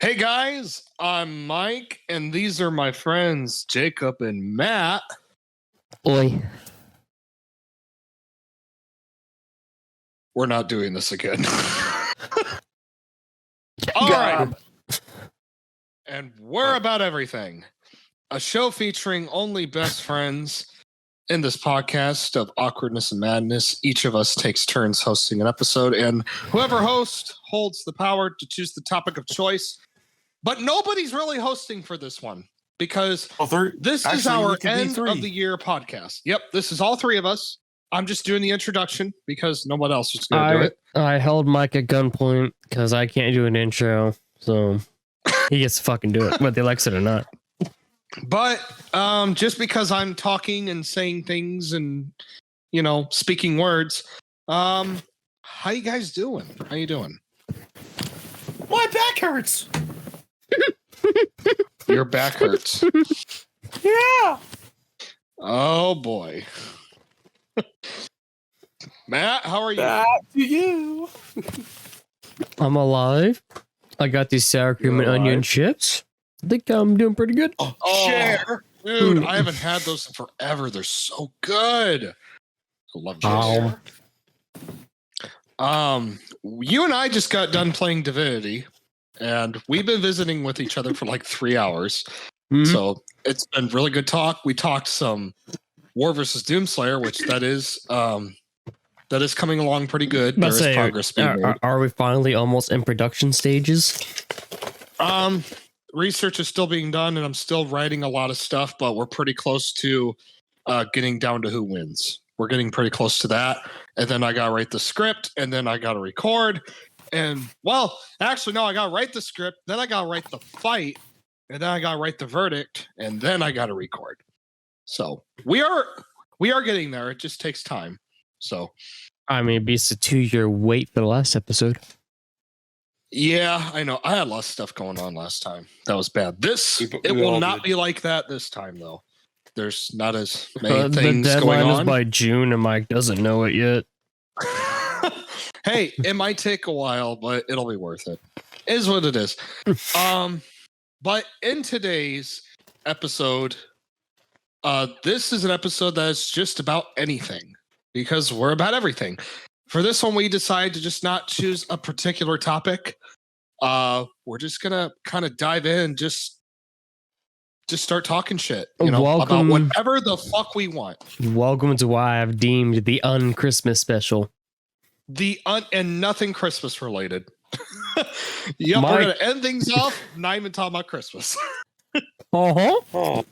Hey guys, I'm Mike, and these are my friends Jacob and Matt. Oi. We're not doing this again. All right. And we're about everything. A show featuring only best friends in this podcast of awkwardness and madness. Each of us takes turns hosting an episode, and whoever hosts holds the power to choose the topic of choice. But nobody's really hosting for this one because this is our end of the year podcast. Yep, this is all three of us. I'm just doing the introduction because nobody else was going to do it. I held Mike at gunpoint because I can't do an intro, so he gets to fucking do it, whether he likes it or not. But just because I'm talking and saying things and, you know, speaking words, how you guys doing? How you doing? My back hurts. Your back hurts. Yeah. Oh boy. Matt, how are you? Back to you. I'm alive. I got these sour cream and onion chips. I think I'm doing pretty good. Oh, dude, I haven't had those in forever. They're so good. I love those. You and I just got done playing Divinity, and we've been visiting with each other for like 3 hours. Mm-hmm. So it's been really good talk. We talked some War versus Doomslayer, which that is coming along pretty good. There is progress being made. Are we finally almost in production stages? Research is still being done, and I'm still writing a lot of stuff, but we're pretty close to getting down to who wins. We're getting pretty close to that. And then I got to write the script, and then I got to record. And, well, actually, no, I got to write the script, then I got to write the fight, and then I got to write the verdict, and then I got to record. So we are getting there. It just takes time. So, I mean, it's a 2-year wait for the last episode. Yeah, I know. I had a lot of stuff going on last time. That was bad. It will not be like that this time, though. There's not as many things the going deadline on. is by June, and Mike doesn't know it yet. Hey, it might take a while, but it'll be worth it. It is what it is. But in today's episode, this is an episode that's just about anything because we're about everything. For this one, we decided to just not choose a particular topic. We're just gonna kind of dive in and just start talking shit, about whatever the fuck we want. Welcome to what I have deemed the un-Christmas special. And nothing Christmas related. Yep, we're gonna end things off. Not even talking about Christmas. Uh-huh. I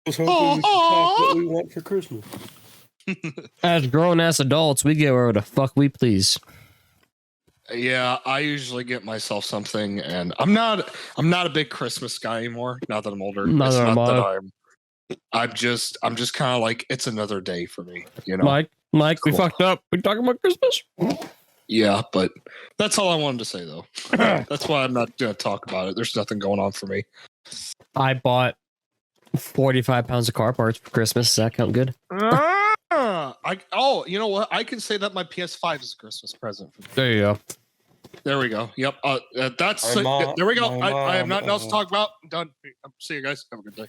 was hoping we could talk what we want for Christmas. As grown-ass adults, we get whatever the fuck we please. Yeah, I usually get myself something, and I'm not a big Christmas guy anymore. Now that I'm older, I'm just kind of like it's another day for me. Mike, cool. We fucked up. We talking about Christmas? Yeah, but that's all I wanted to say, though. That's why I'm not gonna talk about it. There's nothing going on for me. I bought 45 pounds of car parts for Christmas. Does that count good? You know what? I can say that my PS5 is a Christmas present for me. There you go. There we go. Yep. There we go. I have nothing else to talk about. I'm done. See you guys. Have a good day.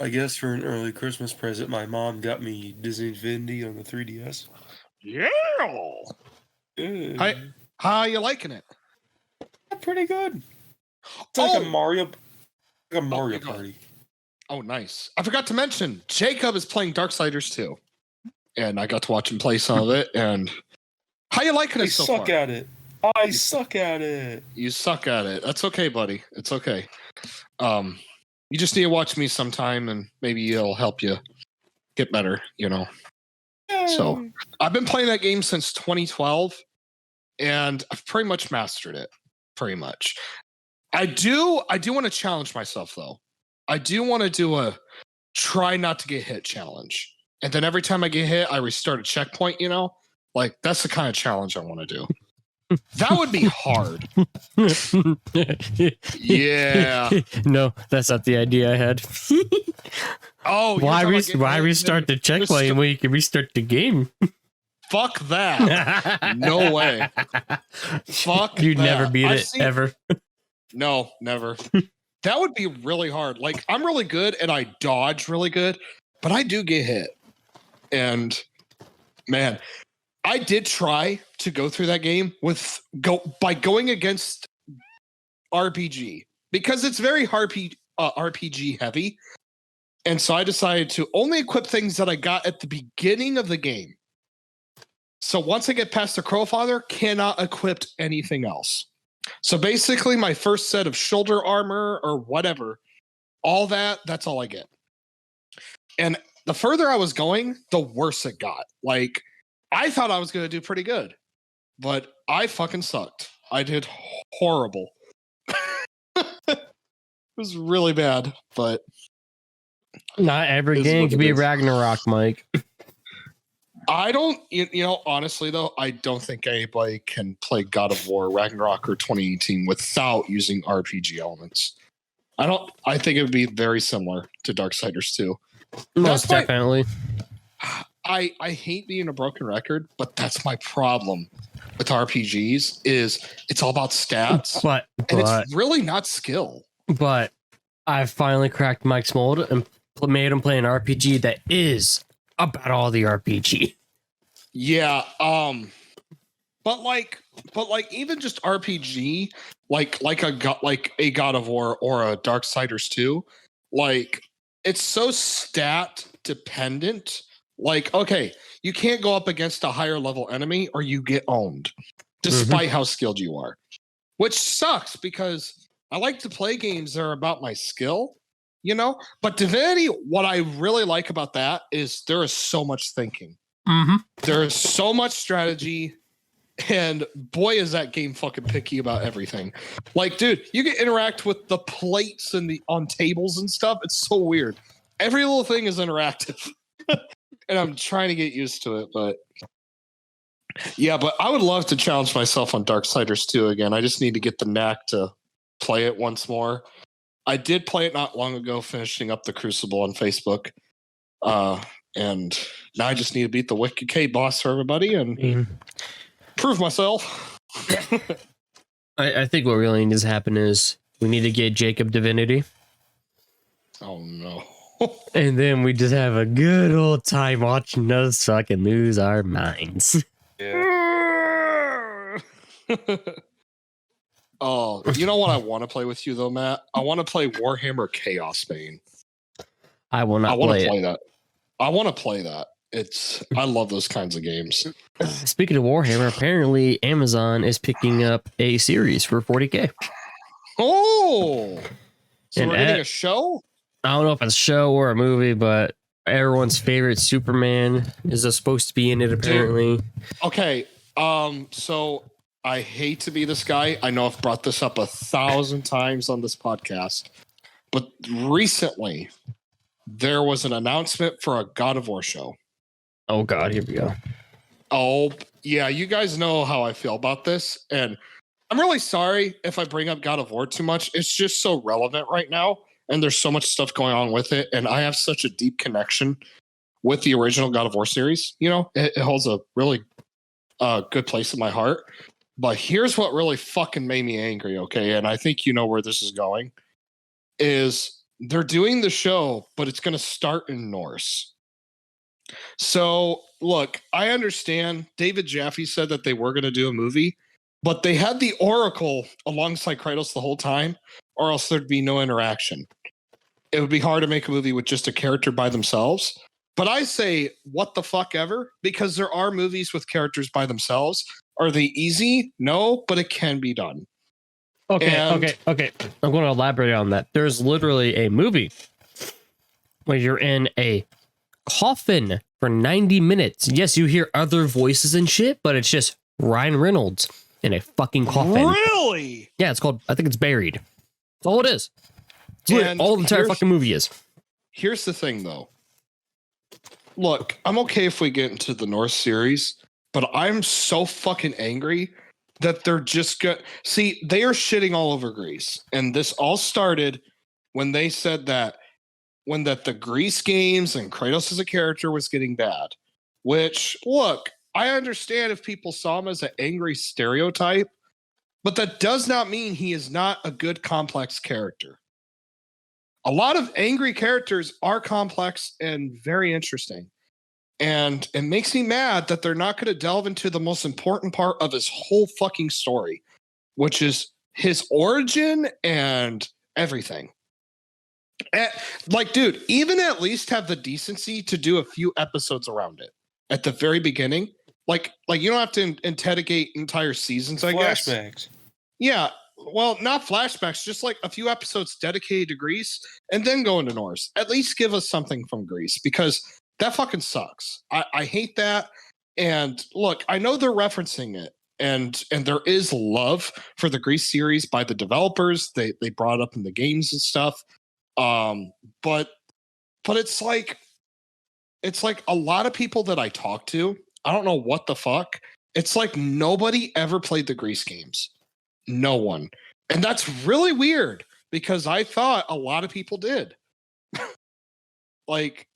I guess for an early Christmas present, my mom got me Disney Infinity on the 3DS. Yeah. How are you liking it? Pretty good. It's like a Mario Party. Oh, nice. I forgot to mention, Jacob is playing Darksiders 2. And I got to watch him play some of it. And how you liking it so far? I suck at it. You suck at it. That's okay, buddy. It's okay. You just need to watch me sometime, and maybe it'll help you get better, Yay. So, I've been playing that game since 2012, and I've pretty much mastered it. Pretty much. I do want to challenge myself, though. I do want to do a try not to get hit challenge. And then every time I get hit, I restart a checkpoint, Like, that's the kind of challenge I want to do. That would be hard. Yeah. No, that's not the idea I had. Oh, why restart the checkpoint when you can restart the game? Fuck that. No way. Fuck You'd that. never beat I've it ever. No, never. That would be really hard. Like, I'm really good and I dodge really good, but I do get hit. And man, I did try to go through that game by going against RPG because it's very RPG heavy. And so I decided to only equip things that I got at the beginning of the game. So once I get past the Crowfather, cannot equip anything else. So basically my first set of shoulder armor or whatever, that's all I get. And the further I was going, the worse it got. Like, I thought I was going to do pretty good, but I fucking sucked. I did horrible. It was really bad, but not every game can be Ragnarok, Mike. I don't, honestly though, I don't think anybody can play God of War, Ragnarok, or 2018 without using RPG elements. I think it would be very similar to Darksiders 2. Most definitely. I hate being a broken record, but that's my problem with RPGs is it's all about stats. But it's really not skill. But I finally cracked Mike's mold and made him play an RPG that is about all the RPG. Yeah, but even just RPG, like a God of War or a Darksiders 2, like it's so stat dependent. Like, okay, you can't go up against a higher level enemy or you get owned, despite how skilled you are, which sucks because I like to play games that are about my skill, But Divinity, what I really like about that is there is so much thinking. There is so much strategy, and boy, is that game fucking picky about everything. Like, dude, you can interact with the plates on tables and stuff. It's so weird. Every little thing is interactive. And I'm trying to get used to it, but yeah, but I would love to challenge myself on Darksiders 2 again. I just need to get the knack to play it once more. I did play it not long ago, finishing up the Crucible on Facebook. And now I just need to beat the Wicked K boss for everybody and prove myself. I think what really needs to happen is we need to get Jacob Divinity. Oh, no. And then we just have a good old time watching us fucking lose our minds. Yeah. Oh, you know what I want to play with you though, Matt? I want to play Warhammer Chaos Bane. I will not play that. I want to play that. I love those kinds of games. Speaking of Warhammer, apparently Amazon is picking up a series for 40K. Oh, so and we're getting a show? I don't know if it's a show or a movie, but everyone's favorite Superman is supposed to be in it, apparently. Dude. Okay, so I hate to be this guy. I know I've brought this up 1,000 times on this podcast, but recently there was an announcement for a God of War show. Oh, God, here we go. Oh, yeah, you guys know how I feel about this, and I'm really sorry if I bring up God of War too much. It's just so relevant right now. And there's so much stuff going on with it. And I have such a deep connection with the original God of War series. It holds a really good place in my heart. But here's what really fucking made me angry, okay? And I think you know where this is going. Is they're doing the show, but it's going to start in Norse. So, look, I understand David Jaffe said that they were going to do a movie, but they had the Oracle alongside Kratos the whole time, or else there'd be no interaction. It would be hard to make a movie with just a character by themselves. But I say, what the fuck ever? Because there are movies with characters by themselves. Are they easy? No, but it can be done. Okay. I'm going to elaborate on that. There's literally a movie where you're in a coffin for 90 minutes. Yes, you hear other voices and shit, but it's just Ryan Reynolds in a fucking coffin. Really? Yeah, I think it's Buried. That's all it is. All the entire fucking movie is. Here's the thing, though. Look, I'm okay if we get into the Norse series, but I'm so fucking angry that they're just see, they are shitting all over Greece. And this all started when they said that the Greece games and Kratos as a character was getting bad. Which, look, I understand if people saw him as an angry stereotype, but that does not mean he is not a good complex character. A lot of angry characters are complex and very interesting. And it makes me mad that they're not going to delve into the most important part of his whole fucking story, which is his origin and everything. And, like, dude, even at least have the decency to do a few episodes around it at the very beginning. Like you don't have to interrogate entire seasons, I guess. Flashbacks. Yeah. Well, not flashbacks, just like a few episodes dedicated to Greece and then go into Norse. At least give us something from Greece because that fucking sucks. I hate that. And look, I know they're referencing it and there is love for the Greece series by the developers. They brought it up in the games and stuff. But it's like a lot of people that I talk to, I don't know what the fuck. It's like nobody ever played the Greece games. No one. And that's really weird because I thought a lot of people did. Like,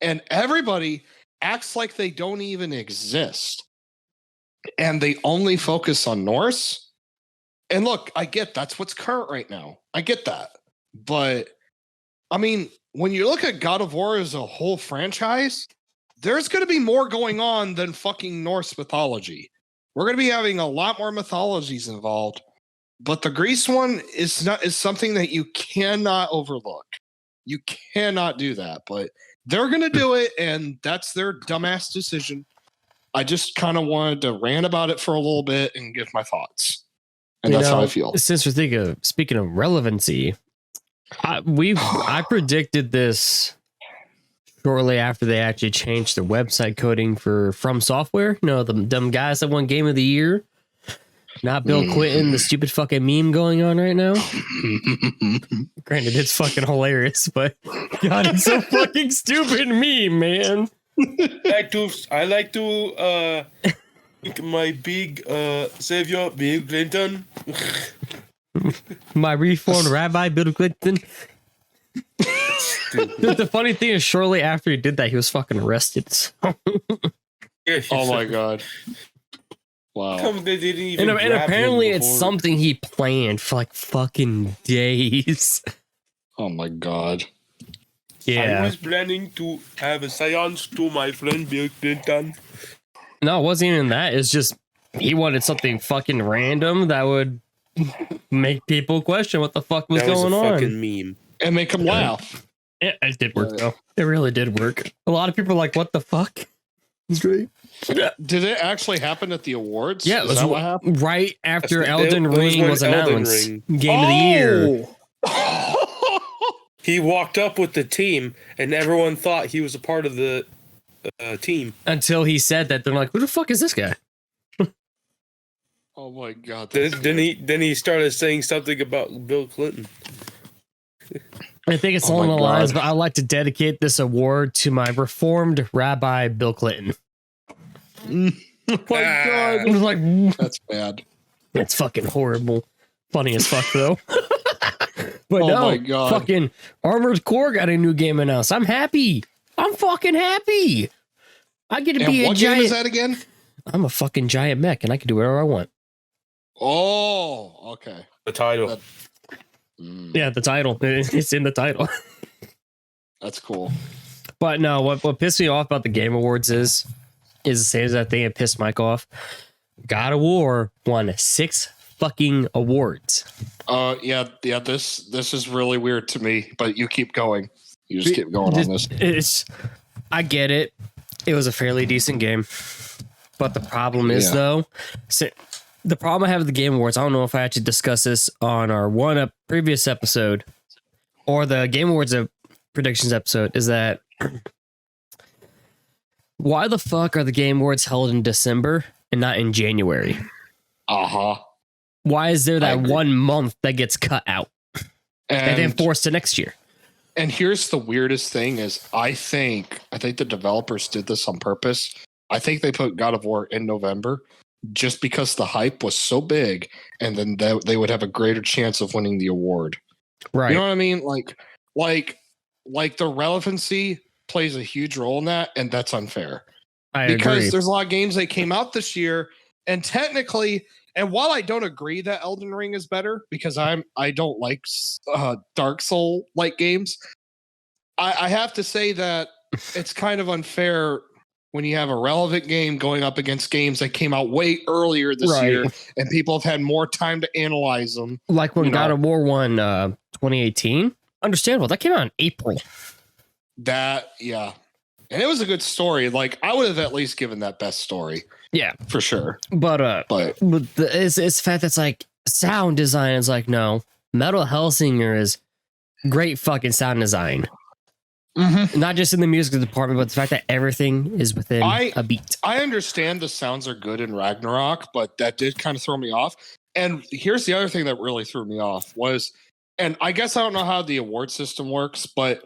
and everybody acts like they don't even exist. And they only focus on Norse. And look, I get that's what's current right now. I get that. But I mean, when you look at God of War as a whole franchise, there's going to be more going on than fucking Norse mythology. We're going to be having a lot more mythologies involved, but the Greece one is something that you cannot overlook. You cannot do that, but they're going to do it, and that's their dumbass decision. I just kind of wanted to rant about it for a little bit and give my thoughts, and that's how I feel. Since we're speaking of relevancy, I predicted this shortly after they actually changed their website coding for From Software. You know, the dumb guys that won Game of the Year. Not Bill Clinton, the stupid fucking meme going on right now. Granted, it's fucking hilarious, but God, it's so fucking stupid meme, man. I like to my big savior, Bill Clinton. My reformed rabbi, Bill Clinton. The funny thing is, shortly after he did that, he was fucking arrested. Oh my god! Wow. And apparently, it's something he planned for like fucking days. Oh my god! Yeah, I was planning to have a seance to my friend Bill Clinton. No, it wasn't even that. It's just he wanted something fucking random that would make people question what the fuck was going on. Fucking meme. And make them laugh. It did work though. It really did work. A lot of people are like, "What the fuck?" It's great. Did it actually happen at the awards? Yeah, it was what happened? Right after Elden Ring was announced. Game of the Year. He walked up with the team, and everyone thought he was a part of the team. Until he said that, they're like, "Who the fuck is this guy?" Oh my god! Then he started saying something about Bill Clinton. I think it's along the lines, but I like to dedicate this award to my reformed rabbi, Bill Clinton. Oh my god! I was like, that's bad. That's fucking horrible. Funny as fuck though. But oh no, my god! Fucking Armored Core got a new game announced. I'm happy. I'm fucking happy. I get to be a giant. What game is that again? I'm a fucking giant mech, and I can do whatever I want. Oh, okay. The title. Yeah, the title. It's in the title. That's cool. But no, what pissed me off about the Game Awards is the same as that thing that pissed Mike off. God of War won 6 fucking awards. Yeah. This is really weird to me, but you keep going. You just keep going on this. I get it. It was a fairly decent game, but the problem is though. The problem I have with the Game Awards, I don't know if I actually discussed this on our previous episode or the Game Awards predictions episode, is that why the fuck are the Game Awards held in December and not in January? Uh-huh. Why is there that 1 month that gets cut out and then forced to next year? And here's the weirdest thing is I think the developers did this on purpose. I think they put God of War in November just because the hype was so big, and then they would have a greater chance of winning the award. Right. You know what I mean? Like the relevancy plays a huge role in that, and that's unfair. because agree. there's a lot of games that came out this year, and technically, and while I don't agree that Elden Ring is better because I don't like Dark Soul like games, I have to say that it's kind of unfair when you have a relevant game going up against games that came out way earlier this year, and people have had more time to analyze them. Like when God of War won 2018. Understandable. That came out in April. Yeah. And it was a good story. Like, I would have at least given that best story. Yeah. For sure. But it's the fact that's like sound design is like, no. Metal Hellsinger is great fucking sound design. Mm-hmm. Not just in the music department, but the fact that everything is within a beat. I understand the sounds are good in Ragnarok, but that did kind of throw me off. And here's the other thing that really threw me off was, and I guess I don't know how the award system works, but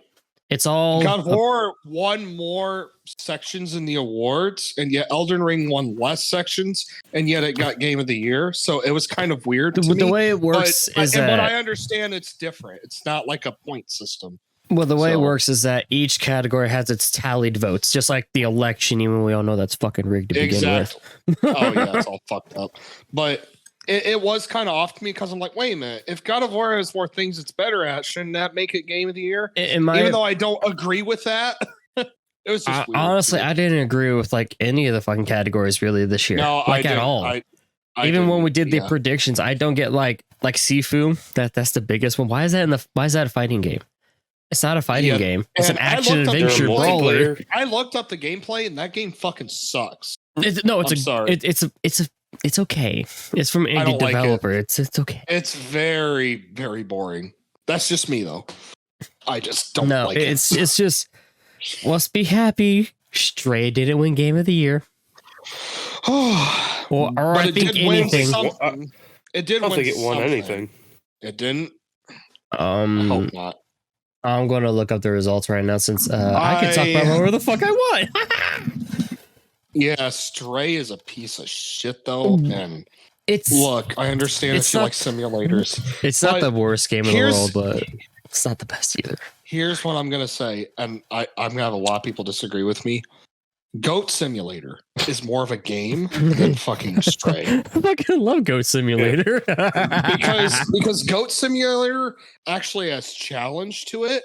it's all God of War won more sections in the awards, and yet Elden Ring won less sections, and yet it got Game of the Year. So it was kind of weird. The way it works but I understand it's different. It's not like a point system. Well, the way it works is that each category has its tallied votes, just like the election, even we all know that's fucking rigged to begin with. Oh, yeah, it's all fucked up. But it was kind of off to me because I'm like, wait a minute. If God of War has more things it's better at, shouldn't that make it Game of the Year? Even though I don't agree with that. It was just weird. Honestly, I didn't agree with like any of the fucking categories really this year. No, like at all. Even when we did the predictions, I don't get like Sifu. That's the biggest one. Why is that a fighting game? It's not a fighting game. It's an action adventure brawler. I looked up the gameplay, and that game fucking sucks. Sorry. It's okay. It's from indie developer. It's okay. It's very, very boring. That's just me though. I just don't like it. It's just let's be happy. Stray didn't win Game of the Year. or I think anything. It did. I don't think it won anything. It didn't. I hope not. I'm going to look up the results right now since I can talk about whatever the fuck I want. Yeah, Stray is a piece of shit though, and look, I understand if you like simulators. It's not the worst game in the world, but it's not the best either. Here's what I'm gonna say, and I'm gonna have a lot of people disagree with me. Goat Simulator is more of a game than fucking Stray. I fucking love Goat Simulator. because Goat Simulator actually has challenge to it,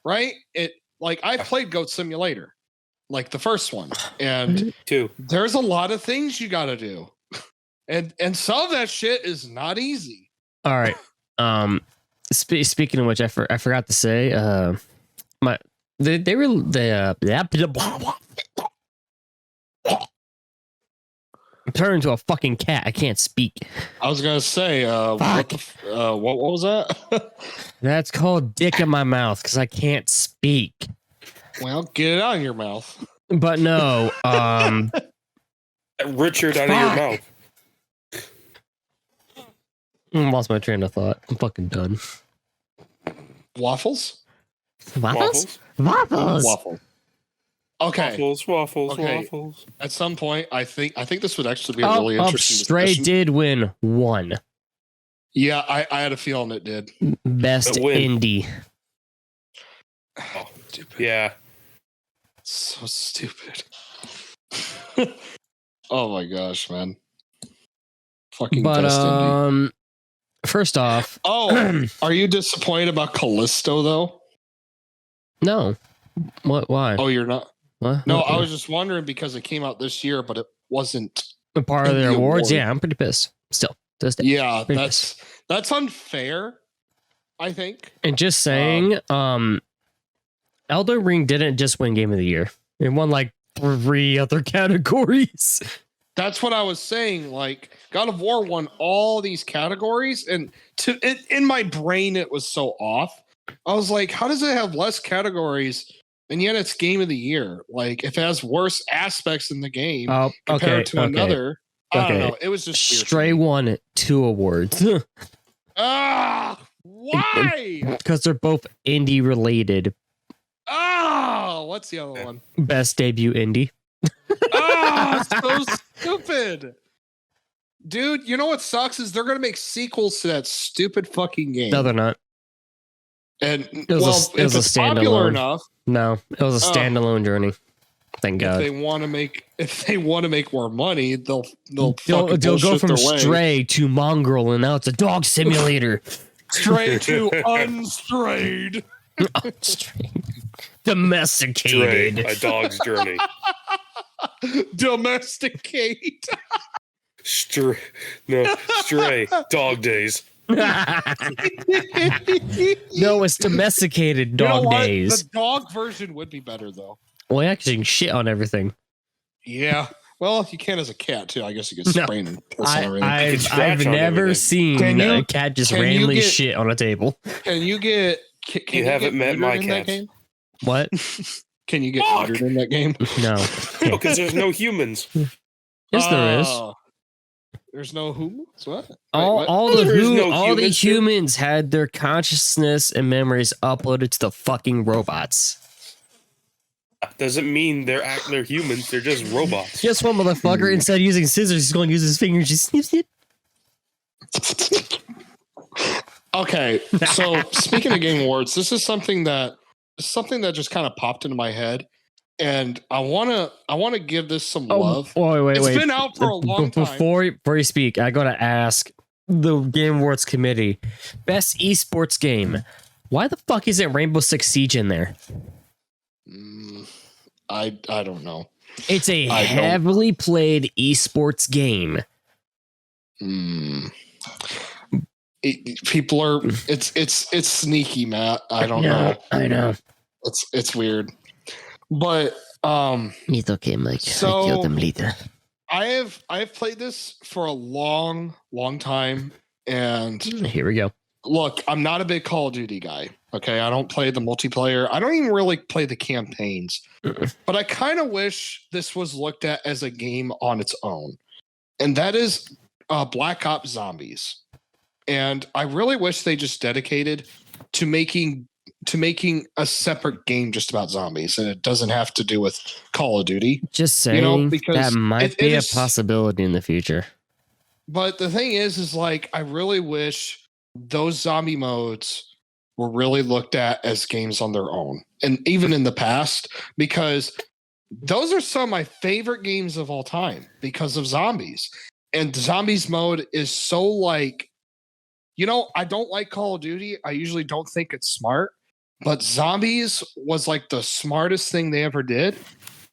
right? I played Goat Simulator, like the first one, and there's a lot of things you got to do, and some of that shit is not easy. All right. Speaking of which, I forgot to say, I'm turning into a fucking cat. I can't speak. I was gonna say, what was that? That's called dick in my mouth because I can't speak. Well, get it out of your mouth. But no, Richard out of your mouth. Lost my train of thought. I'm fucking done. Waffles. Okay. Waffles. At some point, I think this would actually be a really interesting Stray discussion. did win one. Yeah, I had a feeling it did. Best indie. Oh, stupid. Yeah. So stupid. Oh my gosh, man. Fucking best indie. First off, are you disappointed about Callisto though? No. What? Why? Oh, you're not. What? No, I was just wondering because it came out this year, but it wasn't a part of their awards. Yeah, I'm pretty pissed. Still, to this day. Yeah, that's unfair, I think. And just saying, Elden Ring didn't just win Game of the Year. It won like 3 other categories. That's what I was saying. Like, God of War won all these categories, and in my brain, it was so off. I was like, how does it have less categories, and yet it's Game of the Year? Like, if it has worse aspects in the game compared to another, I don't know. It was just Stray won 2 awards. Why? Because they're both indie related. What's the other one? Best debut indie. So stupid. Dude, you know what sucks is they're going to make sequels to that stupid fucking game. No, they're not. And if it's popular enough. No, it was a standalone journey. Thank God. If they want to make more money, they'll go from stray to mongrel, and now it's a dog simulator. Stray to unstrayed. Unstrayed. Domesticated. Stray, a dog's journey. Domesticate. Stray, dog days. No, it's domesticated dog days. The dog version would be better though. Well, actually, you can shit on everything. Yeah. Well, you can as a cat too. I guess you can spray and piss on everything. I've never seen a cat just randomly shit on a table. Can you get? You haven't met my cat. What? Can you get neutered in that game? No. No, because there's no humans. Yes, there is. There's no humans. What? All the humans had their consciousness and memories uploaded to the fucking robots. Doesn't mean they're humans. They're just robots. Guess what, motherfucker? Instead of using scissors, he's going to use his fingers. Just snips it. Okay, so speaking of Game Awards, this is something that just kind of popped into my head, and I wanna give this some love. Wait. It's been out for a long time. Before you speak, I gotta ask the Game Awards committee, best esports game. Why the fuck isn't Rainbow Six Siege in there? I don't know. It's a heavily played esports game. People are it's sneaky, Matt. I don't know. I know. It's weird. But it's okay, Mike. So I killed him later. I've played this for a long time, and here we go. Look, I'm not a big Call of Duty guy. Okay, I don't play the multiplayer. I don't even really play the campaigns. But I kind of wish this was looked at as a game on its own, and that is Black Ops Zombies. And I really wish they just dedicated to making a separate game just about zombies, and it doesn't have to do with Call of Duty. Just saying, because that might be a possibility in the future. But the thing is like, I really wish those zombie modes were really looked at as games on their own, and even in the past, because those are some of my favorite games of all time because of zombies. And zombies mode is so like, I don't like Call of Duty. I usually don't think it's smart, but zombies was like the smartest thing they ever did.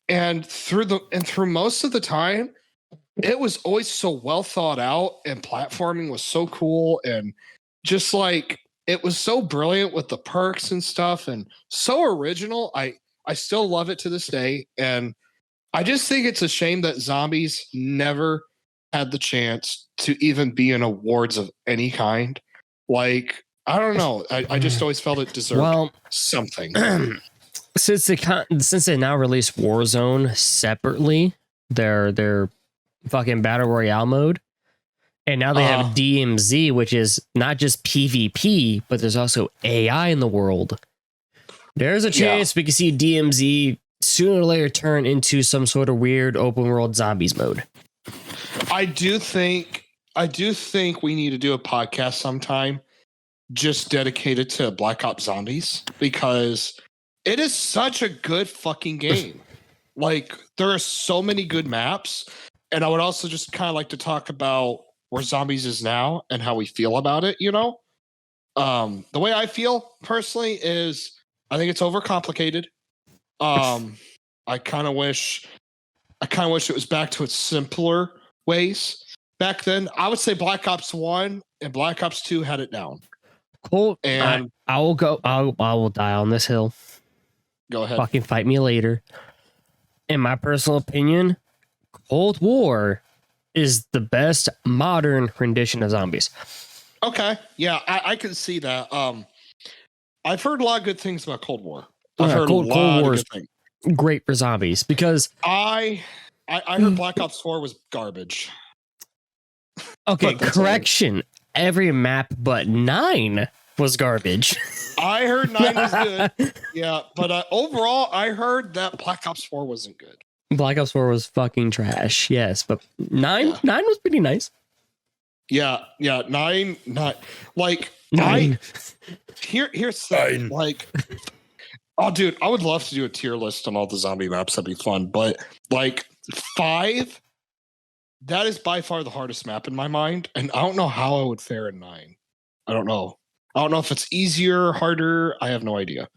And through most of the time, it was always so well thought out, and platforming was so cool, and just like it was so brilliant with the perks and stuff, and so original. I still love it to this day, and I just think it's a shame that zombies never had the chance to even be in awards of any kind. Like, I don't know. I just always felt it deserved something. Since they now released Warzone separately, their fucking battle royale mode, and now they have DMZ, which is not just PvP, but there's also AI in the world. There's a chance we can see DMZ sooner or later turn into some sort of weird open world zombies mode. I do think we need to do a podcast sometime just dedicated to Black Ops Zombies, because it is such a good fucking game. Like, there are so many good maps, and I would also just kind of like to talk about where Zombies is now and how we feel about it, The way I feel personally is I think it's overcomplicated. I kind of wish it was back to its simpler ways back then. I would say Black Ops 1 and Black Ops 2 had it down. Cool. And I will die on this hill. Go ahead. Fucking fight me later. In my personal opinion, Cold War is the best modern rendition of zombies. Okay. Yeah, I can see that. I've heard a lot of good things about Cold War. I've heard Cold War is things. Great for zombies, because I heard Black Ops 4 was garbage. Okay, correction. Every map but 9 was garbage. I heard 9 was good. Yeah, but overall, I heard that Black Ops 4 wasn't good. Black Ops 4 was fucking trash. Yes, but 9 was pretty nice. Yeah, 9 not like 9. Here's the thing, like Oh, dude, I would love to do a tier list on all the zombie maps. That'd be fun. But like 5, that is by far the hardest map in my mind. And I don't know how I would fare in 9. I don't know. I don't know if it's easier, harder. I have no idea.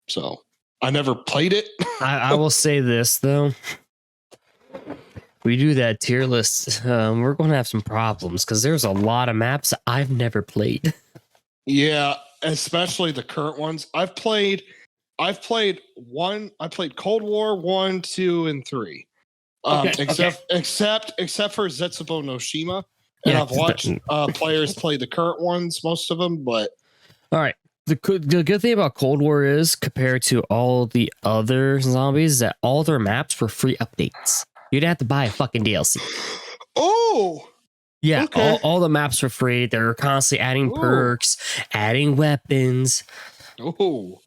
So I never played it. I will say this though. We do that tier list. We're going to have some problems because there's a lot of maps I've never played. Yeah, especially the current ones. I've played one. I played Cold War 1, 2, and 3. Except for Zetsubo no Shima. And I've watched players play the current ones, most of them, but all right. The good thing about Cold War is, compared to all the other zombies, that all their maps were free updates. You'd have to buy a fucking DLC. Oh, yeah. Okay. All the maps are free. They're constantly adding perks, adding weapons. Oh.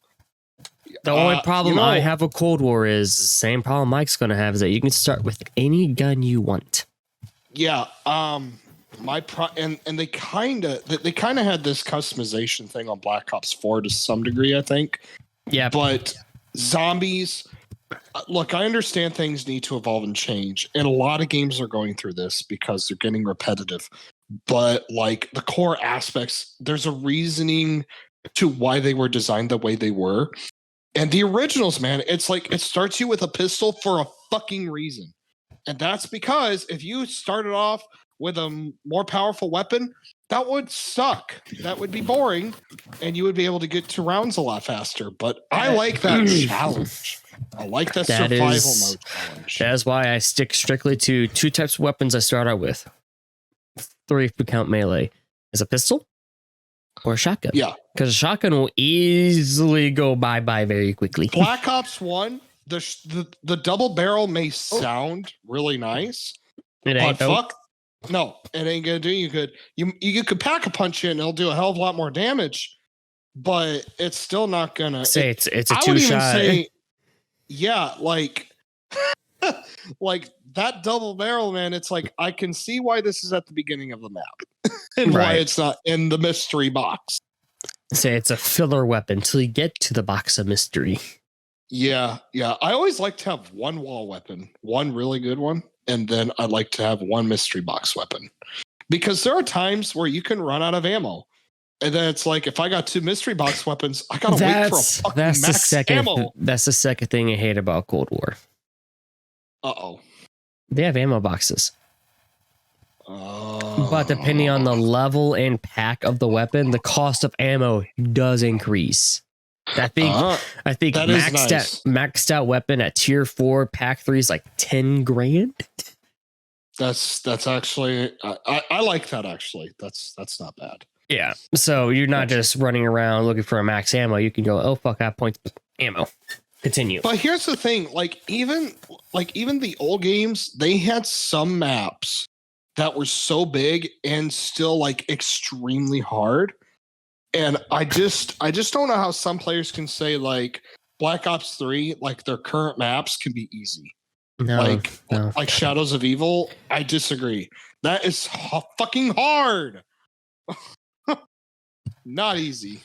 The only problem I have with Cold War is the same problem Mike's going to have, is that you can start with any gun you want. Yeah. And they kind of had this customization thing on Black Ops 4 to some degree, I think. Yeah. But zombies, look, I understand things need to evolve and change, and a lot of games are going through this because they're getting repetitive. But like the core aspects, there's a reasoning to why they were designed the way they were. And the originals, man, it's like it starts you with a pistol for a fucking reason. And that's because if you started off with a more powerful weapon, that would suck. That would be boring, and you would be able to get to rounds a lot faster. But I like that challenge. I like that survival mode challenge. That's why I stick strictly to 2 types of weapons I start out with. 3 if we count melee. Is a pistol or a shotgun. Yeah. Because a shotgun will easily go bye-bye very quickly. Black Ops 1, the double barrel may sound really nice, It ain't, but fuck. No, it ain't gonna do you good. You could pack a punch in, and it'll do a hell of a lot more damage, but it's still not gonna say it's a 2-shot. Yeah, like like that double barrel, man. It's like I can see why this is at the beginning of the map and why it's not in the mystery box. Say it's a filler weapon till you get to the box of mystery. Yeah. I always like to have one wall weapon, one really good one. And then I'd like to have one mystery box weapon, because there are times where you can run out of ammo. And then it's like, if I got 2 mystery box weapons, I gotta wait for a fucking max ammo. That's the second thing I hate about Cold War. Uh-oh. They have ammo boxes. But depending on the level and pack of the weapon, the cost of ammo does increase. I think maxed out weapon at tier 4 pack 3 is like 10 grand. That's actually I like that actually. That's not bad. Yeah. So you're not just running around looking for a max ammo. You can go, oh fuck, I have points ammo. Continue. But here's the thing, even the old games, they had some maps that were so big and still like extremely hard. And I just don't know how some players can say like Black Ops 3, like their current maps can be easy. No. Like Shadows of Evil. I disagree. That is fucking hard. Not easy.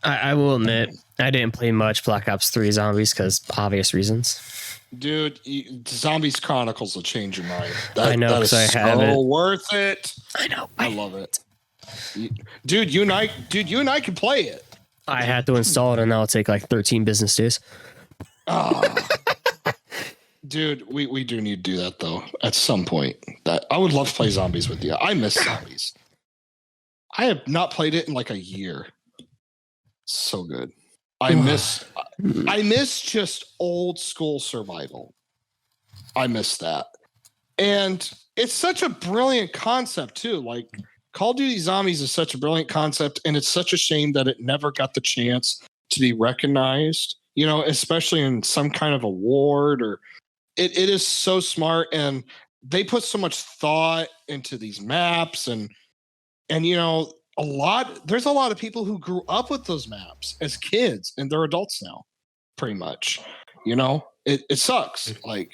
I will admit, I didn't play much Black Ops 3 Zombies because obvious reasons. Dude, Zombies Chronicles will change your mind. I know, because I have it. Worth it. I know. I love it. Dude, you and I can play it. I had to install it, and that'll take like 13 business days. Dude, we do need to do that though at some point. That I would love to play zombies with you. I miss zombies. I have not played it in like a year. So good. I miss just old school survival. I miss that. And it's such a brilliant concept too. Like Call of Duty Zombies is such a brilliant concept, and it's such a shame that it never got the chance to be recognized, you know, especially in some kind of award. Or it is so smart, and they put so much thought into these maps, and you know, there's a lot of people who grew up with those maps as kids, and they're adults now, pretty much. You know, it sucks. Like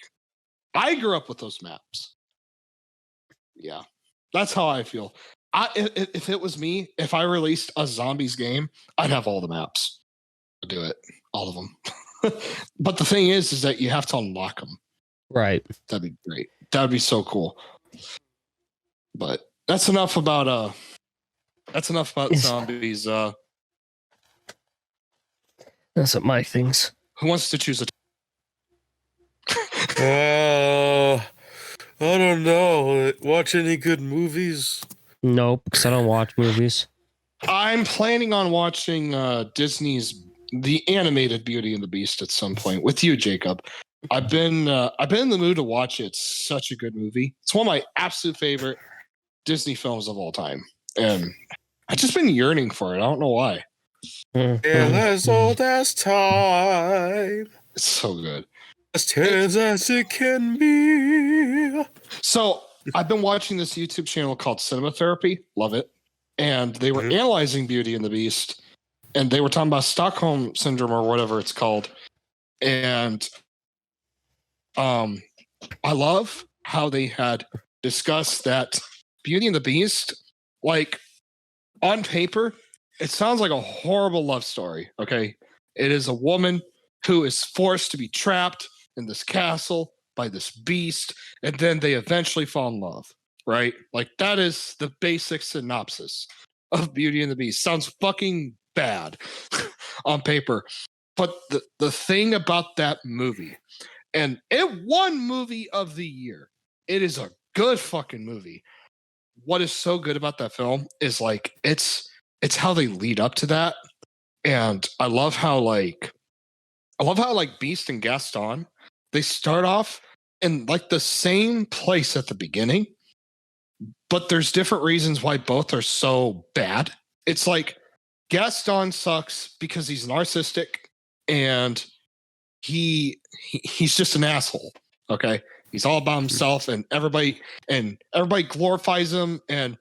I grew up with those maps. Yeah, that's how I feel. If it was me, if I released a zombies game, I'd have all the maps. do it, all of them. But the thing is that you have to unlock them. Right. That'd be great. That'd be so cool. But that's enough about zombies. That's what Mike thinks. Who wants to choose a? I don't know. Watch any good movies? Nope, because I don't watch movies. I'm planning on watching Disney's the animated Beauty and the Beast at some point with you, Jacob. I've been in the mood to watch it. It's such a good movie. It's one of my absolute favorite Disney films of all time, and I've just been yearning for it. I don't know why. Yeah, as old as time. It's so good. As tense as it can be. So I've been watching this YouTube channel called Cinema Therapy. Love it. And they were analyzing Beauty and the Beast, and they were talking about Stockholm Syndrome or whatever it's called. And I love how they had discussed that Beauty and the Beast, like on paper, it sounds like a horrible love story. Okay. It is a woman who is forced to be trapped in this castle by this beast, and then they eventually fall in love, right? Like that is the basic synopsis of Beauty and the Beast. Sounds fucking bad on paper. But the thing about that movie, and it won movie of the year. It is a good fucking movie. What is so good about that film is like it's how they lead up to that. And I love how Beast and Gaston, they start off in like the same place at the beginning, but there's different reasons why both are so bad. It's like Gaston sucks because he's narcissistic and he's just an asshole. Okay. He's all about himself, and everybody glorifies him, and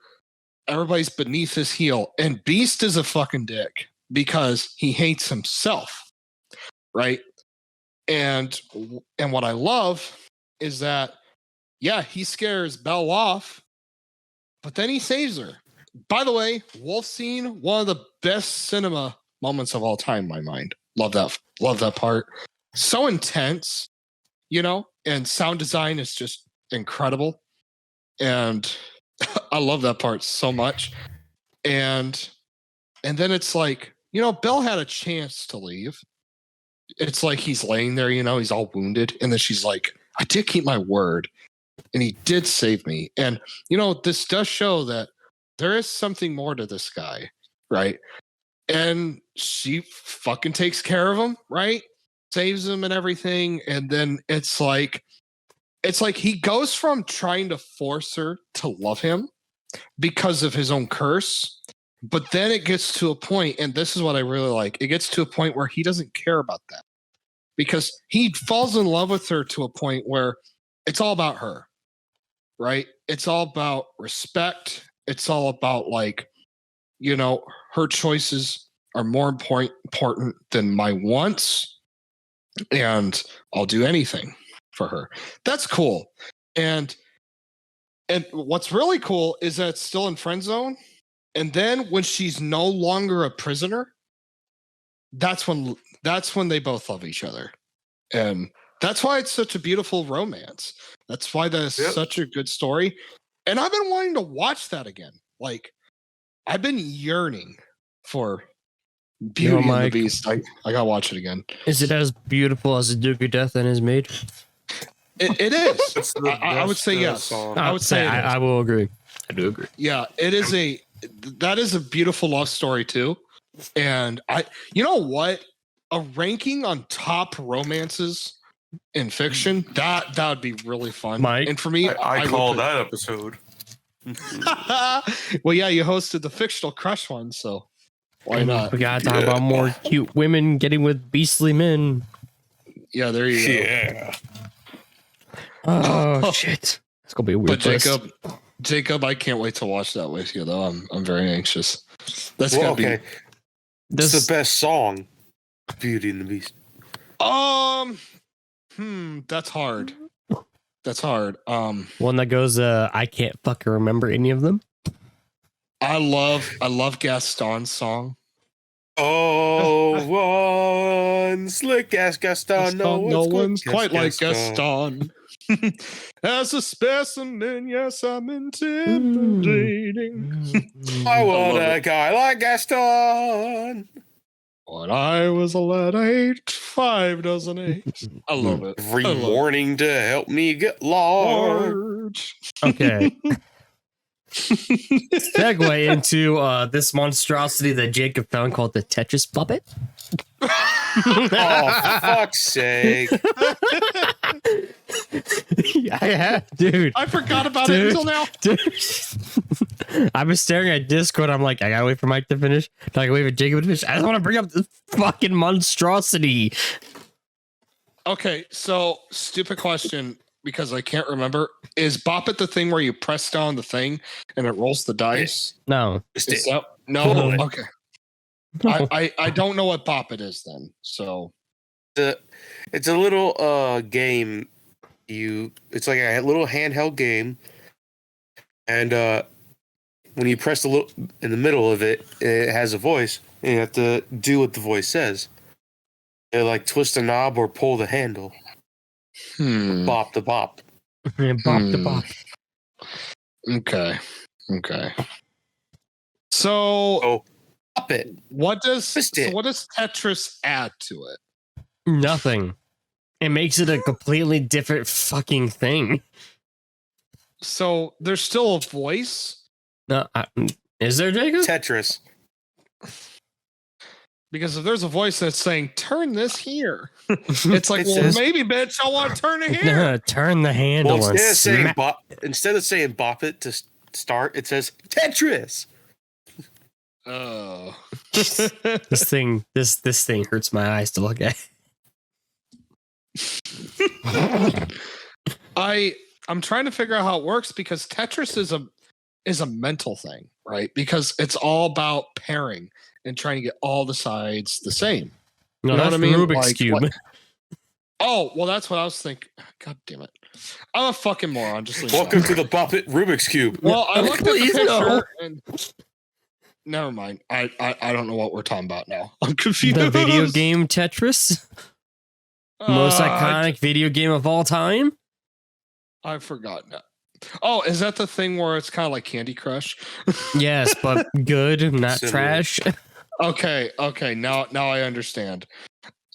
everybody's beneath his heel. And Beast is a fucking dick because he hates himself. Right. And what I love is that, yeah, he scares Belle off, but then he saves her. By the way, wolf scene, one of the best cinema moments of all time in my mind. Love that part. So intense, you know, and sound design is just incredible. And I love that part so much. And then it's like, you know, Belle had a chance to leave. It's like he's laying there, you know, he's all wounded. And then she's like, I did keep my word. And he did save me. And, you know, this does show that there is something more to this guy, right? And she fucking takes care of him, right? Saves him and everything. And then it's like he goes from trying to force her to love him because of his own curse. But then it gets to a point, and this is what I really like. It gets to a point where he doesn't care about that because he falls in love with her to a point where it's all about her, right? It's all about respect. It's all about, like, you know, her choices are more important than my wants, and I'll do anything for her. That's cool. And what's really cool is that it's still in friend zone. And then when she's no longer a prisoner, that's when they both love each other. And that's why it's such a beautiful romance. That's why that's such a good story. And I've been wanting to watch that again. Like, I've been yearning for Beauty and the Beast. I gotta watch it again. Is it as beautiful as the Duke of Death and His Maid? It is. I would say yes. I would say I will agree. I do agree. Yeah, that is a beautiful love story too. And you know what? A ranking on top romances in fiction, that would be really fun. Mike, and for me, I call that episode. Well, yeah, you hosted the fictional crush one, so why not? We gotta talk about more cute women getting with beastly men. Yeah, there you go. Yeah. Oh shit! It's gonna be a weird. But Jacob, I can't wait to watch that with you, though. I'm very anxious. That's gotta be. This is the best song, Beauty and the Beast. That's hard. That's hard. One that goes, I can't fucking remember any of them. I love Gaston's song. Oh, one slick ass Gaston. No one's quite like Gaston. As a specimen, yes, I'm intimidating. I want a guy like Gaston. When I was a lad, I ate 5 dozen eggs. I love it. Every morning to help me get large. Okay. Segue into this monstrosity that Jacob found called the Tetris puppet. Oh, fuck's sake. Yeah, dude. I forgot about it until now. Dude. I was staring at Discord. I'm like, I gotta wait for Mike to finish. I gotta wait for Jacob to finish. I just want to bring up this fucking monstrosity. Okay, so stupid question because I can't remember. Is Bop It the thing where you press down the thing and it rolls the dice? No. No? Okay. I don't know what Bop It is then. So it's a little game. It's like a little handheld game, and when you press the little in the middle of it, it has a voice, and you have to do what the voice says. You like twist the knob or pull the handle. Bop the bop. Bop the bop. Okay. So Bop it. what does Tetris add to it? Nothing. It makes it a completely different fucking thing. So there's still a voice? No, is there, Jacob? Tetris. Because if there's a voice that's saying, turn this here, it's like, maybe, bitch, I want to turn it here. Turn the handle. Well, instead of saying bop it to start, it says Tetris. Oh. This thing hurts my eyes to look at. I'm trying to figure out how it works because Tetris is a mental thing, right? Because it's all about pairing and trying to get all the sides the same. No, you know that's what I mean? Rubik's Cube. Oh, well, that's what I was thinking. God damn it. I'm a fucking moron. Just welcome to the Bop It Rubik's Cube. Well, I looked at the picture and never mind. I don't know what we're talking about now. I'm confused. The video game Tetris? Most iconic video game of all time? I've forgotten it. Oh, is that the thing where it's kind of like Candy Crush? Yes, but good, not trash. Okay. Now I understand.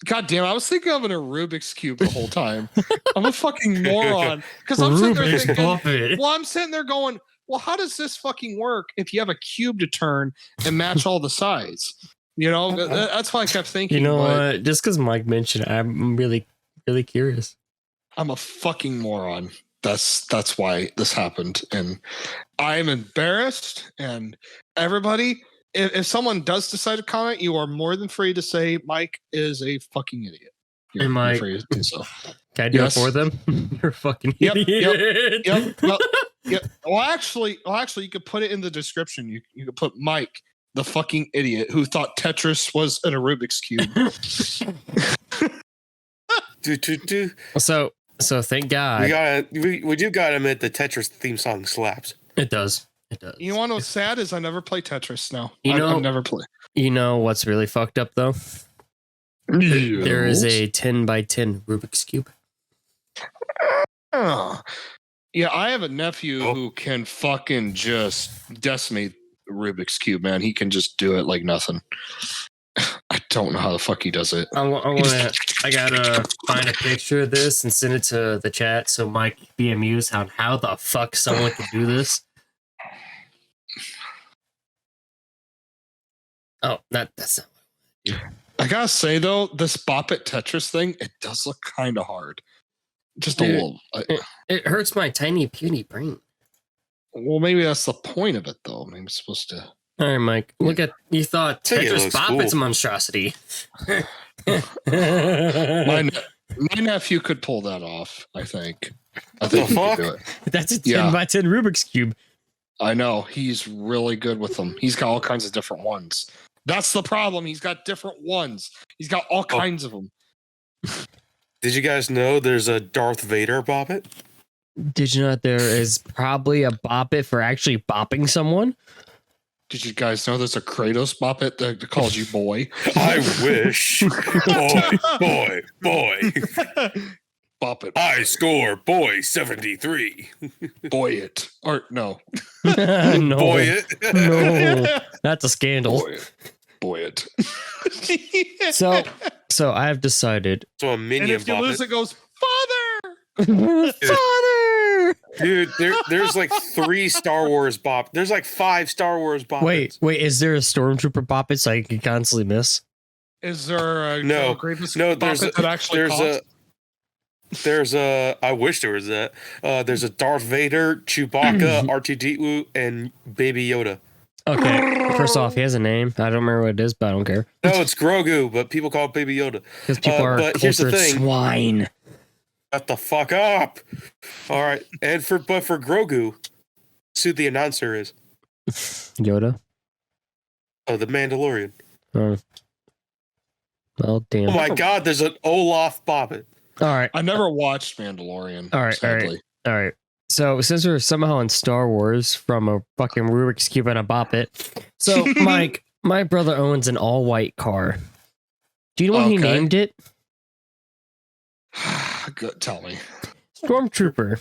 God damn, I was thinking of a Rubik's Cube the whole time. I'm a fucking moron. Because I'm sitting there thinking, I'm sitting there going, well, how does this fucking work if you have a cube to turn and match all the sides? You know, that's why I kept thinking. You know what? Just because Mike mentioned it, I'm really, really curious. I'm a fucking moron. That's why this happened. And I'm embarrassed. And everybody, if someone does decide to comment, you are more than free to say Mike is a fucking idiot. You're free to do so. Can I do it for them? You're a fucking idiot. Yep. Well, actually, you could put it in the description. You could put Mike, the fucking idiot who thought Tetris was in a Rubik's Cube. So thank God. We do gotta admit the Tetris theme song slaps. It does. You want to know what's sad is I never play Tetris now. I've never played. You know what's really fucked up though? Yes. There is a 10 by 10 Rubik's Cube. Yeah, I have a nephew who can fucking just decimate Rubik's Cube, man. He can just do it like nothing. I don't know how the fuck he does it. I gotta find a picture of this and send it to the chat so Mike can be amused on how the fuck someone can do this. Oh, that's not. I gotta say though, this Bop It Tetris thing, it does look kind of hard. Just a little. It hurts my tiny puny brain. Well, maybe that's the point of it, though. Maybe it's supposed to. All right, Mike. Look at you thought Tetris Bop It's a monstrosity. My nephew could pull that off. I think he could do it. That's a 10 by 10 Rubik's Cube. I know he's really good with them. He's got all kinds of different ones. That's the problem. He's got different ones. He's got all kinds of them. Did you guys know there's a Darth Vader Bop It? Did you know that there is probably a Bop It for actually bopping someone? Did you guys know there's a Kratos Muppet that calls you boy? I wish. Boy. Bop it. I score boy 73. Boy it. Or no. No, Boy it. no, that's a scandal. Boy it. So I have decided. So a And minion if you bop lose, it. it goes, Father! Father. Dude, there's like 3 Star Wars bop. There's like 5 Star Wars bop. Wait, is there a stormtrooper boppet so I can constantly miss? Is there a No. Grievous No, there's Muppet that actually there's a I wish there was that. There's a Darth Vader, Chewbacca, R2D2, and Baby Yoda. Okay, first off, he has a name. I don't remember what it is, but I don't care. No, it's Grogu, but people call it Baby Yoda. Because people are but here's the cultured thing. swine. Shut the fuck up. All right. And for Grogu, who the announcer is? Yoda? Oh, the Mandalorian. Oh. Well, damn. Oh my god, there's an Olaf Bobbit. All right. I never watched Mandalorian. All right, sadly. All right. So since we're somehow in Star Wars from a fucking Rubik's Cube and a Bop It. So Mike, my brother owns an all-white car. Do you know what he Okay. named it? Good, tell me. Stormtrooper.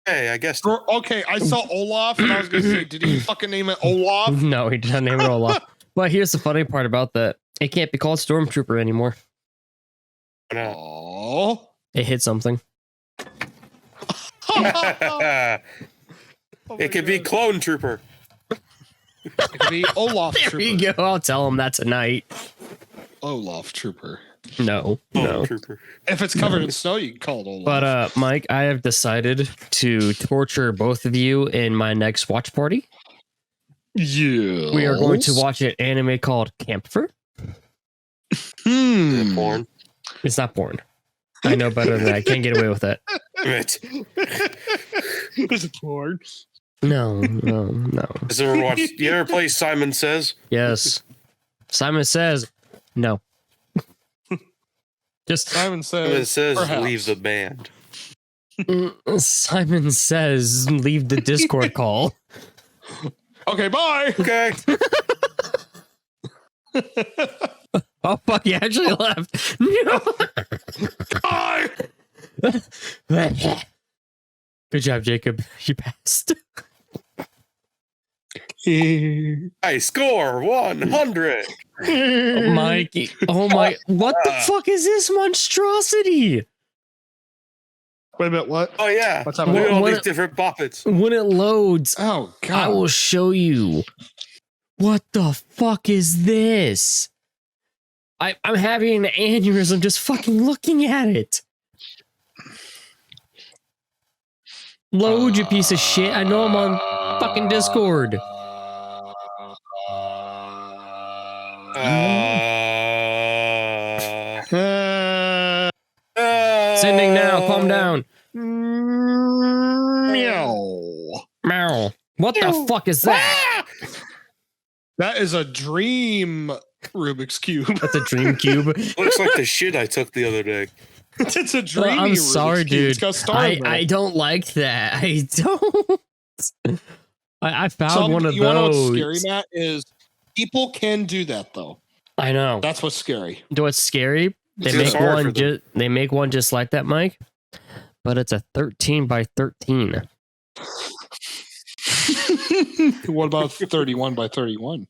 Hey, I guess. Okay, I saw Olaf and I was going to say, did he fucking name it Olaf? No, he did not name it Olaf. But here's the funny part about that. It can't be called Stormtrooper anymore. No. Oh. It hit something. It could be Clone Trooper. It could be Olaf There Trooper. you go. I'll tell him that tonight. Olaf Trooper. No. Clone Trooper. If it's covered in snow, you can call it Olaf. But Mike, I have decided to torture both of you in my next watch party. yeah. We are going to watch an anime called Camphor. Is it porn? It's not porn. I know better than that. I can't get away with that. It. Is it porn? No. Has ever watched? You ever play Simon Says? Yes. Simon Says no. Just Simon Simon says, Says perhaps. leave the band. Simon Says leave the Discord call. Okay, bye. Okay. Oh fuck! He actually left. No. Bye. Good job, Jacob. You passed. I score 100. Mikey. Oh my! What the fuck is this monstrosity? Wait a minute, what? Oh yeah. What's Look happening? at all What- these different boppets. When it loads, Oh, God. I will show you. What the fuck is this? I'm having an aneurysm just fucking looking at it. Load, you piece of shit. I know I'm on fucking Discord. Sending now. Calm down. Meow. Meow. What the fuck is that? That is a dream Rubik's Cube. That's a dream cube. Looks like the shit I took the other day. It's a dreamy I'm Rubik's sorry, Cube. It's dude. got star I don't like that. I don't. I found one of you know those. what's scary, Matt? Is people can do that though. I know. That's what's scary. You know what's scary? They Feel make sorry for one. them. They make one just like that, Mike. But it's a 13 by 13. What about 31 by 31?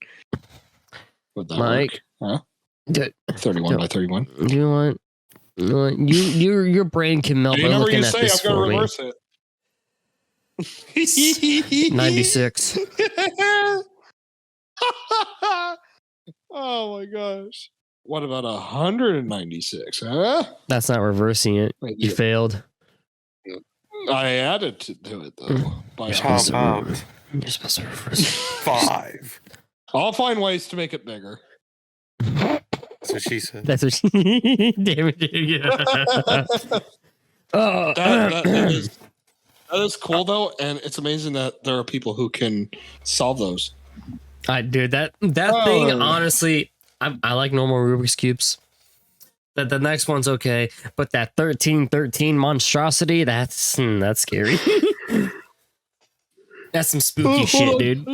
Would that Mike, work? Huh? D- 31 by 31. You want? Your brain can melt You by know what looking you at say? this I've got to for me. reverse it. 96. Oh my gosh. What about 196? Huh? That's not reversing it. Wait, You failed. I added to it though. By Compound. You're supposed to reverse it. 5. I'll find ways to make it bigger. That's what she said. That's what. Damn it! Yeah. Oh, That is cool though, and it's amazing that there are people who can solve those. Dude, that thing. Oh. Honestly, I like normal Rubik's cubes. That the next one's okay, but that 1313 monstrosity, that's scary. That's some spooky shit, dude.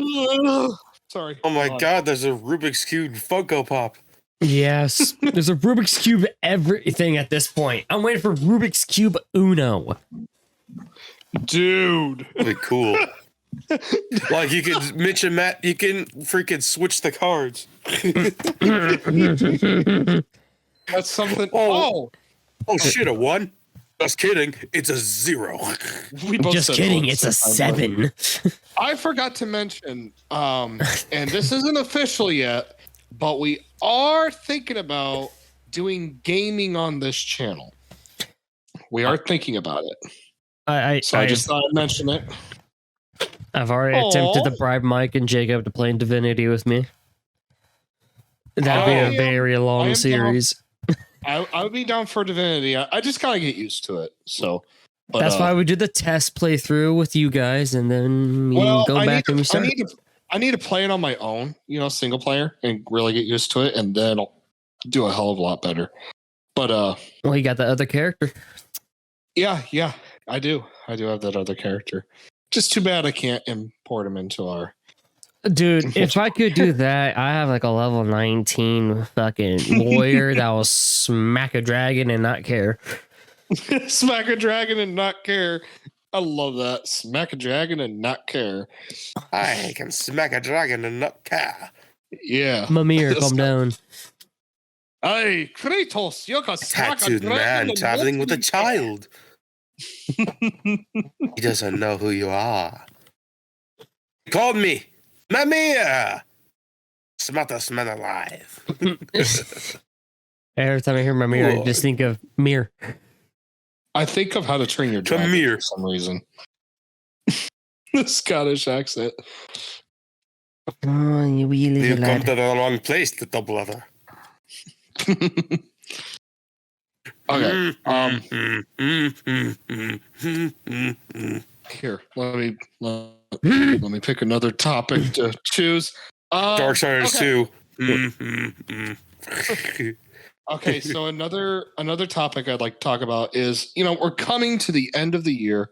Sorry. Oh my god, there's a Rubik's Cube Funko Pop. Yes, there's a Rubik's Cube everything at this point. I'm waiting for Rubik's Cube Uno. Dude. That'd be cool. Like you could mention Matt, you can freaking switch the cards. That's something. Oh shit, a 1? Just kidding. It's a 0. We both Just said kidding. one It's a sometime, 7. I forgot to mention, and this isn't official yet, but we are thinking about doing gaming on this channel. We are thinking about it. I just thought I'd mention it. I've already attempted to bribe Mike and Jacob to play in Divinity with me. That'd be a very long series. I would be down for Divinity. I just gotta get used to it. So but, that's why we did the test playthrough with you guys, and then go back and restart. I need to play it on my own, single player, and really get used to it, and then I'll do a hell of a lot better. But well, you got the other character. Yeah, I do. I do have that other character. Just too bad I can't import him into our. Dude, if I could do that, I have like a level 19 fucking warrior that will smack a dragon and not care. Smack a dragon and not care. I love that. Smack a dragon and not care. I can smack a dragon and not care. Yeah. Mimir, calm down. Hey, Kratos, you can smack a Tattooed dragon man and traveling not with a child. He doesn't know who you are. He called me Mimir, smartest man alive. Every time I hear Mimir, I just think of Mir. I think of How to Train Your Dragon Mimir. for some reason. The Scottish accent. Oh, you You come to the wrong place, little brother. Okay. Here, let me pick another topic to choose. Darksiders 2. Okay, so another topic I'd like to talk about is, we're coming to the end of the year.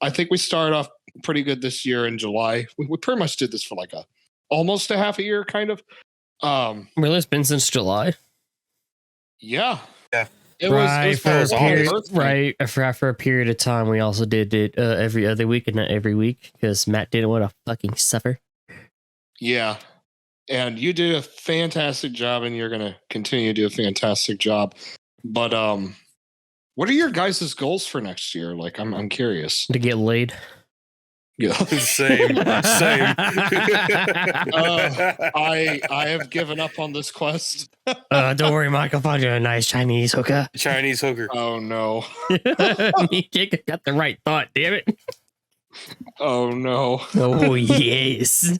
I think we started off pretty good this year in July. We pretty much did this for like almost a half a year, kind of. Really, it's been since July. Yeah. It was for a period, right. For a period of time, we also did it every other week and not every week because Matt didn't want to fucking suffer. Yeah. And you did a fantastic job, and you're going to continue to do a fantastic job. But what are your guys' goals for next year? Like, I'm curious. To get laid. Yeah. Same. I have given up on this quest. Don't worry, Mike. I'll find you a nice Chinese hooker. Chinese hooker. Oh, no. Me, Jacob, got the right thought, damn it. Oh, no. Oh, yes.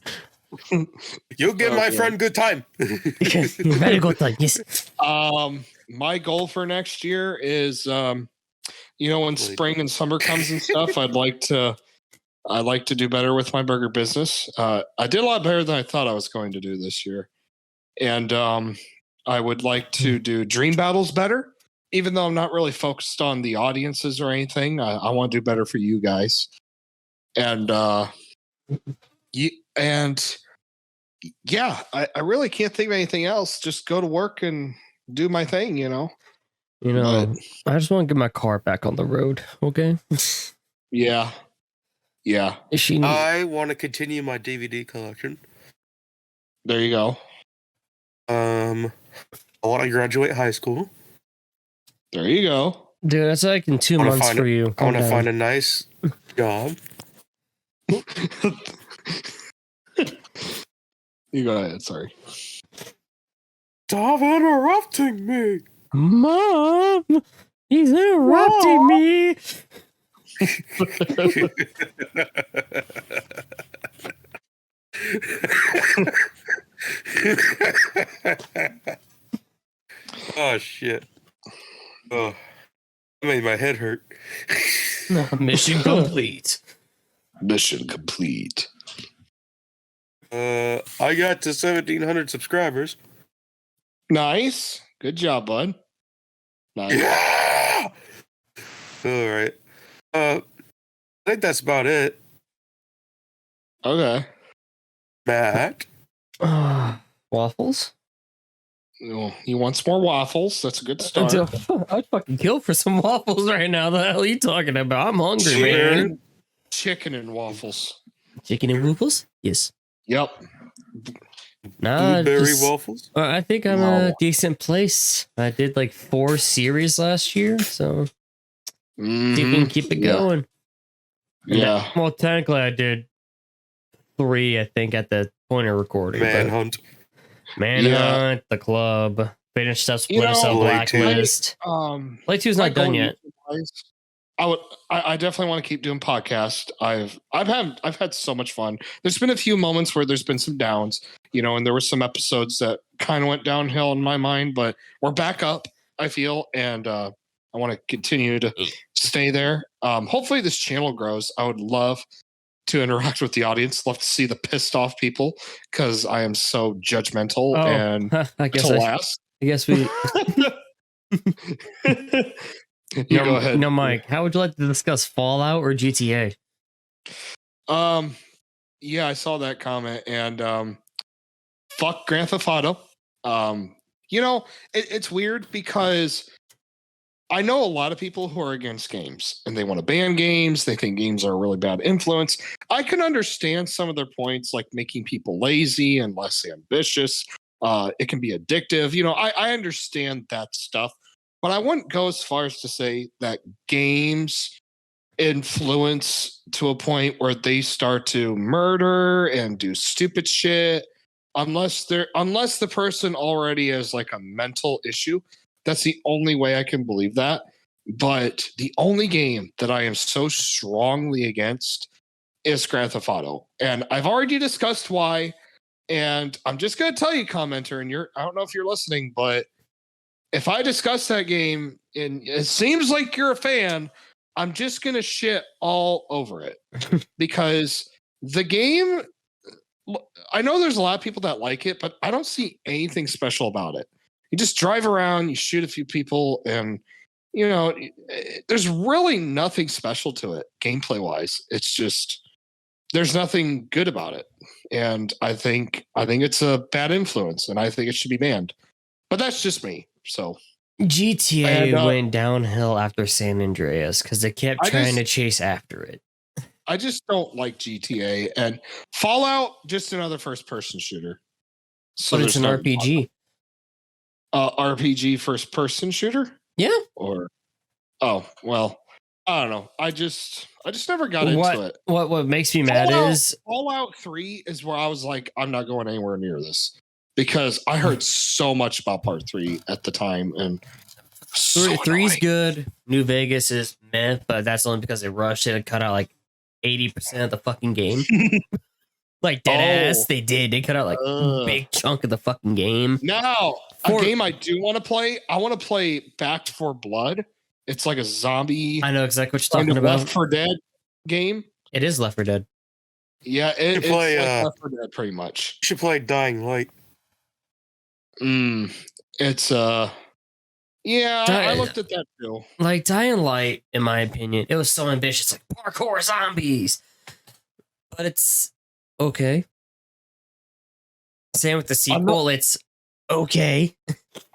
You'll give my friend good time. Very good time, yes. My goal for next year is, when spring and summer comes and stuff, I'd like to do better with my burger business. I did a lot better than I thought I was going to do this year. And I would like to do dream battles better, even though I'm not really focused on the audiences or anything. I want to do better for you guys. And I really can't think of anything else. Just go to work and do my thing, I just want to get my car back on the road, okay? Yeah. I want to continue my DVD collection. There you go. I want to graduate high school. There you go. Dude, that's like in 2 months for you. I want to find a nice job. You go ahead, sorry. Stop interrupting me. Mom, he's interrupting me. Oh shit. Oh, that made my head hurt. Mission complete. Mission complete. I got to 1,700 subscribers. Nice. Good job, bud. Nice. Yeah! All right. I think that's about it. Okay. Matt. Waffles? You want some more waffles? That's a good start. I'd fucking kill for some waffles right now. The hell are you talking about? I'm hungry, man. Chicken and waffles. Chicken and waffles? Yes. Yep. Nah, Blueberry waffles? I think I'm a decent place. I did like 4 series last year, so see if we can keep it going. Yeah. Well, technically, I did 3, I think, at the point of recording. Manhunt. Manhunt, the club, finished up Splinter Cell Blacklist. Play 2's not done yet. I definitely want to keep doing podcasts. I've had so much fun. There's been a few moments where there's been some downs, and there were some episodes that kind of went downhill in my mind, but we're back up, I feel, and I want to continue to stay there. Hopefully this channel grows. I would love to interact with the audience. Love to see the pissed off people because I am so judgmental and I guess we. Go ahead. No, Mike. How would you like to discuss Fallout or GTA? Yeah, I saw that comment, and fuck Grand Theft Auto. It's weird because I know a lot of people who are against games and they want to ban games. They think games are a really bad influence. I can understand some of their points, like making people lazy and less ambitious. It can be addictive. I understand that stuff, but I wouldn't go as far as to say that games influence to a point where they start to murder and do stupid shit unless the person already has like a mental issue. That's the only way I can believe that. But the only game that I am so strongly against is Grand Theft Auto. And I've already discussed why. And I'm just going to tell you, commenter, and I don't know if you're listening, but if I discuss that game and it seems like you're a fan, I'm just going to shit all over it. Because the game, I know there's a lot of people that like it, but I don't see anything special about it. You just drive around, you shoot a few people, and there's really nothing special to it gameplay wise. It's just there's nothing good about it, and I think it's a bad influence, and I think it should be banned. But that's just me. So GTA went downhill after San Andreas because they kept trying to chase after it. I just don't like GTA, and Fallout just another first-person shooter. So but it's an RPG. RPG first-person shooter? Yeah. Or I don't know. I just never got into it. What makes me mad is Fallout 3 is where I was like, I'm not going anywhere near this because I heard so much about Part 3 at the time, and 3's good. New Vegas is meh, but that's only because they rushed it and cut out like 80% of the fucking game. Like dead ass, they did. They cut out like a big chunk of the fucking game. Now, a game I do want to play. I want to play Back 4 Blood. It's like a zombie. I know exactly what you're talking about. Left 4 Dead game. It is Left 4 Dead. Yeah, it's like Left 4 Dead pretty much. You should play Dying Light. It's yeah, I looked at that too. Like Dying Light, in my opinion, it was so ambitious, like parkour zombies. But it's okay. Same with the sequel, it's okay.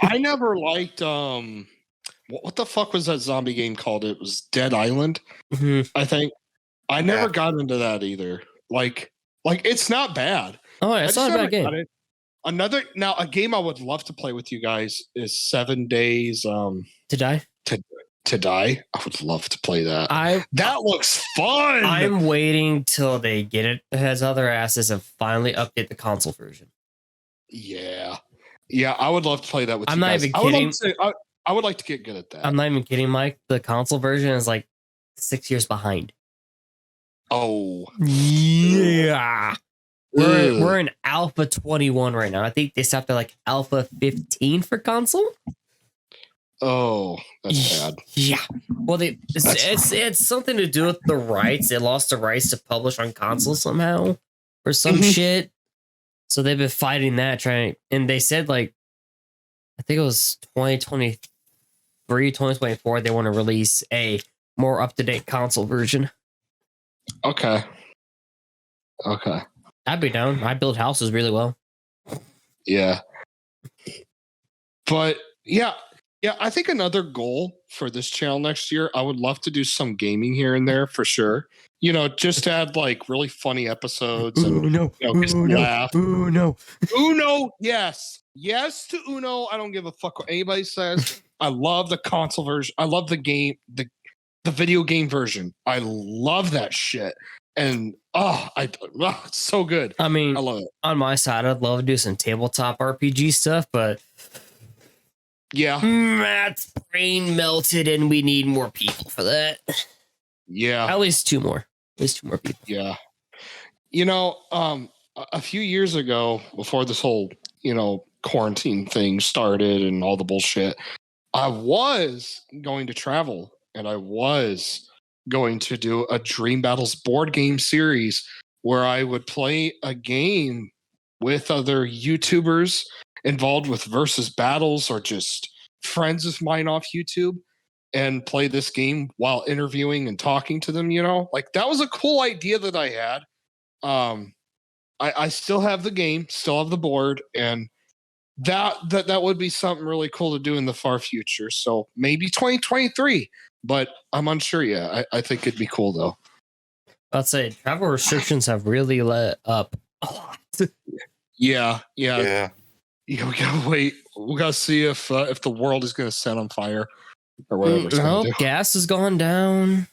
I never liked what the fuck was that zombie game called? It was Dead Island, I think. I never got into that either. Like it's not bad. Oh, it's not a bad game. A game I would love to play with you guys is 7 Days to Die. To Die. I would love to play that. That looks fun. I'm waiting till they get it has other asses and finally update the console version. Yeah, I would love to play that with you guys. I'm not even kidding. I would like to get good at that. I'm not even kidding, Mike. The console version is like 6 years behind. Oh yeah. We're in Alpha 21 right now. I think they stopped at like Alpha 15 for console. Oh, that's bad. Yeah. Well, it's something to do with the rights. They lost the rights to publish on console somehow or some shit. So they've been fighting that, and they said like, I think it was 2023, 2024. They want to release a more up-to-date console version. Okay. Okay. I'd be down. I build houses really well. Yeah. But yeah, I think another goal for this channel next year, I would love to do some gaming here and there for sure. You know, just to add like really funny episodes and just laugh. Uno, yes. Yes to Uno. I don't give a fuck what anybody says. I love the console version. I love the game, the video game version. I love that shit. And it's so good. I mean, I love it. On my side, I'd love to do some tabletop RPG stuff, but yeah, Matt's brain melted, and we need more people for that. Yeah, at least two more people. Yeah, you know, a few years ago, before this whole quarantine thing started and all the bullshit, I was going to travel, and I was going to do a Dream Battles board game series where I would play a game with other YouTubers involved with versus battles or just friends of mine off YouTube and play this game while interviewing and talking to them, like that was a cool idea that I had. I still have the game, still have the board, and that would be something really cool to do in the far future. So maybe 2023, but I'm unsure yet. I think it'd be cool though. I'd say travel restrictions have really let up a lot. Yeah. We gotta wait. We gotta see if the world is gonna set on fire or whatever. No, gas has gone down.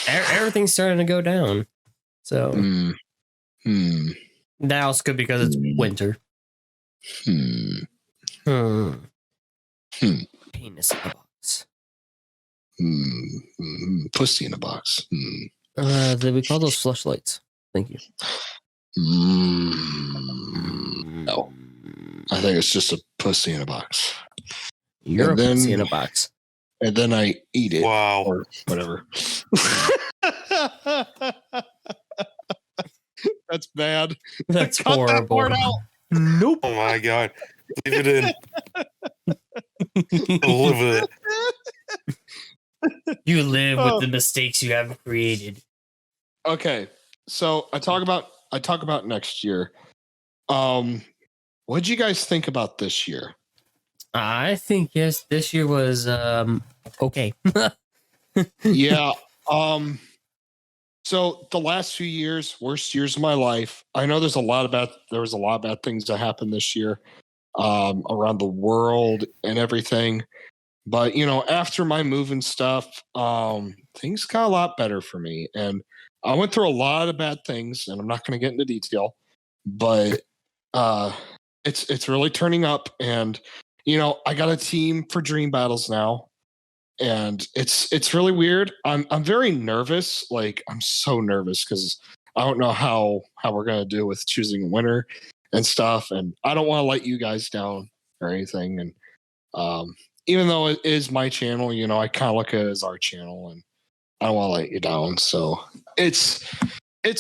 Everything's starting to go down. So now it's good because it's winter. Penis in a box. Pussy in a box. We call those fleshlights. Thank you. No. I think it's just a pussy in a box. You're a pussy in a box. And then I eat it. Wow. Or whatever. That's bad. That's Cut horrible. that part out. Nope. Oh my God. Leave it in. Live with it. You live with the mistakes you have created. Okay. So I talk about next year. What did you guys think about this year? I think this year was okay. Yeah. So the last few years, worst years of my life. I know there was a lot of bad things that happened this year, around the world and everything. But after my move and stuff, things got a lot better for me. And I went through a lot of bad things, and I'm not going to get into detail, but it's really turning up. And I got a team for Dream Battles now. And it's really weird. I'm very nervous. Like I'm so nervous because I don't know how we're gonna do with choosing a winner and stuff. And I don't want to let you guys down or anything. And even though it is my channel, I kind of look at it as our channel, and I don't want to let you down. So it's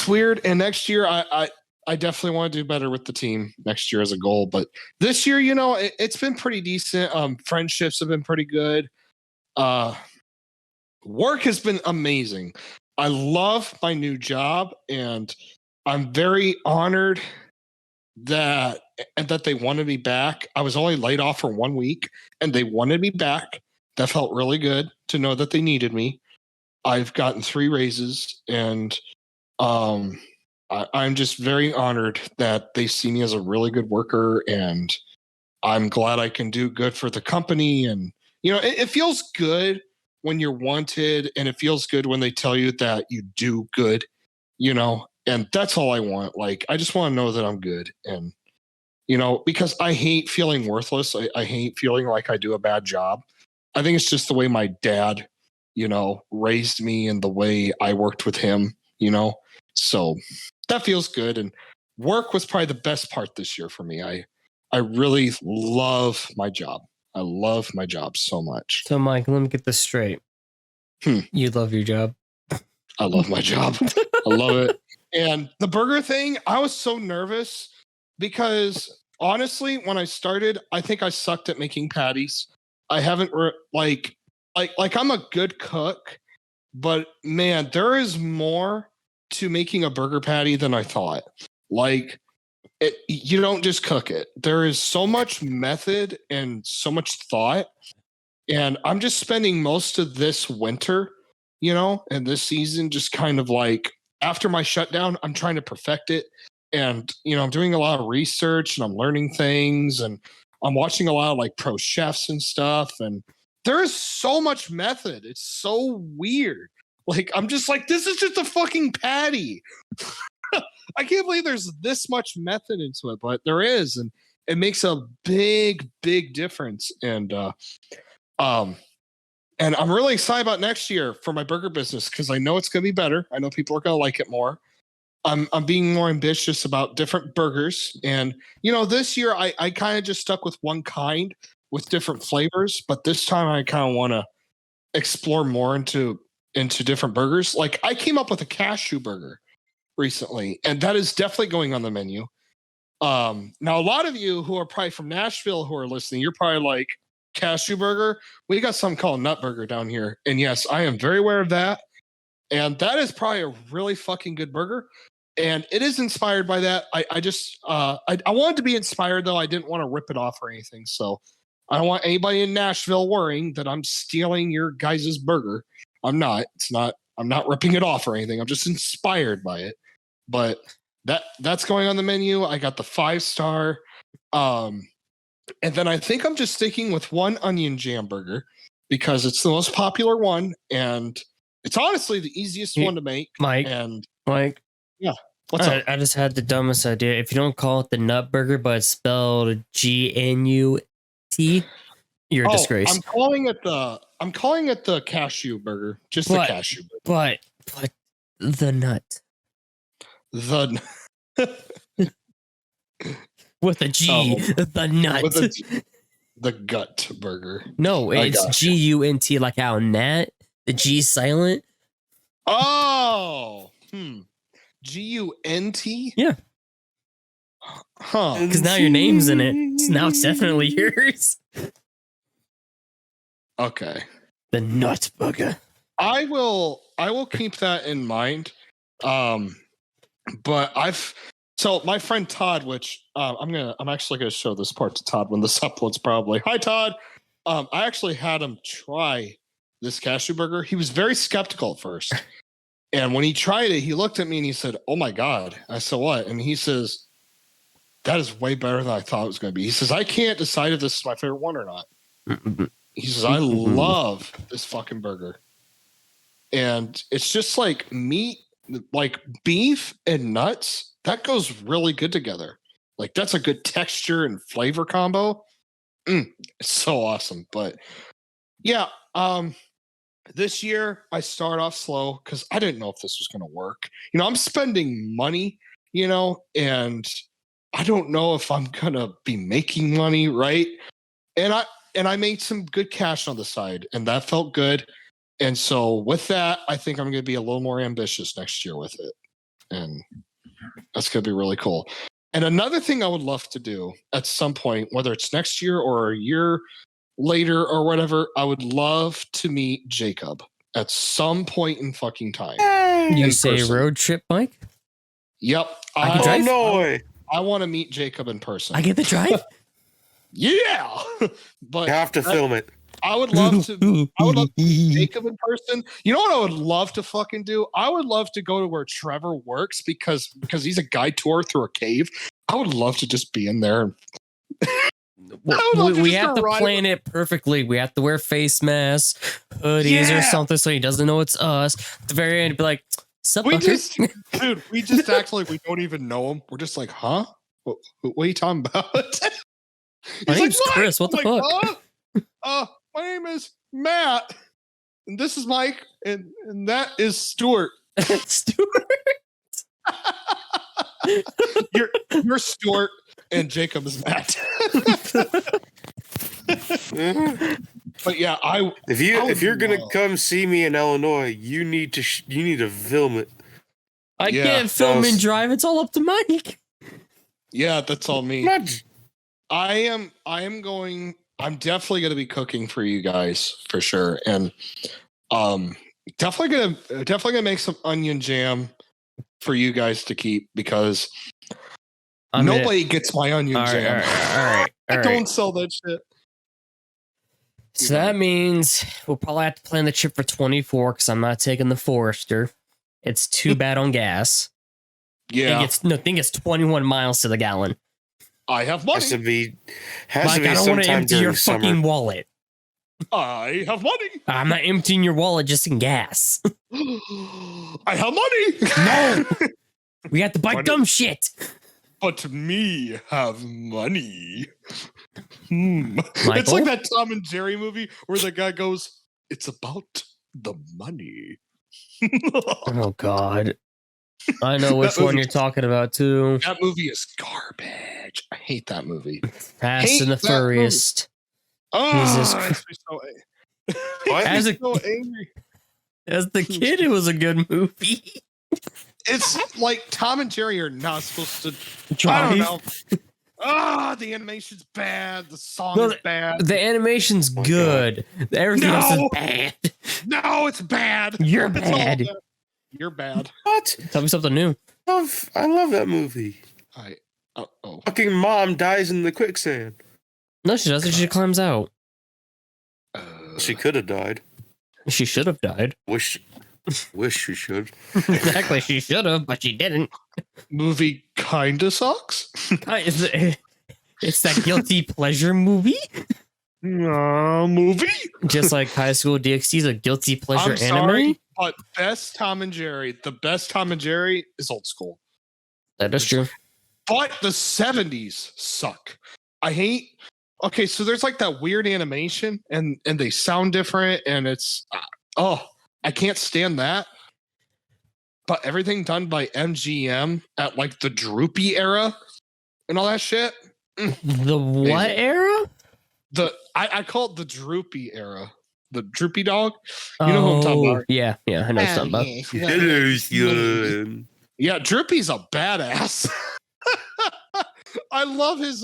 weird. And next year, I definitely want to do better with the team next year as a goal. But this year, it's been pretty decent. Friendships have been pretty good. Work has been amazing. I love my new job, and I'm very honored that they wanted me back. I was only laid off for 1 week, and they wanted me back. That felt really good to know that they needed me. I've gotten 3 raises, and I'm just very honored that they see me as a really good worker, and I'm glad I can do good for the company. And it feels good when you're wanted, and it feels good when they tell you that you do good, and that's all I want. Like, I just want to know that I'm good. And, because I hate feeling worthless. I hate feeling like I do a bad job. I think it's just the way my dad, raised me and the way I worked with him, so that feels good. And work was probably the best part this year for me. I really love my job. I love my job so much. So, Mike, let me get this straight. You love your job? I love my job. I love it. And the burger thing, I was so nervous because honestly, when I started, I think I sucked at making patties. I haven't I'm a good cook, but man, there is more to making a burger patty than I thought. Like, you don't just cook it. There is so much method and so much thought. And I'm just spending most of this winter, and this season just kind of like after my shutdown, I'm trying to perfect it. And, I'm doing a lot of research and I'm learning things and I'm watching a lot of like pro chefs and stuff. And there is so much method. It's so weird. Like, I'm just like, this is just a fucking patty. I can't believe there's this much method into it, but there is. And it makes a big, big difference. And I'm really excited about next year for my burger business because I know it's going to be better. I know people are going to like it more. I'm being more ambitious about different burgers. And, this year I kind of just stuck with one kind with different flavors. But this time I kind of want to explore more into different burgers. Like I came up with a cashew burger recently, and that is definitely going on the menu. Now, a lot of you who are probably from Nashville who are listening, you're probably like, cashew burger? We got something called nut burger down here. And yes, I am very aware of that. And that is probably a really fucking good burger. And it is inspired by that. I just I wanted to be inspired though. I didn't want to rip it off or anything. So I don't want anybody in Nashville worrying that I'm stealing your guys' burger. I'm not. I'm not ripping it off or anything. I'm just inspired by it. But that's going on the menu. I got the 5-star. And then I think I'm just sticking with one onion jam burger because it's the most popular one and it's honestly the easiest one to make. Mike. Yeah. What's up? I just had the dumbest idea. If you don't call it the nut burger, but it's spelled GNUT, you're a disgrace. I'm calling it the cashew burger. Just the cashew burger. But the nut. With a G, the nut. The gut burger. No, it's GUNT, like how nat. The G silent. Oh, GUNT. Yeah. Huh? Because now your name's in it. So now it's definitely yours. Okay. The nut burger. I will keep that in mind. But so my friend Todd, which I'm actually gonna show this part to Todd when this uploads probably. Hi Todd. I actually had him try this cashew burger. He was very skeptical at first. And when he tried it, he looked at me and he said, "Oh my God." I said, "What?" And he says, "That is way better than I thought it was gonna be." He says, "I can't decide if this is my favorite one or not." He says, "I love this fucking burger." And it's just like meat, like beef and nuts. That goes really good together. Like that's a good texture and flavor combo. It's so awesome. But yeah, this year I start off slow because I didn't know if this was going to work. I'm spending money, and I don't know if I'm going to be making money, right? And I made some good cash on the side, and that felt good. And so with that, I think I'm going to be a little more ambitious next year with it. And that's going to be really cool. And another thing I would love to do at some point, whether it's next year or a year later or whatever, I would love to meet Jacob at some point in fucking time. You say road trip, Mike? Yep. I can drive? No way. I want to meet Jacob in person. I get the drive? Yeah. But You have to film it. I would love to meet Jacob in person. You know what I would love to fucking do? I would love to go to where Trevor works because he's a guide tour through a cave. I would love to just be in there. We have to plan it perfectly. We have to wear face masks, hoodies or something so he doesn't know it's us. At the very end, be like, we just act like we don't even know him. We're just like, huh? What are you talking about? My name's Chris. What the fuck? My name is Matt, and this is Mike, and that is Stuart. Stuart. You're Stuart, and Jacob is Matt. But yeah, if you're gonna come see me in Illinois, you need to film it. I can't film and drive. It's all up to Mike. Yeah, that's all me. I'm definitely going to be cooking for you guys for sure. And definitely going to make some onion jam. for you guys to keep because nobody gets my onion jam. All right. I don't sell that shit. So that means we'll probably have to plan the trip for 24 because I'm not taking the Forester. It's too bad on gas. Yeah. I think it's 21 miles to the gallon. I have money. Has to be I don't want to empty your fucking wallet. I have money. I'm not emptying your wallet just in gas. I have money. No. We have to buy dumb shit. But me have money. It's like that Tom and Jerry movie where the guy goes, "It's about the money." Oh, God. I know which one you're talking about, too. That movie is garbage. I hate that movie. Fast and the Furious. Jesus Christ. As the kid, it was a good movie. It's like Tom and Jerry are not supposed to drive. I don't know. The animation's bad. The song is bad. The animation's good. Everything else is bad. No, it's bad. You're bad. You're bad. What? Tell me something new. I love that movie. Fucking mom dies in the quicksand. No, she doesn't. She climbs out. She could have died. She should have died. Wish she should. Exactly, she should have, but she didn't. Movie kinda sucks. It's that guilty pleasure movie. Movie? Just like High School DxD is a guilty pleasure I'm sorry, anime. but best Tom and Jerry, the best Tom and Jerry is old school. That is true. But the 70s suck. I hate. Okay, so there's like that weird animation and they sound different and it's I can't stand that. But everything done by MGM at like the Droopy era and all that shit. The what era? I call it the Droopy era. The Droopy dog. You know who I'm talking about? Yeah, I know what you're talking about. Yeah, Droopy's a badass. I love his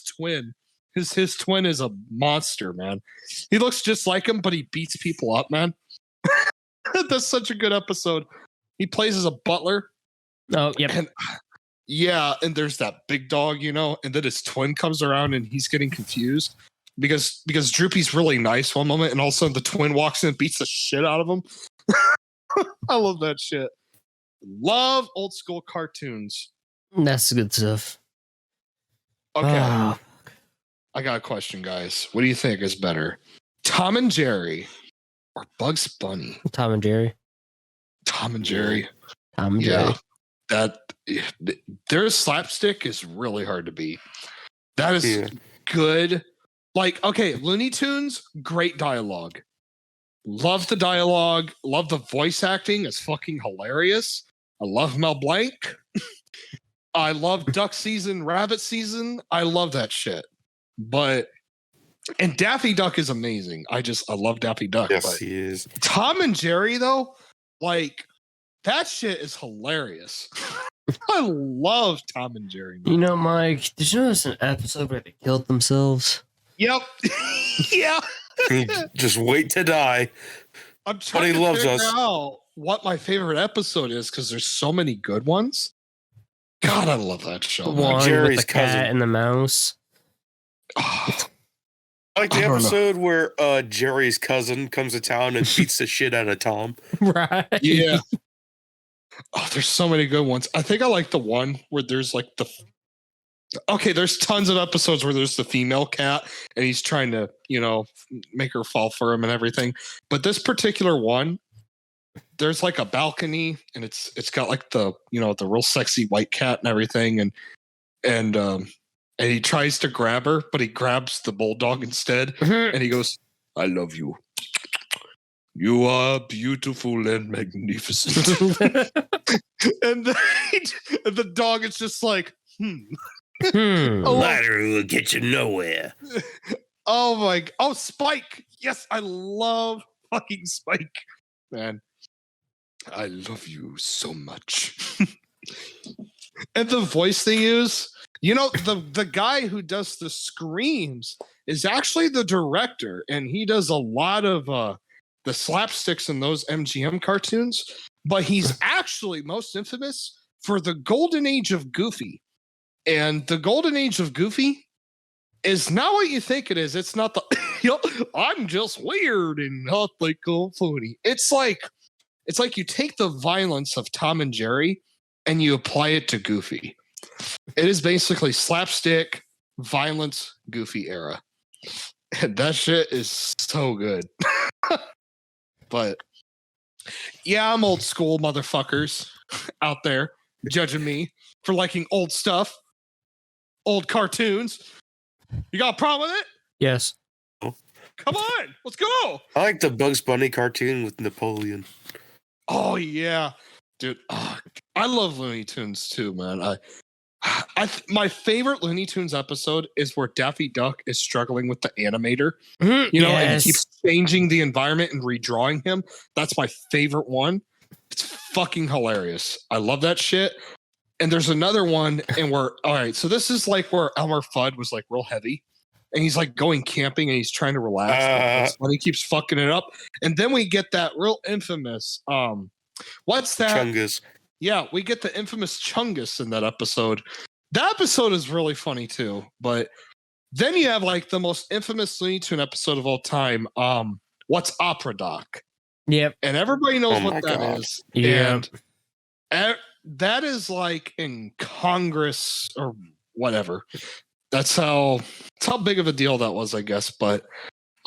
twin. His twin is a monster, man. He looks just like him, but he beats people up, man. That's such a good episode. He plays as a butler. Oh, yep. And and there's that big dog, and then his twin comes around and he's getting confused because Droopy's really nice one moment and all of a sudden the twin walks in and beats the shit out of him. I love that shit. Love old school cartoons. That's good stuff. Okay. I got a question, guys. What do you think is better? Tom and Jerry or Bugs Bunny? Tom and Jerry. Tom and Jerry. Tom and Jerry. Their slapstick is really hard to beat. That is good. Like, okay, Looney Tunes, great dialogue. Love the dialogue. Love the voice acting. It's fucking hilarious. I love Mel Blanc. I love duck season, rabbit season. I love that shit. And Daffy Duck is amazing. I love Daffy Duck. Yes, he is. Tom and Jerry, though, like, that shit is hilarious. I love Tom and Jerry. Man. You know, Mike, did you notice an episode where they killed themselves? Yep. Yeah. Just wait to die. I'm trying to figure out what my favorite episode is because there's so many good ones. God, I love that show. One Jerry's with the cousin cat and the mouse. Like the episode where Jerry's cousin comes to town and beats the shit out of Tom. Right. Yeah. Oh, there's so many good ones. I think I like the one where there's like there's tons of episodes where there's the female cat and he's trying to, make her fall for him and everything. But this particular one, there's like a balcony and it's got like the real sexy white cat and everything and he tries to grab her, but he grabs the bulldog instead and he goes, "I love you. You are beautiful and magnificent." And the dog is just like, Ladder will get you nowhere. Spike. Yes, I love fucking Spike. Man, I love you so much. And the voice they use, the guy who does the screams is actually the director, and he does a lot of the slapsticks in those MGM cartoons. but he's actually most infamous for the golden age of Goofy. And the golden age of Goofy is not what you think it is. It's not the I'm just weird and not like funny. It's like you take the violence of Tom and Jerry and you apply it to Goofy. It is basically slapstick, violence, Goofy era. And that shit is so good. But yeah, I'm old school motherfuckers out there judging me for liking old stuff, old cartoons. You got a problem with it? Yes. Come on, let's go. I like the Bugs Bunny cartoon with Napoleon. Oh yeah, dude. I love Looney Tunes too, man. My favorite Looney Tunes episode is where Daffy Duck is struggling with the animator, and he keeps changing the environment and redrawing him. That's my favorite one. It's fucking hilarious. I love that shit. And there's another one, and all right, so this is like where Elmer Fudd was like real heavy, and he's like going camping and he's trying to relax, but he keeps fucking it up. And then we get that real infamous, what's that? Chungus. Yeah, we get the infamous Chungus in that episode. That episode is really funny too. But then you have like the most infamous Looney Tune episode of all time. What's Opera Doc? Yep. And everybody knows what that is. Yeah. And that is like in Congress or whatever. That's how big of a deal that was, I guess. But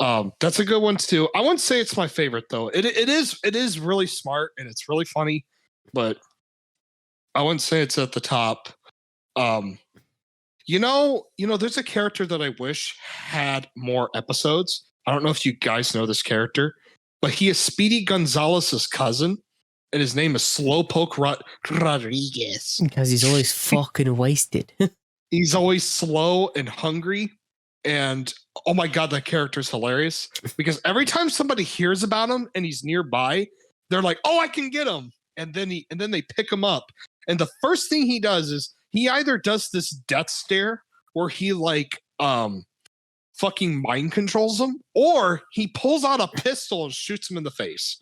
that's a good one too. I wouldn't say it's my favorite though. It is really smart and it's really funny, but I wouldn't say it's at the top. There's a character that I wish had more episodes. I don't know if you guys know this character, but he is Speedy Gonzalez's cousin, and his name is Slowpoke Rodriguez. Because he's always fucking wasted. He's always slow and hungry. And oh my God, that character is hilarious. Because every time somebody hears about him and he's nearby, they're like, oh, I can get him. And then they pick him up. And the first thing he does is he either does this death stare where he like fucking mind controls them, or he pulls out a pistol and shoots him in the face.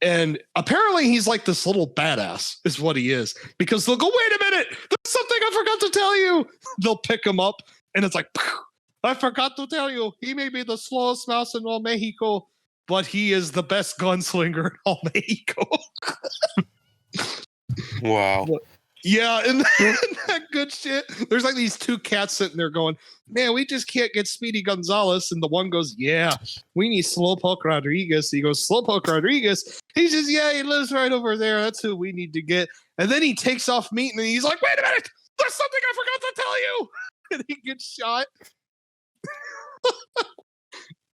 And apparently he's like this little badass is what he is, because they'll go, wait a minute, there's something I forgot to tell you. They'll pick him up and it's like, I forgot to tell you, he may be the slowest mouse in all Mexico, but he is the best gunslinger in all Mexico. Wow. Yeah, and that good shit. There's like these two cats sitting there going, man, we just can't get Speedy Gonzalez. And the one goes, yeah, we need Slowpoke Rodriguez. He goes, Slowpoke Rodriguez? He says, yeah, he lives right over there. That's who we need to get. And then he takes off meat and he's like, wait a minute, there's something I forgot to tell you. And he gets shot.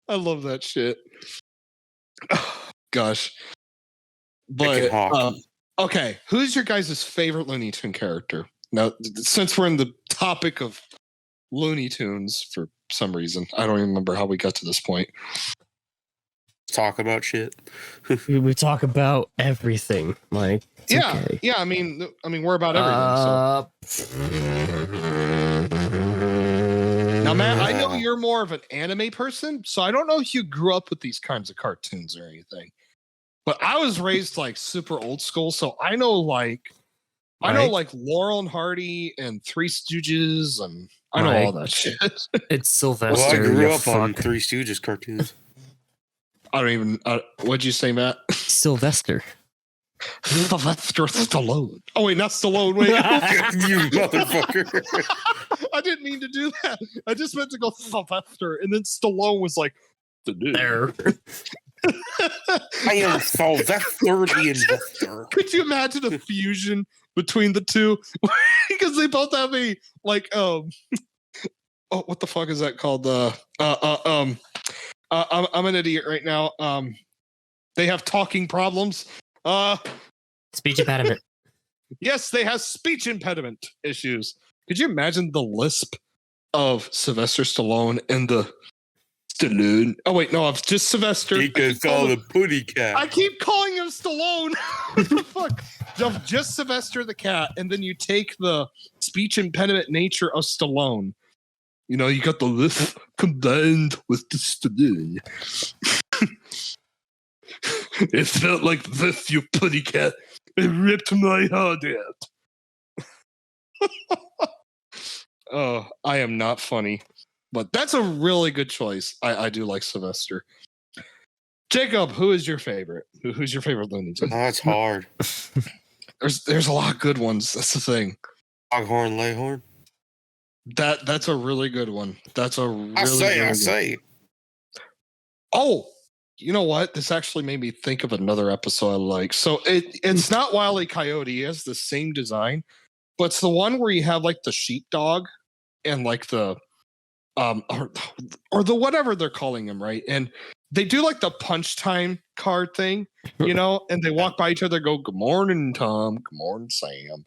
I love that shit. Oh, gosh. But okay, who's your guys' favorite Looney Tune character? Now, since we're in the topic of Looney Tunes for some reason, I don't even remember how we got to this point. Talk about shit. we talk about everything. Like, okay. Yeah. I mean, we're about everything. Now, Matt, I know you're more of an anime person, so I don't know if you grew up with these kinds of cartoons or anything. But I was raised like super old school, so I know like Laurel and Hardy and Three Stooges, and I know all that shit. It's Sylvester. Well, I grew up on Three Stooges cartoons. I don't even. What'd you say, Matt? Sylvester. Sylvester Stallone. Oh wait, not Stallone. Wait, you motherfucker! I didn't mean to do that. I just meant to go Sylvester, and then Stallone was like, there. I am Sylvester the Investor. Could you imagine a fusion between the two? Because they both have a like what the fuck is that called? I'm an idiot right now. They have talking problems. Speech impediment. Yes, they have speech impediment issues. Could you imagine the lisp of Sylvester Stallone and the Stallone? Oh wait, no, it's just Sylvester. He can call the putty cat. I keep calling him Stallone. What the fuck? Just Sylvester the cat, and then you take the speech impediment nature of Stallone. You know, you got the lisp combined with the Stallone. It felt like this, you pussycat. It ripped my heart out. Oh, I am not funny. But that's a really good choice. I do like Sylvester. Jacob, who is your favorite? Who's your favorite Looney Tunes? That's hard. There's a lot of good ones. That's the thing. Foghorn Leghorn. That's a really good one. That's a really I say. Oh, you know what? This actually made me think of another episode I like. So it's not Wile E. Coyote. It has the same design, but it's the one where you have like the sheepdog and like the or the whatever they're calling him, right? And they do like the punch time card thing, you know, and they walk by each other, go, "Good morning, Tom. Good morning, Sam."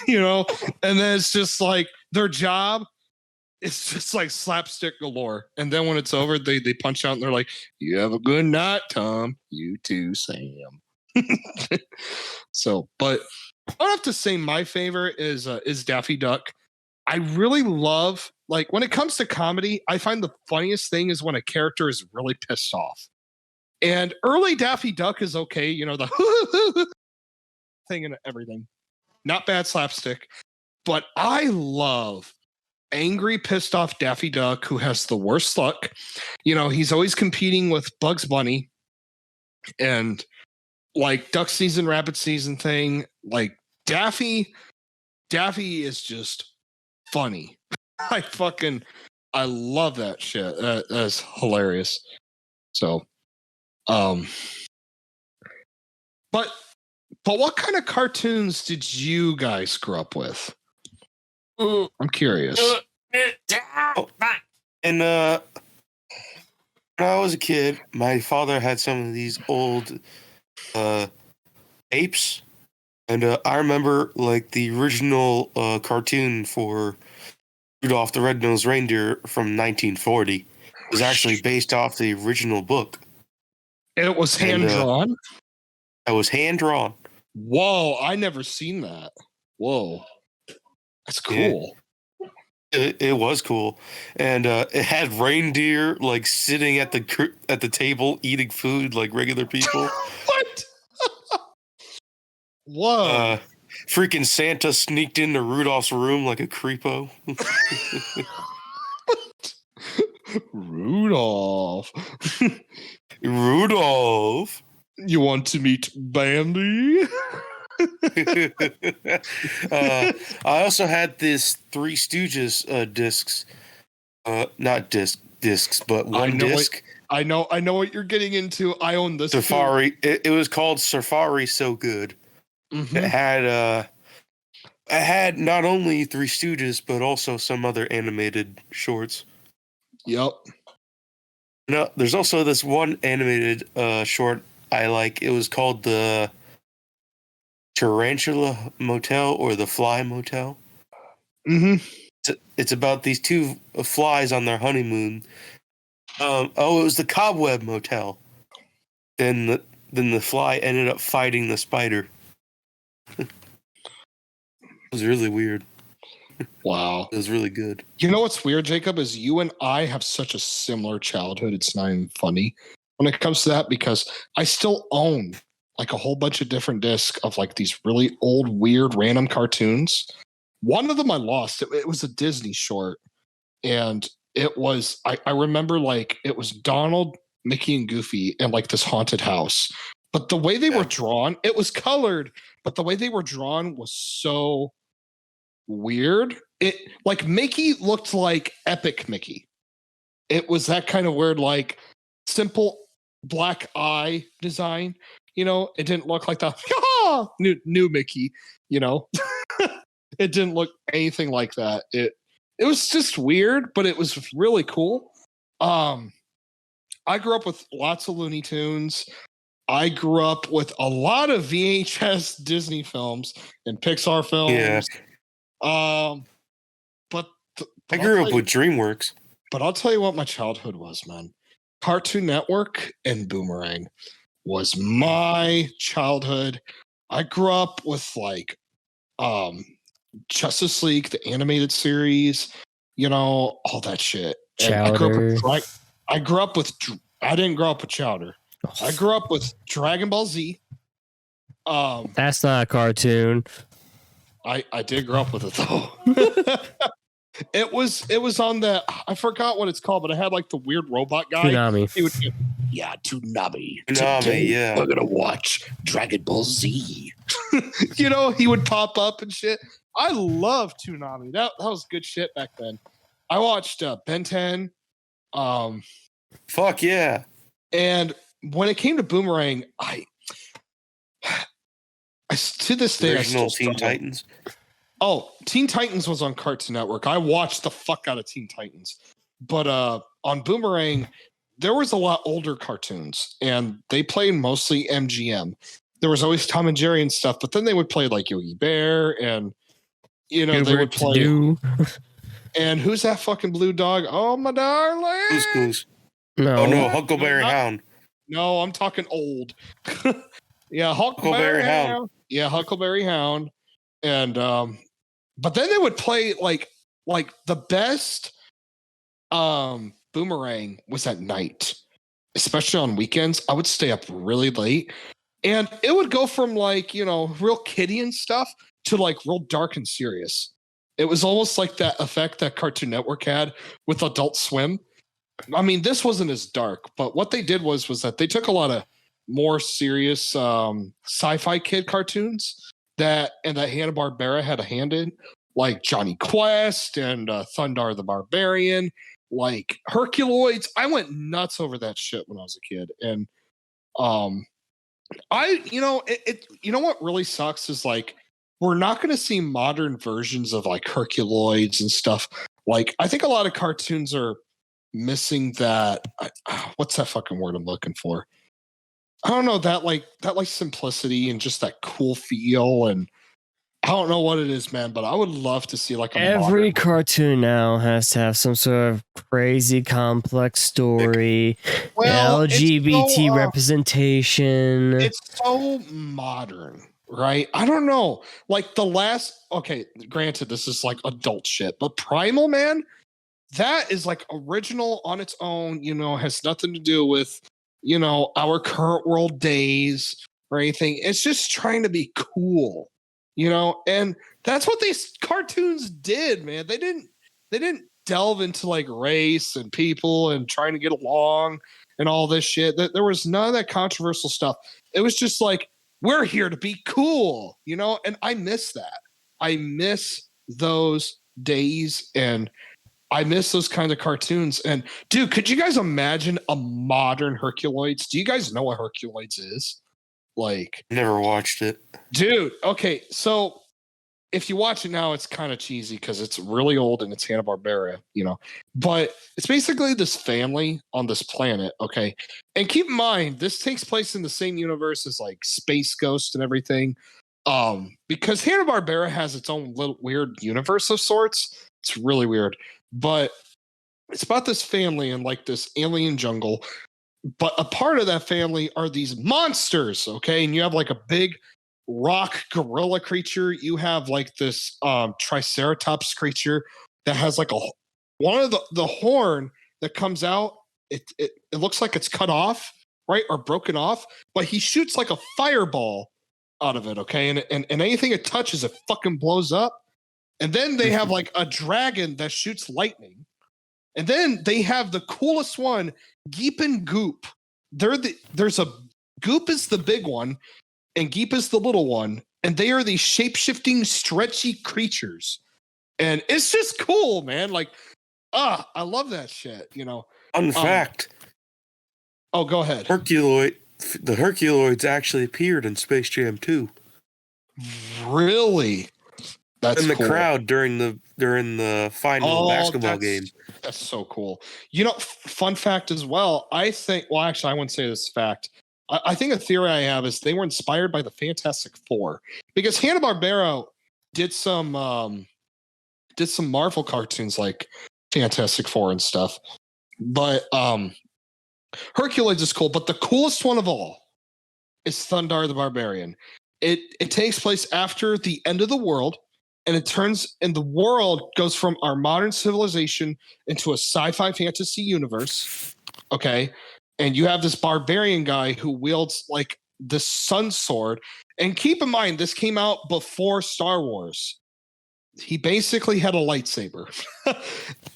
You know, and then it's just like their job. It's just like slapstick galore. And then when it's over, they punch out and they're like, "You have a good night, Tom. You too, Sam." So, but I have to say my favorite is Daffy Duck. I really love, like, when it comes to comedy, I find the funniest thing is when a character is really pissed off. And early Daffy Duck is okay, you know, the thing and everything. Not bad slapstick. But I love angry, pissed off Daffy Duck who has the worst luck. You know, he's always competing with Bugs Bunny and like duck season, rabbit season thing. Like Daffy is just funny. I love that shit. That's hilarious. So, but what kind of cartoons did you guys grow up with? I'm curious. And when I was a kid, my father had some of these old apes, and I remember like the original cartoon for Rudolph the Red-Nosed Reindeer from 1940 was actually based off the original book. And it was hand drawn? It was hand drawn. Whoa, I never seen that. Whoa. That's cool. Yeah. It was cool. And it had reindeer like sitting at the table eating food like regular people. What? Whoa. Freaking Santa sneaked into Rudolph's room like a creepo. Rudolph. Rudolph. You want to meet Bambi? I also had this Three Stooges discs. Not discs, but one disc. I know what you're getting into. I own this. Safari. It was called Safari So Good. Mm-hmm. It had not only Three Stooges, but also some other animated shorts. Yep. No, there's also this one animated short I like. It was called the Tarantula Motel or the Fly Motel. Mm-hmm. It's about these two flies on their honeymoon. It was the Cobweb Motel. Then the fly ended up fighting the spider. It was really weird. Wow. It was really good. You know what's weird, Jacob, is you and I have such a similar childhood. It's not even funny when it comes to that because I still own like a whole bunch of different discs of like these really old, weird, random cartoons. One of them I lost. It was a Disney short. And it was, I remember like it was Donald, Mickey, and Goofy in like this haunted house. But the way they were drawn, it was colored, but the way they were drawn was so weird. It like Mickey looked like Epic Mickey. It was that kind of weird, like simple black eye design. You know, it didn't look like the new Mickey. You know, it didn't look anything like that. It was just weird, but it was really cool. I grew up with lots of Looney Tunes. I grew up with a lot of VHS Disney films and Pixar films. Yeah. But I grew up with DreamWorks. But I'll tell you what my childhood was, man. Cartoon Network and Boomerang was my childhood. I grew up with like Justice League, the animated series, you know, all that shit. Chowder. I didn't grow up with Chowder. I grew up with Dragon Ball Z. That's not a cartoon. I did grow up with it though. It was on the, I forgot what it's called, but it had like the weird robot guy. Toonami. He would get, Toonami. Toonami, yeah. We're gonna watch Dragon Ball Z. He would pop up and shit. I love Toonami. That was good shit back then. I watched Ben 10. Fuck yeah. And when it came to Boomerang, I to this day Original Teen Titans. Oh, Teen Titans was on Cartoon Network. I watched the fuck out of Teen Titans. But on Boomerang, there was a lot older cartoons, and they played mostly MGM. There was always Tom and Jerry and stuff, but then they would play like Yogi Bear, and they would play. And who's that fucking blue dog? Oh, my darling. Goose. No. Oh no, Huckleberry Hound. No, I'm talking old. Yeah, Huckleberry Hound. Yeah, Huckleberry Hound. And but then they would play like the best Boomerang was at night, especially on weekends. I would stay up really late, and it would go from like real kiddie and stuff to like real dark and serious. It was almost like that effect that Cartoon Network had with Adult Swim. I mean, this wasn't as dark, but what they did was that they took a lot of more serious sci-fi kid cartoons that Hanna-Barbera had a hand in, like Johnny Quest and Thundar the Barbarian, like Herculoids. I went nuts over that shit when I was a kid. And what really sucks is like we're not going to see modern versions of like Herculoids and stuff. Like I think a lot of cartoons are missing that. What's that fucking word I'm looking for? I don't know, that simplicity and just that cool feel, and I don't know what it is, man, but I would love to see like every cartoon now has to have some sort of crazy complex story, LGBT representation. It's so modern, right? I don't know. Like granted, this is like adult shit, but Primal, man, that is like original on its own, has nothing to do with our current world days or anything. It's just trying to be cool, and that's what these cartoons did, man. They didn't delve into like race and people and trying to get along and all this shit. There was none of that controversial stuff. It was just like, we're here to be cool, and I miss that. I miss those days, and I miss those kinds of cartoons. And dude, could you guys imagine a modern Herculoids? Do you guys know what Herculoids is? Like, never watched it. Dude, okay, so if you watch it now, it's kind of cheesy because it's really old and it's Hanna-Barbera, But it's basically this family on this planet, okay? And keep in mind, this takes place in the same universe as like Space Ghost and everything. Because Hanna-Barbera has its own little weird universe of sorts. It's really weird. But it's about this family in like this alien jungle. But a part of that family are these monsters, okay? And you have like a big rock gorilla creature. You have like this triceratops creature that has like one of the horn that comes out. It looks like it's cut off, right? Or broken off. But he shoots like a fireball out of it, okay? And anything it touches, it fucking blows up. And then they have like a dragon that shoots lightning. And then they have the coolest one, Geep and Goop. There's a Goop is the big one, and Geep is the little one. And they are these shape-shifting, stretchy creatures. And it's just cool, man. Like, I love that shit, Fun fact. Oh, go ahead. The Herculoids actually appeared in Space Jam 2. Really? That's in the cool. crowd during the final basketball game. That's so cool. Fun fact as well. I think. Well, actually, I wouldn't say this fact. I think a theory I have is they were inspired by the Fantastic Four because Hanna-Barbera did some Marvel cartoons like Fantastic Four and stuff. But Herculoids is cool. But the coolest one of all is Thundar the Barbarian. It takes place after the end of the world. And the world goes from our modern civilization into a sci-fi fantasy universe. Okay. and you have this barbarian guy who wields like the sun sword. And keep in mind, this came out before Star Wars. He basically had a lightsaber.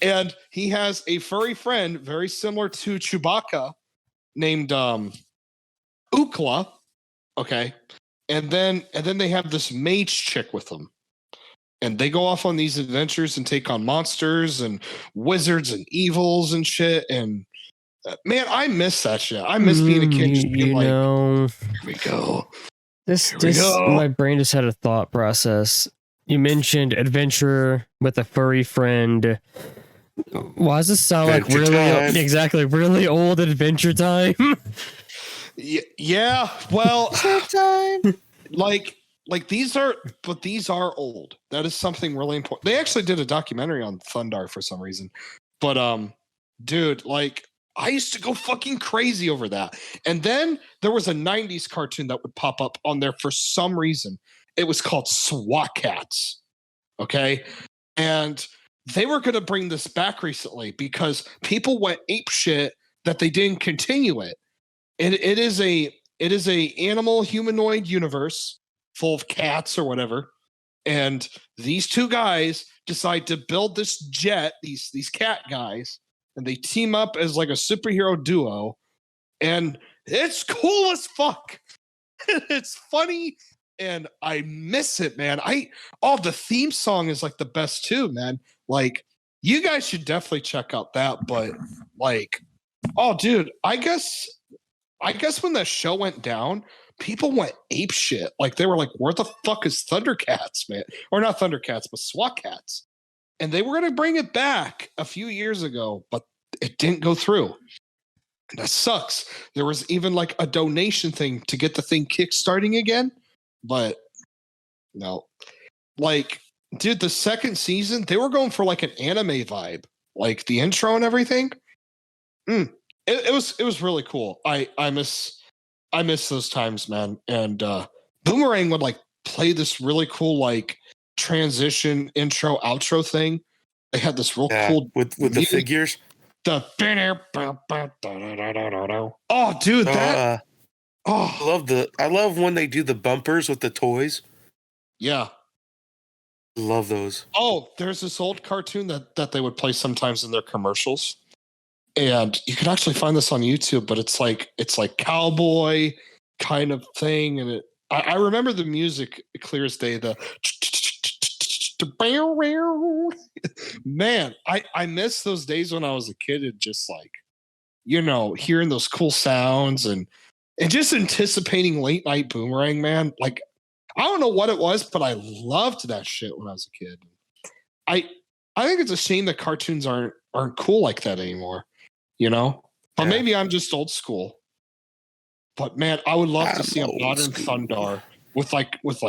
And he has a furry friend very similar to Chewbacca named Ukla. Okay. And then they have this mage chick with them. And they go off on these adventures and take on monsters and wizards and evils and shit. And man, I miss that shit. I miss being a kid. Just being like, know, here we go. My brain just had a thought process. You mentioned adventure with a furry friend. Why does this sound Adventure like Time. really old Adventure Time? Yeah. Well, like these are old. That is something really important. They actually did a documentary on Thundar for some reason. But dude, like I used to go fucking crazy over that. And then there was a 90s cartoon that would pop up on there for some reason. It was called SWAT Cats. Okay? And they were going to bring this back recently because people went apeshit that they didn't continue it. It is a animal humanoid universe full of cats or whatever. And these two guys decide to build this jet, these cat guys, and they team up as like a superhero duo. And it's cool as fuck. It's funny and I miss it, man. The theme song is like the best too, man. Like you guys should definitely check out that, but like, oh dude, I guess when that show went down, people went ape shit. Like they were like, where the fuck is Thundercats, man? Or not Thundercats, but SWAT Cats. And they were going to bring it back a few years ago, but it didn't go through. And that sucks. There was even like a donation thing to get the thing kickstarting again, but no. Like, dude, the second season, they were going for like an anime vibe, like the intro and everything. It was really cool. I miss those times, man. And Boomerang would like play this really cool like transition intro outro thing. They had this real cool with the figures. Oh, dude, that I love when they do the bumpers with the toys. Yeah. Love those. Oh, there's this old cartoon that they would play sometimes in their commercials. And you can actually find this on YouTube, but it's like cowboy kind of thing. And I remember the music clear as day, man, I miss those days when I was a kid and just like, hearing those cool sounds and just anticipating late night Boomerang, man. Like, I don't know what it was, but I loved that shit when I was a kid. I think it's a shame that cartoons aren't cool like that anymore, but maybe I'm just old school. But man, I would love to see a modern Thundar with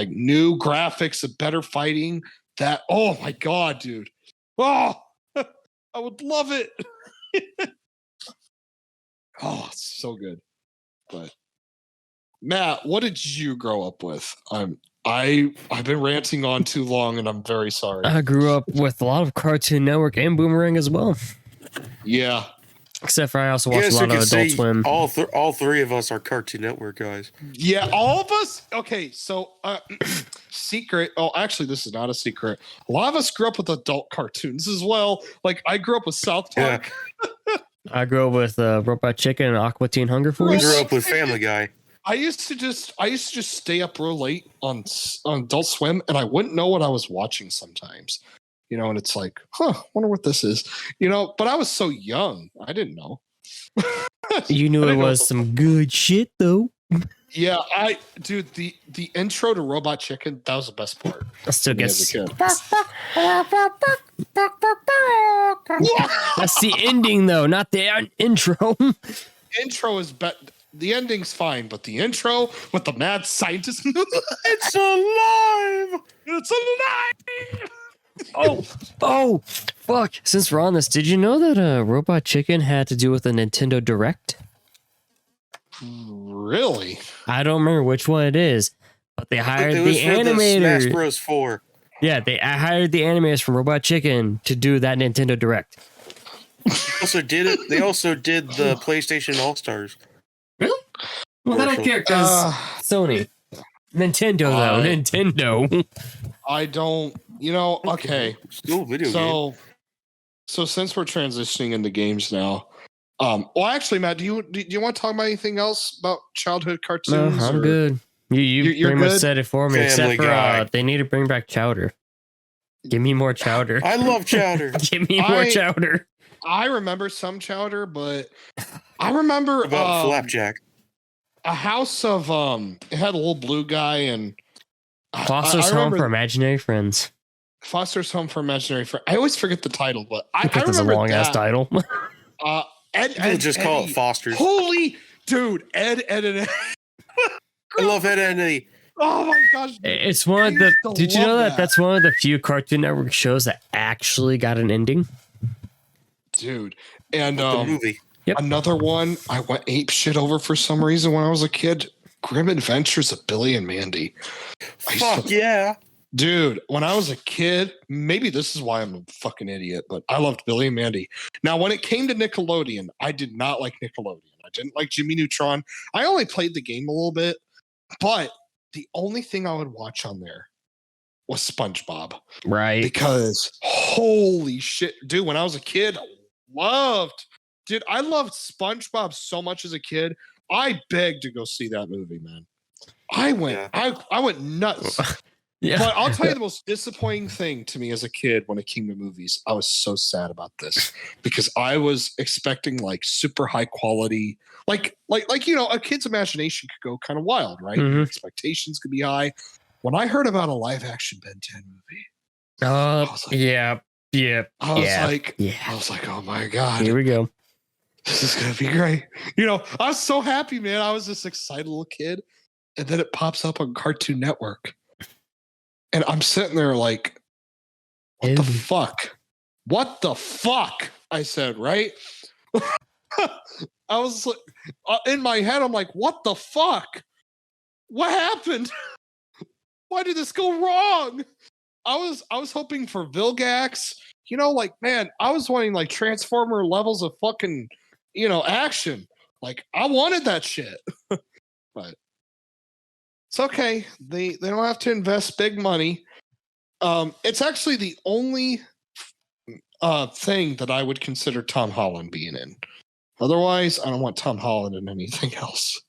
new graphics and better fighting. That, oh my God, dude. Oh, I would love it. Oh, it's so good. But Matt, what did you grow up with? I've been ranting on too long and I'm very sorry. I grew up with a lot of Cartoon Network and Boomerang as well. Yeah. Except for I also watched a lot of Adult Swim. All three of us are Cartoon Network guys. Yeah, all of us. Okay, so secret. Oh, actually, this is not a secret. A lot of us grew up with adult cartoons as well. Like I grew up with South Park. Yeah. I grew up with Robot Chicken and Aqua Teen Hunger Force. I grew up with Family Guy. I used to just stay up real late on Adult Swim, and I wouldn't know what I was watching sometimes. And it's like, wonder what this is. But I was so young, I didn't know. You knew it was some good shit, though. Yeah, dude, the intro to Robot Chicken, that was the best part. I still guess. That's the ending, though, not the intro. Intro is better. The ending's fine, but the intro with the mad scientist. It's alive! It's alive! Oh, fuck. Since we're on this, did you know that Robot Chicken had to do with a Nintendo Direct? Really? I don't remember which one it is, but they hired the animators. Smash Bros. 4. Yeah, I hired the animators from Robot Chicken to do that Nintendo Direct. They also did the PlayStation All Stars. Really? Well, I don't care because Sony. Nintendo, though. Nintendo. I don't, okay. Still video game. So since we're transitioning into games now, well, actually, Matt, do you want to talk about anything else about childhood cartoons? No, I'm good. You pretty much said it for me, Family except for they need to bring back Chowder. Give me more Chowder. I love Chowder. Give me more Chowder. I remember some Chowder, but I remember about Flapjack. A house of it had a little blue guy and Foster's Home for Imaginary Friends. Foster's Home for Imaginary Friends. I always forget the title, but I remember it's a long ass title. Ed just call it Foster's. Holy dude, Ed and Ed. I love Ed and Eddie. Oh my gosh! It's one of the. Did you know that that's one of the few Cartoon Network shows that actually got an ending? Dude, and the movie. Yep. Another one I went ape shit over for some reason when I was a kid. Grim Adventures of Billy and Mandy. Fuck yeah. Dude, when I was a kid, maybe this is why I'm a fucking idiot, but I loved Billy and Mandy. Now, when it came to Nickelodeon, I did not like Nickelodeon. I didn't like Jimmy Neutron. I only played the game a little bit, but the only thing I would watch on there was SpongeBob. Right. Because holy shit, dude, when I was a kid, I loved SpongeBob so much as a kid. I begged to go see that movie, man. I went nuts. Yeah. But I'll tell you the most disappointing thing to me as a kid when it came to movies. I was so sad about this because I was expecting like super high quality, like a kid's imagination could go kind of wild, right? Mm-hmm. Expectations could be high. When I heard about a live action Ben 10 movie, I was like, oh my god, here we go. This is gonna be great. I was so happy, man. I was this excited little kid, and then it pops up on Cartoon Network. And I'm sitting there like, what the fuck? What the fuck? I said, right? I was like, in my head, I'm like, what the fuck? What happened? Why did this go wrong? I was hoping for Vilgax. Man, I was wanting like Transformer levels of fucking, action. Like I wanted that shit. But it's okay. They don't have to invest big money. It's actually the only thing that I would consider Tom Holland being in. Otherwise, I don't want Tom Holland in anything else.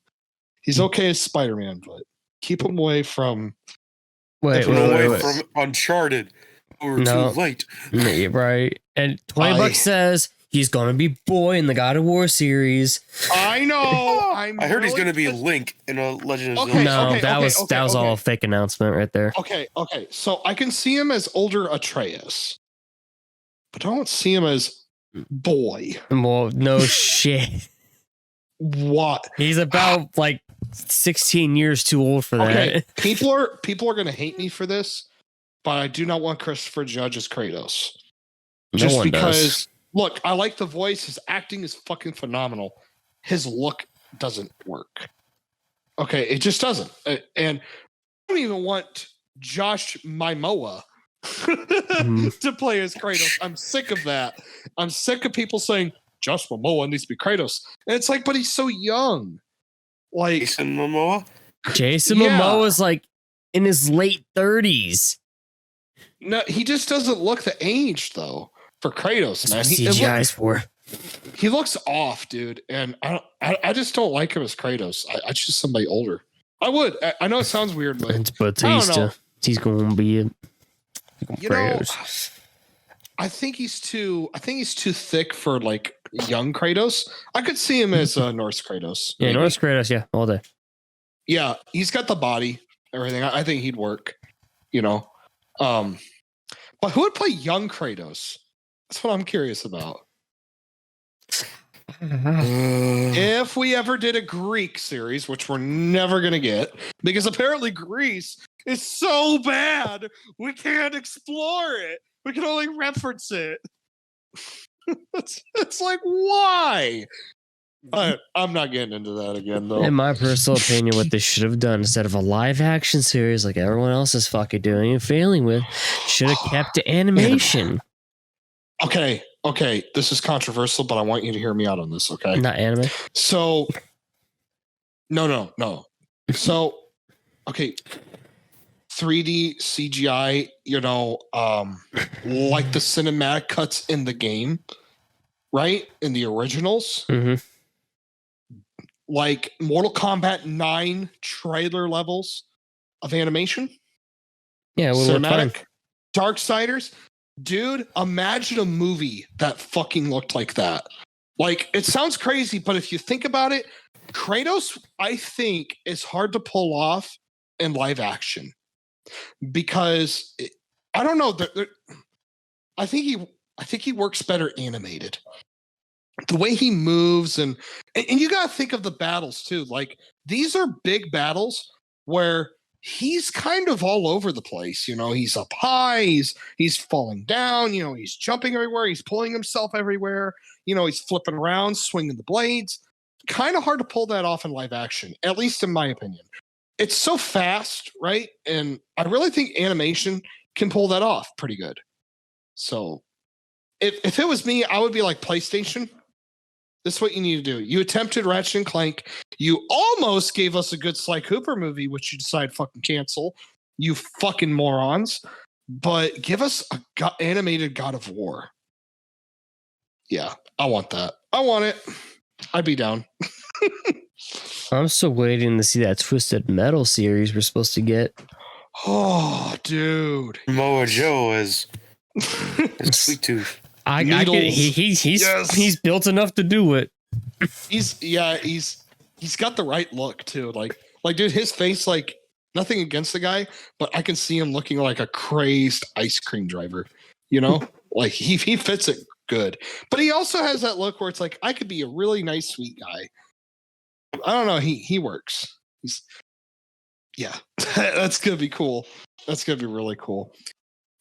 He's okay as Spider-Man, but keep him away from. Wait. From Uncharted. Or too late. Right. And $20 says he's gonna be Boy in the God of War series. I know. I heard he's gonna be Link in a Legend of Zelda. No, that was all a fake announcement right there. Okay. So I can see him as older Atreus, but I don't see him as Boy. Well, no shit. What? He's about like 16 years too old for that. Okay. People are gonna hate me for this, but I do not want Christopher Judge as Kratos. Just because. Look, I like the voice. His acting is fucking phenomenal. His look doesn't work. Okay, it just doesn't. And I don't even want Josh Momoa to play as Kratos. I'm sick of that. I'm sick of people saying Josh Momoa needs to be Kratos. And it's like, but he's so young. Like Jason Momoa? Jason Momoa is like in his late 30s. No, he just doesn't look the age though. For Kratos, man, he looks off, dude, and I just don't like him as Kratos. I choose somebody older. I would. I know it sounds weird, but it's Batista. He's gonna be Kratos. I think he's too thick for like young Kratos. I could see him as Norse Kratos. Yeah, Norse Kratos. Yeah, all day. Yeah, he's got the body, everything. I think he'd work. But who would play young Kratos? That's what I'm curious about. If we ever did a Greek series, which we're never going to get, because apparently Greece is so bad, we can't explore it. We can only reference it. It's like, why? I'm not getting into that again, though. In my personal opinion, what they should have done instead of a live action series like everyone else is fucking doing and failing with, should have kept the animation. Okay, Okay, this is controversial, but I want you to hear me out on this, okay? Not anime. So, no. So, okay, 3D CGI, like the cinematic cuts in the game, right? In the originals, like Mortal Kombat 9 trailer levels of animation. Yeah, it would look fine. Darksiders. Dude, imagine a movie that fucking looked like that. Like, it sounds crazy, but if you think about it, Kratos, I think, is hard to pull off in live action because I don't know. I think he works better animated. The way he moves and you got to think of the battles too. Like, these are big battles where he's kind of all over the place. He's up high, he's falling down, he's jumping everywhere, he's pulling himself everywhere, he's flipping around, swinging the blades. Kind of hard to pull that off in live action, at least in my opinion. It's so fast, right? And I really think animation can pull that off pretty good. So if it was me, I would be like, PlayStation, this is what you need to do. You attempted Ratchet and Clank. You almost gave us a good Sly Cooper movie, which you decided fucking cancel. You fucking morons. But give us a animated God of War. Yeah, I want that. I want it. I'd be down. I'm still waiting to see that Twisted Metal series we're supposed to get. Oh, dude. Moa Joe is Sweet Tooth. He's built enough to do it. He's got the right look too. Like dude, his face, like, nothing against the guy, but I can see him looking like a crazed ice cream driver. Like he fits it good. But he also has that look where it's like, I could be a really nice, sweet guy. I don't know. He works. That's gonna be cool. That's gonna be really cool.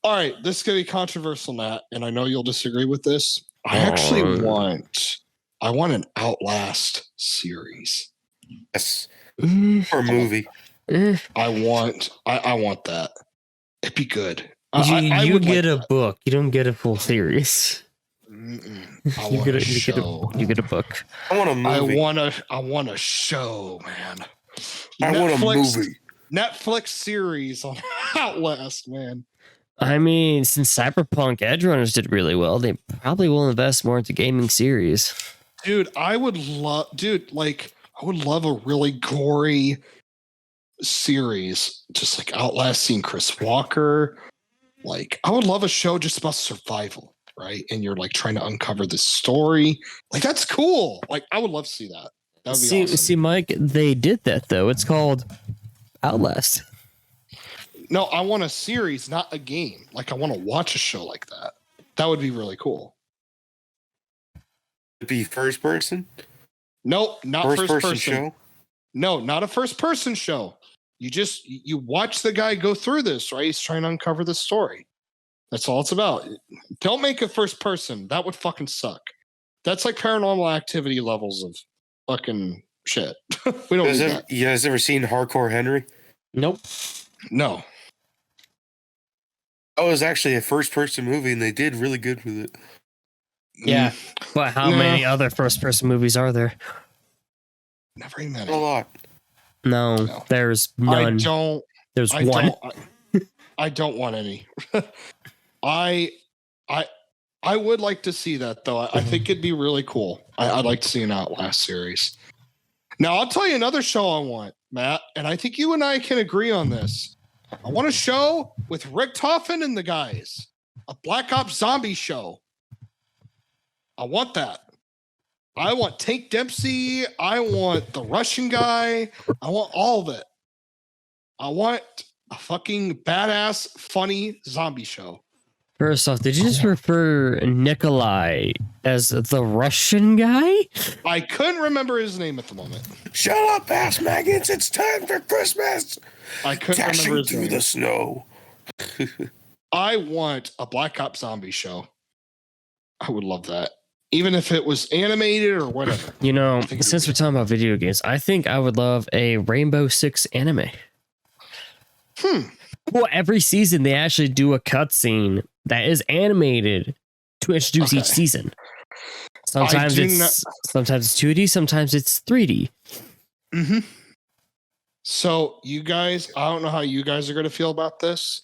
All right, this is gonna be controversial, Matt, and I know you'll disagree with this. I actually want an Outlast series. Yes. Or a movie. I want that. It'd be good. You get a book. You don't get a full series. You get a book. I want a movie. I want a show, man. I want a movie. Netflix series on Outlast, man. I mean, since Cyberpunk Edgerunners did really well, they probably will invest more into gaming series. Dude, I would love a really gory series, just like Outlast, seeing Chris Walker. Like, I would love a show just about survival, right? And you're like trying to uncover this story. Like, that's cool. Like, I would love to see that. That would be awesome. See, Mike, they did that though. It's called Outlast. No, I want a series, not a game. Like, I want to watch a show like that. That would be really cool. Be first person? Nope, not first person show. No, not a first person show. You watch the guy go through this, right? He's trying to uncover the story. That's all it's about. Don't make it first person. That would fucking suck. That's like Paranormal Activity levels of fucking shit. We don't need that. You guys ever seen Hardcore Henry? Nope. No. Oh, it was actually a first person movie and they did really good with it. Yeah, but how many other first-person movies are there? Not very many. A lot. No, there's none. There's one. I don't want any. I would like to see that though. I think it'd be really cool. I'd like to see an Outlast series. Now I'll tell you another show I want, Matt, and I think you and I can agree on this. I want a show with Rick Toffin and the guys. A Black Ops zombie show. I want that. I want Tank Dempsey. I want the Russian guy. I want all of it. I want a fucking badass, funny zombie show. First off, did you just refer Nikolai as the Russian guy? I couldn't remember his name at the moment. Shut up, ass maggots. It's time for Christmas. I couldn't remember his through name. the snow. I want a Black Ops zombie show. I would love that. Even if it was animated or whatever. You know, since we're talking about video games, I think I would love a Rainbow Six anime. Well, every season they actually do a cutscene that is animated to introduce each season. Sometimes it's 2D, sometimes it's 3D. Mm-hmm. So you guys, I don't know how you guys are going to feel about this,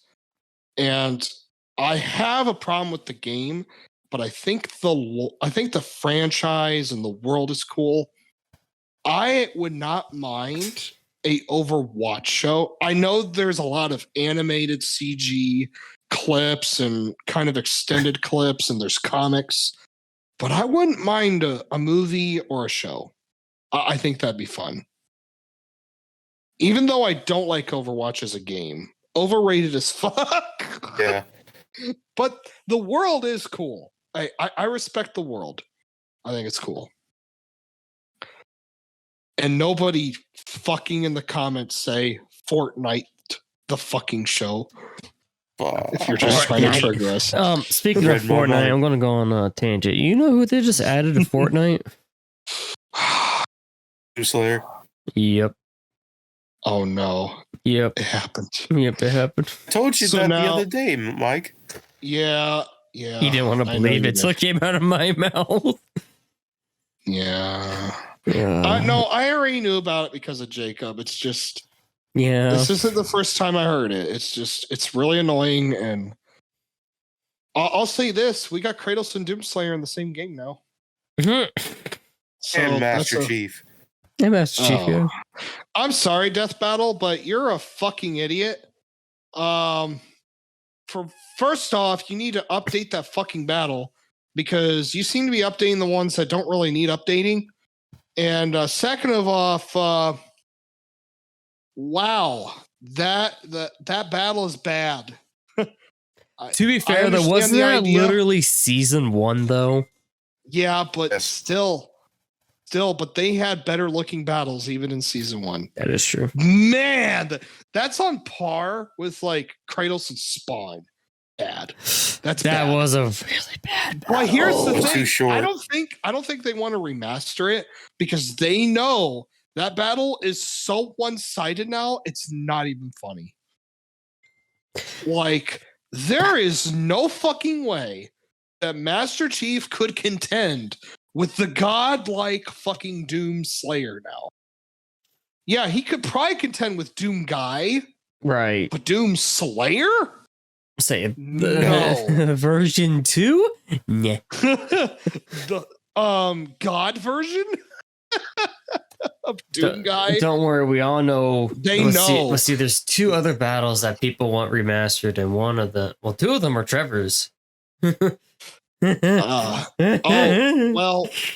and I have a problem with the game, but I think the franchise and the world is cool. I would not mind a Overwatch show. I know there's a lot of animated CG clips and kind of extended clips, and there's comics, but I wouldn't mind a movie or a show. I think that'd be fun. Even though I don't like Overwatch as a game, overrated as fuck. Yeah. But the world is cool. I respect the world. I think it's cool. And nobody fucking in the comments say Fortnite the fucking show. If you're just trying to trigger us. Speaking of Fortnite, I'm going to go on a tangent. You know who they just added to Fortnite? Slayer. Yep. Oh no. Yep. It happened. Yep, it happened. I told you that the other day, Mike. Yeah. He didn't want to believe it, so it came out of my mouth. Yeah. No, I already knew about it because of Jacob. It's just, this isn't the first time I heard it. It's really annoying. And I'll say this: we got Kratos and Doomslayer in the same game now. So and Master Chief. Yeah, Master Chief. Yeah. I'm sorry, Death Battle, but you're a fucking idiot. First off, you need to update that fucking battle because you seem to be updating the ones that don't really need updating. And second of all, wow, that battle is bad. To be fair, there wasn't that literally season 1 though. Yeah, but still, but they had better looking battles even in season 1. That is true. Man, that's on par with like Kratos and Spawn. Bad. That was a really bad battle. Well, here's the thing. Too short. I don't think they want to remaster it because they know that battle is so one-sided now, it's not even funny. Like, there is no fucking way that Master Chief could contend with the godlike fucking Doom Slayer now. Yeah, he could probably contend with Doom Guy. Right. But Doom Slayer? Say no. Version 2? Nah. The God version of Doom Guy. Don't worry, we all know. Let's see, there's 2 other battles that people want remastered, and 2 of them are Trevor's. Well,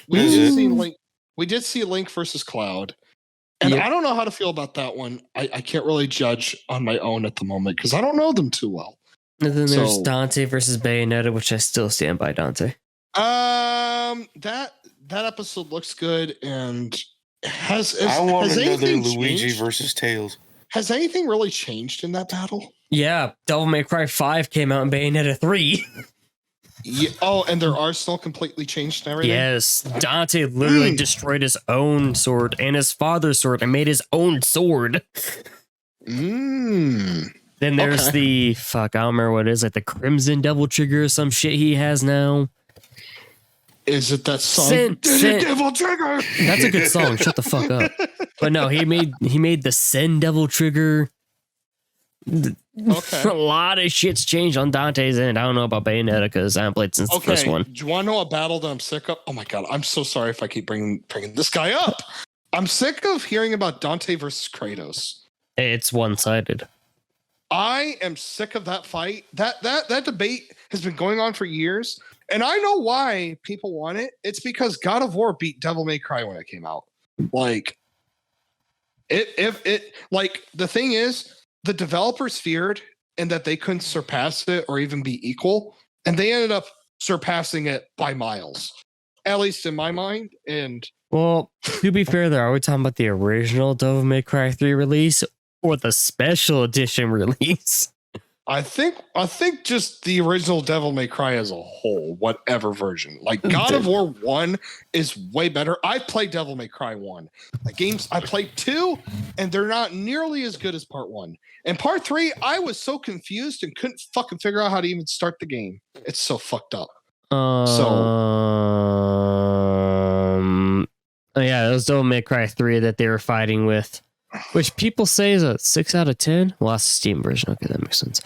we did see Link versus Cloud. And I don't know how to feel about that one. I can't really judge on my own at the moment because I don't know them too well. And then there's Dante versus Bayonetta, which I still stand by Dante. That episode looks good, and has another Luigi changed? versus Tails. Has anything really changed in that battle? Yeah, Devil May Cry 5 came out in Bayonetta 3. Yeah. Oh, and their arsenal completely changed and everything? Yes. Dante literally destroyed his own sword and his father's sword and made his own sword. Then there's I don't remember what it is, like the Crimson Devil Trigger or some shit he has now. Is it that song? Devil Trigger! That's a good song. Shut the fuck up. But no, he made the Sen Devil Trigger. Okay. A lot of shit's changed on Dante's end. I don't know about Bayonetta because I haven't played since the first one. Do you want to know a battle that I'm sick of? Oh my god, I'm so sorry if I keep bringing this guy up. I'm sick of hearing about Dante versus Kratos. It's one-sided. I am sick of that fight. That debate has been going on for years, and I know why people want it. It's because God of War beat Devil May Cry when it came out. Like, the thing is, the developers feared and that they couldn't surpass it or even be equal, and they ended up surpassing it by miles, at least in my mind. And well, to be fair, are we talking about the original Devil May Cry 3 release or the special edition release? I think just the original Devil May Cry as a whole, whatever version. Like God of War 1 is way better. I played Devil May Cry 1. The games I played 2, and they're not nearly as good as part 1. And part 3, I was so confused and couldn't fucking figure out how to even start the game. It's so fucked up. Yeah, it was Devil May Cry 3 that they were fighting with, which people say is a 6 out of 10. Well, that's the Steam version. Okay, that makes sense.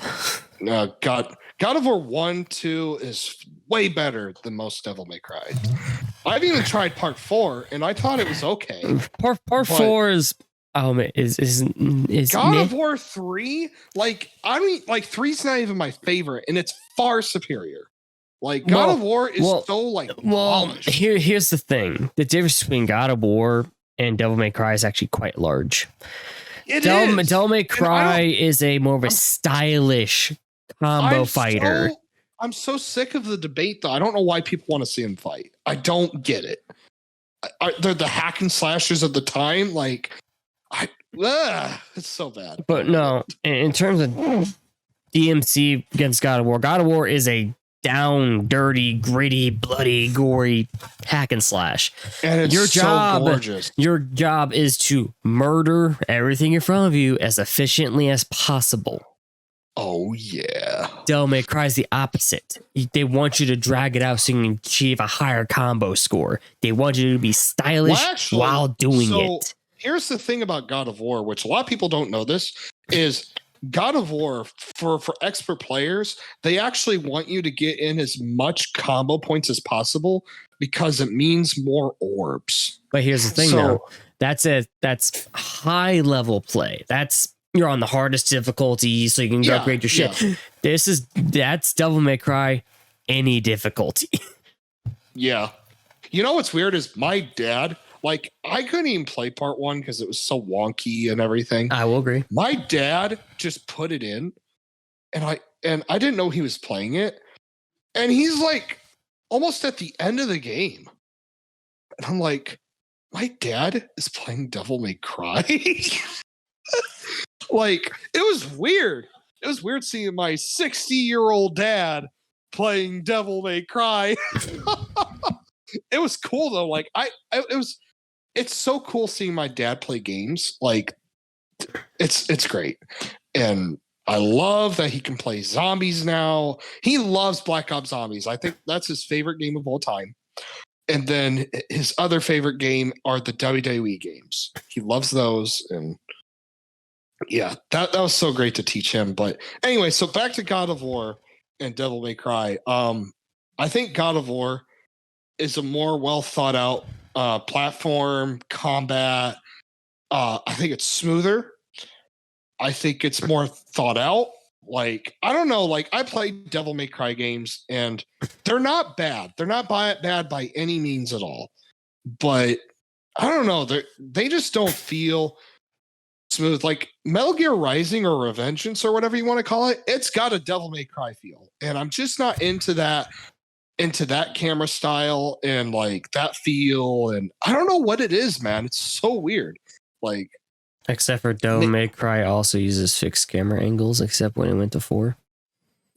God of War 1, 2 is way better than most Devil May Cry. I've even tried part 4, and I thought it was okay. Part 4 is God of War 3. Like, I mean, like 3's not even my favorite, and it's far superior. Like God of War is so like polished. Here's the thing: the difference between God of War and Devil May Cry is actually quite large. Devil May Cry is a more of a stylish combo fighter. I'm so sick of the debate, though. I don't know why people want to see him fight. I don't get it. They're the hack and slashers of the time. Like, it's so bad. But no, in terms of DMC against God of War is a down, dirty, gritty, bloody, gory hack and slash. And it's so gorgeous. Your job is to murder everything in front of you as efficiently as possible. Oh, yeah. Devil May Cry is the opposite. They want you to drag it out so you can achieve a higher combo score. They want you to be stylish while doing it. Here's the thing about God of War, which a lot of people don't know this, is God of War, for expert players, they actually want you to get in as much combo points as possible because it means more orbs. But here's the thing, though. That's high level play. You're on the hardest difficulty, so you can upgrade your shit. Yeah. That's Devil May Cry, any difficulty. Yeah. You know what's weird is my dad, like, I couldn't even play part 1 because it was so wonky and everything. I will agree. My dad just put it in, and I didn't know he was playing it, and he's like almost at the end of the game, and I'm like, my dad is playing Devil May Cry. Like, it was weird. It was weird seeing my 60-year-old dad playing Devil May Cry. It was cool though. Like, it's so cool seeing my dad play games. Like, it's great. And I love that he can play zombies now. He loves Black Ops Zombies. I think that's his favorite game of all time. And then his other favorite game are the WWE games. He loves those. And yeah, that was so great to teach him. But anyway, so back to God of War and Devil May Cry. I think God of War is a more well thought out platform combat. I think it's smoother. I think it's more thought out. Like, I don't know. Like, I played Devil May Cry games, and they're not bad. They're not bad by any means at all. But I don't know. They just don't feel smooth. Like Metal Gear Rising or Revengeance or whatever you want to call it, it's got a Devil May Cry feel, and I'm just not into that camera style and like that feel. And I don't know what it is, man. It's so weird. Like, except for Devil May Cry also uses fixed camera angles, except when it went to 4.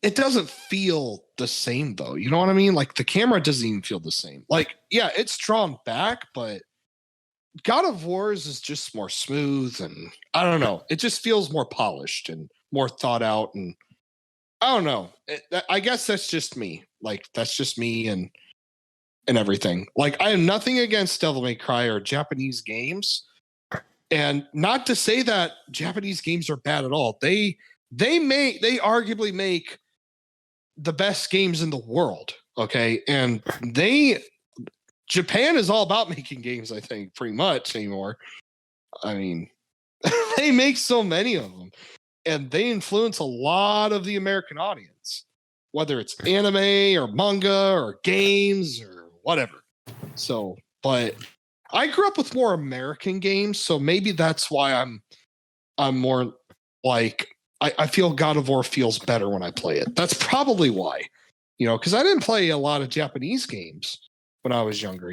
It doesn't feel the same though. You know what I mean? Like, the camera doesn't even feel the same. Like, yeah, it's drawn back, but God of War's is just more smooth, and I don't know. It just feels more polished and more thought out, and I don't know. I guess that's just me. Like, that's just me and everything. Like, I have nothing against Devil May Cry or Japanese games, and not to say that Japanese games are bad at all. They arguably make the best games in the world. Okay, and Japan is all about making games, I think, pretty much anymore. I mean, they make so many of them, and they influence a lot of the American audience, whether it's anime or manga or games or whatever. So, but I grew up with more American games, so maybe that's why I'm more like, I feel God of War feels better when I play it. That's probably why, because I didn't play a lot of Japanese games when I was younger,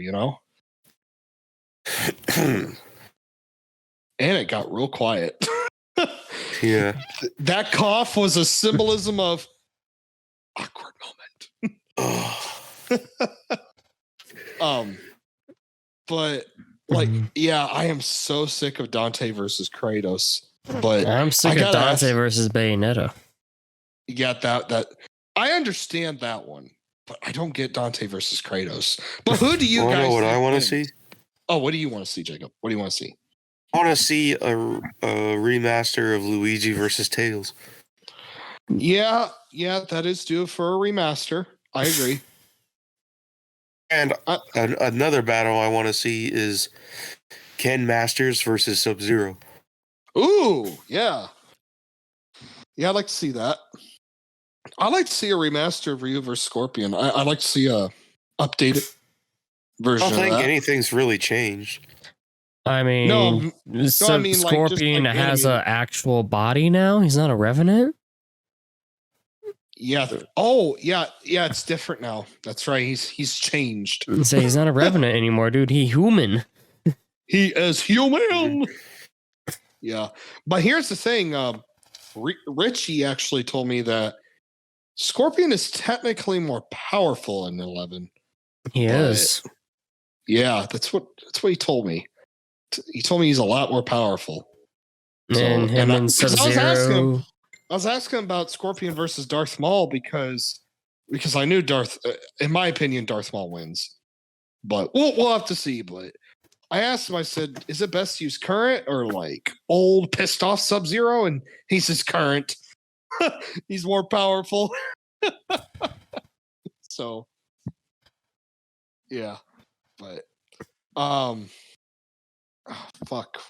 And it got real quiet. Yeah. That cough was a symbolism of awkward moment. But like, yeah, I am so sick of Dante versus Kratos. But I'm sick of Dante versus Bayonetta. Yeah, that I understand that one. but I don't get Dante versus Kratos. But who do you guys? I know what I want to see? Oh, what do you want to see, Jacob? What do you want to see? I want to see a remaster of Luigi versus Tails. Yeah, that is due for a remaster. I agree. And another battle I want to see is Ken Masters versus Sub-Zero. Ooh, yeah. Yeah, I'd like to see that. I'd like to see a remaster of Ryu versus Scorpion. I'd like to see a updated version. I don't think anything's really changed. I mean, Scorpion like has an actual body now. He's not a Revenant. Yeah. Oh, yeah. It's different now. That's right. He's changed. So he's not a Revenant anymore, dude. He human. He is human. Yeah, but here's the thing. Richie actually told me that Scorpion is technically more powerful in 11. He is. Yeah, that's what he told me. He told me he's a lot more powerful. And him and Sub-Zero. I was asking about Scorpion versus Darth Maul because I knew in my opinion, Darth Maul wins. But we'll have to see. But I asked him, I said, is it best to use current or like old pissed off Sub-Zero? And he says current. He's more powerful. So yeah. But fuck.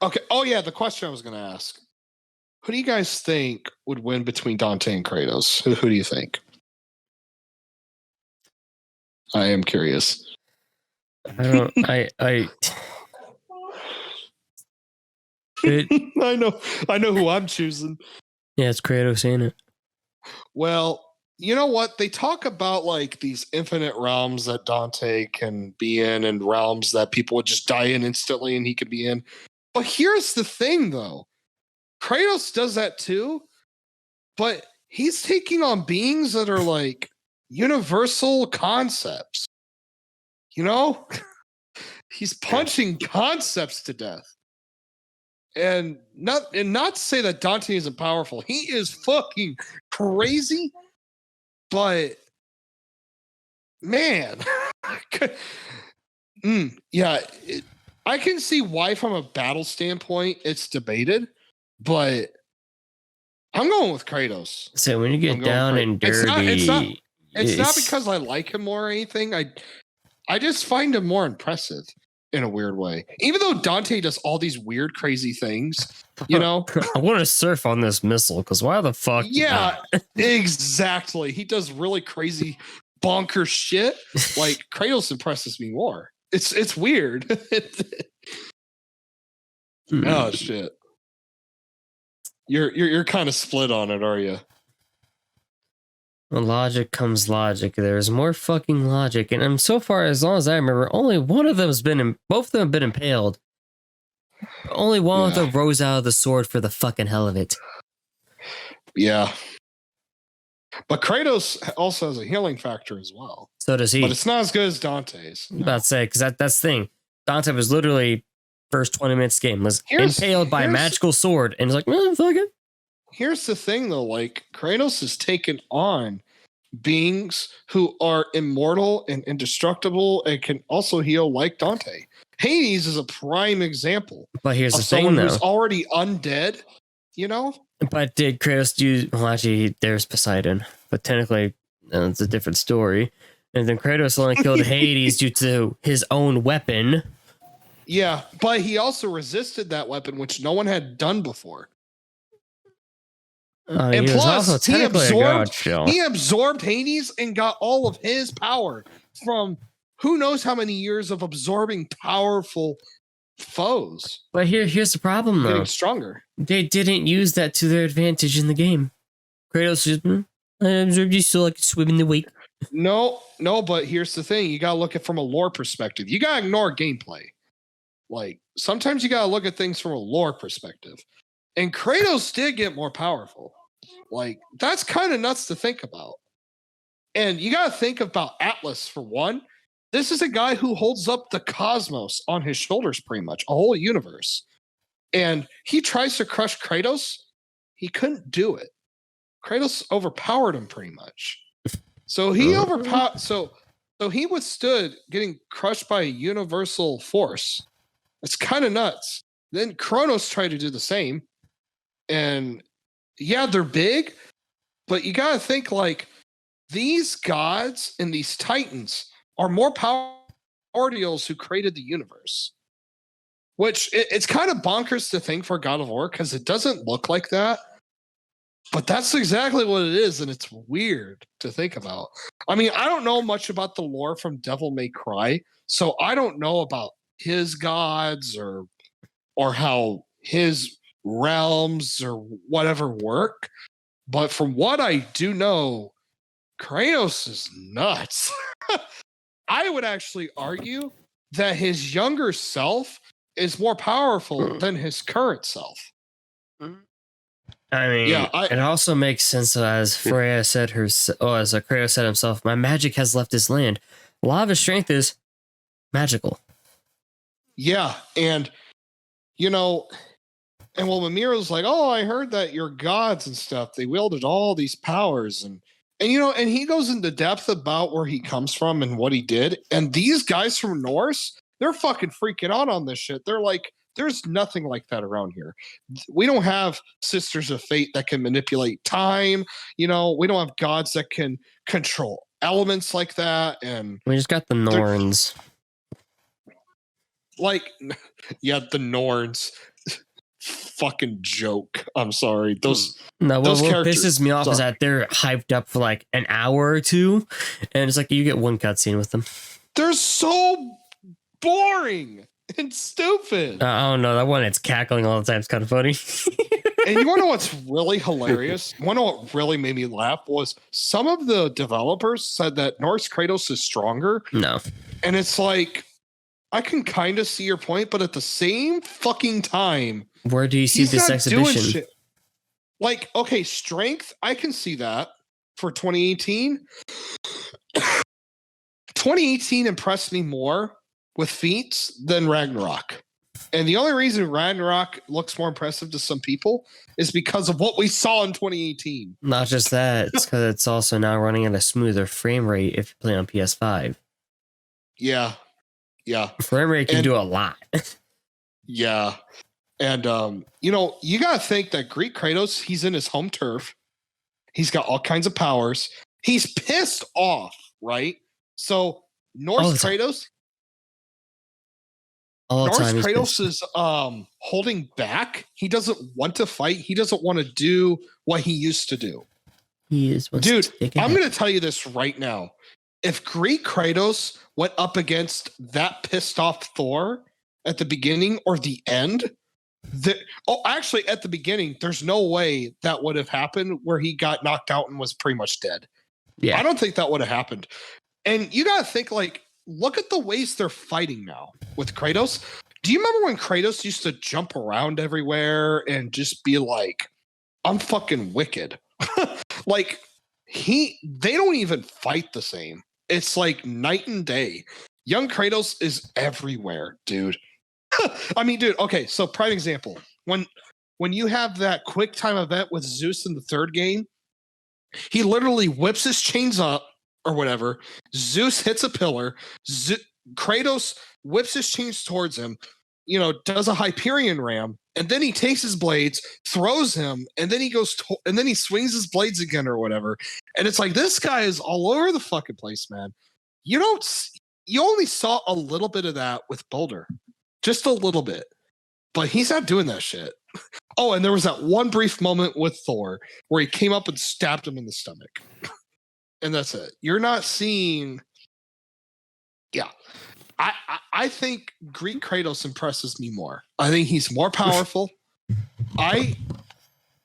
Okay. Oh yeah, the question I was gonna ask. Who do you guys think would win between Dante and Kratos? Who do you think? I am curious. I don't. I know who I'm choosing. Yeah, it's Kratos, ain't it? Well, you know what? They talk about like these infinite realms that Dante can be in and realms that people would just die in instantly and he could be in. But here's the thing though. Kratos does that too, but he's taking on beings that are like universal concepts. You know? He's punching concepts to death. And not to say that Dante isn't powerful. He is fucking crazy. But man, yeah, I can see why from a battle standpoint it's debated, but I'm going with Kratos. So when you get down and dirty, it's not because I like him more or anything. I just find him more impressive in a weird way. Even though Dante does all these weird, crazy things, you know? I want to surf on this missile because why the fuck? Yeah, exactly. He does really crazy, bonkers shit. Like Kratos impresses me more. It's weird. Oh shit. You're kind of split on it, are you? When logic comes logic. There's more fucking logic, and so far, as long as I remember, only one of them's both of them have been impaled. Only one of them rose out of the sword for the fucking hell of it. Yeah. But Kratos also has a healing factor as well. So does he. But it's not as good as Dante's. No. I'm about to say, because that's the thing. Dante was literally first 20 minutes game was impaled by a magical sword, and it's like, fuck it. Here's the thing, though. Like, Kratos has taken on beings who are immortal and indestructible and can also heal like Dante. Hades is a prime example. But here's the thing, someone who's already undead, you know? But did Kratos do... Well, actually, there's Poseidon. But technically, it's a different story. And then Kratos only killed Hades due to his own weapon. Yeah, but he also resisted that weapon, which no one had done before. And plus, he absorbed Hades and got all of his power from who knows how many years of absorbing powerful foes. But here's the problem, though. Getting stronger. They didn't use that to their advantage in the game. Kratos just, I absorbed you so I could swim in the wake. No, but here's the thing. You got to look at it from a lore perspective. You got to ignore gameplay. Like, sometimes you got to look at things from a lore perspective. And Kratos did get more powerful. Like, that's kind of nuts to think about. And you got to think about Atlas, for one. This is a guy who holds up the cosmos on his shoulders, pretty much, a whole universe. And he tries to crush Kratos. He couldn't do it. Kratos overpowered him pretty much. So he overpowered. So he withstood getting crushed by a universal force. It's kind of nuts. Then Kronos tried to do the same, and yeah, they're big, but you got to think like these gods and these titans are more primordials who created the universe. Which it's kind of bonkers to think for God of War because it doesn't look like that. But that's exactly what it is, and it's weird to think about. I mean, I don't know much about the lore from Devil May Cry, so I don't know about his gods or how his realms or whatever work. But from what I do know, Kratos is nuts. I would actually argue that his younger self is more powerful than his current self. I mean, it also makes sense as Freya said as Kratos said himself, my magic has left his land. A lot of his strength is magical. Yeah, and and well, Mimiro's like, oh, I heard that your gods and stuff, they wielded all these powers and he goes into depth about where he comes from and what he did. And these guys from Norse, they're fucking freaking out on this shit. They're like, there's nothing like that around here. We don't have sisters of fate that can manipulate time. We don't have gods that can control elements like that. And we just got the Norns. Like, yeah, the Norns. Fucking joke. I'm sorry. What pisses me off is that they're hyped up for like an hour or two, and it's like you get one cutscene with them. They're so boring and stupid. I don't know. That one, it's cackling all the time. It's kind of funny. And you want to know what's really hilarious? You want to know what really made me laugh was some of the developers said that Norse Kratos is stronger. No. And it's like, I can kind of see your point, but at the same fucking time, where do you see this exhibition? Like, okay, strength, I can see that for 2018. 2018 impressed me more with feats than Ragnarok. And the only reason Ragnarok looks more impressive to some people is because of what we saw in 2018. Not just that, it's because it's also now running at a smoother frame rate if you play on PS5. Yeah. Frame rate can do a lot. Yeah. And, you got to think that Greek Kratos, he's in his home turf. He's got all kinds of powers. He's pissed off, right? So Norse Kratos is holding back. He doesn't want to fight. He doesn't want to do what he used to do. Dude, I'm going to tell you this right now. If Greek Kratos went up against that pissed off Thor at the beginning or the end, actually at the beginning, there's no way that would have happened where he got knocked out and was pretty much dead. Yeah. I don't think that would have happened. And you got to think like, look at the ways they're fighting now with Kratos. Do you remember when Kratos used to jump around everywhere and just be like, I'm fucking wicked? Like they don't even fight the same. It's like night and day. Young Kratos is everywhere, dude. I mean, dude, okay, so prime example. When you have that quick time event with Zeus in the third game, he literally whips his chains up or whatever. Zeus hits a pillar. Kratos whips his chains towards him, does a Hyperion Ram, and then he takes his blades, throws him, and then he goes and then he swings his blades again or whatever. And it's like, this guy is all over the fucking place, man. You only saw a little bit of that with Boulder. Just a little bit. But he's not doing that shit. Oh, and there was that one brief moment with Thor where he came up and stabbed him in the stomach. And that's it. You're not seeing... Yeah. I think Greek Kratos impresses me more. I think he's more powerful.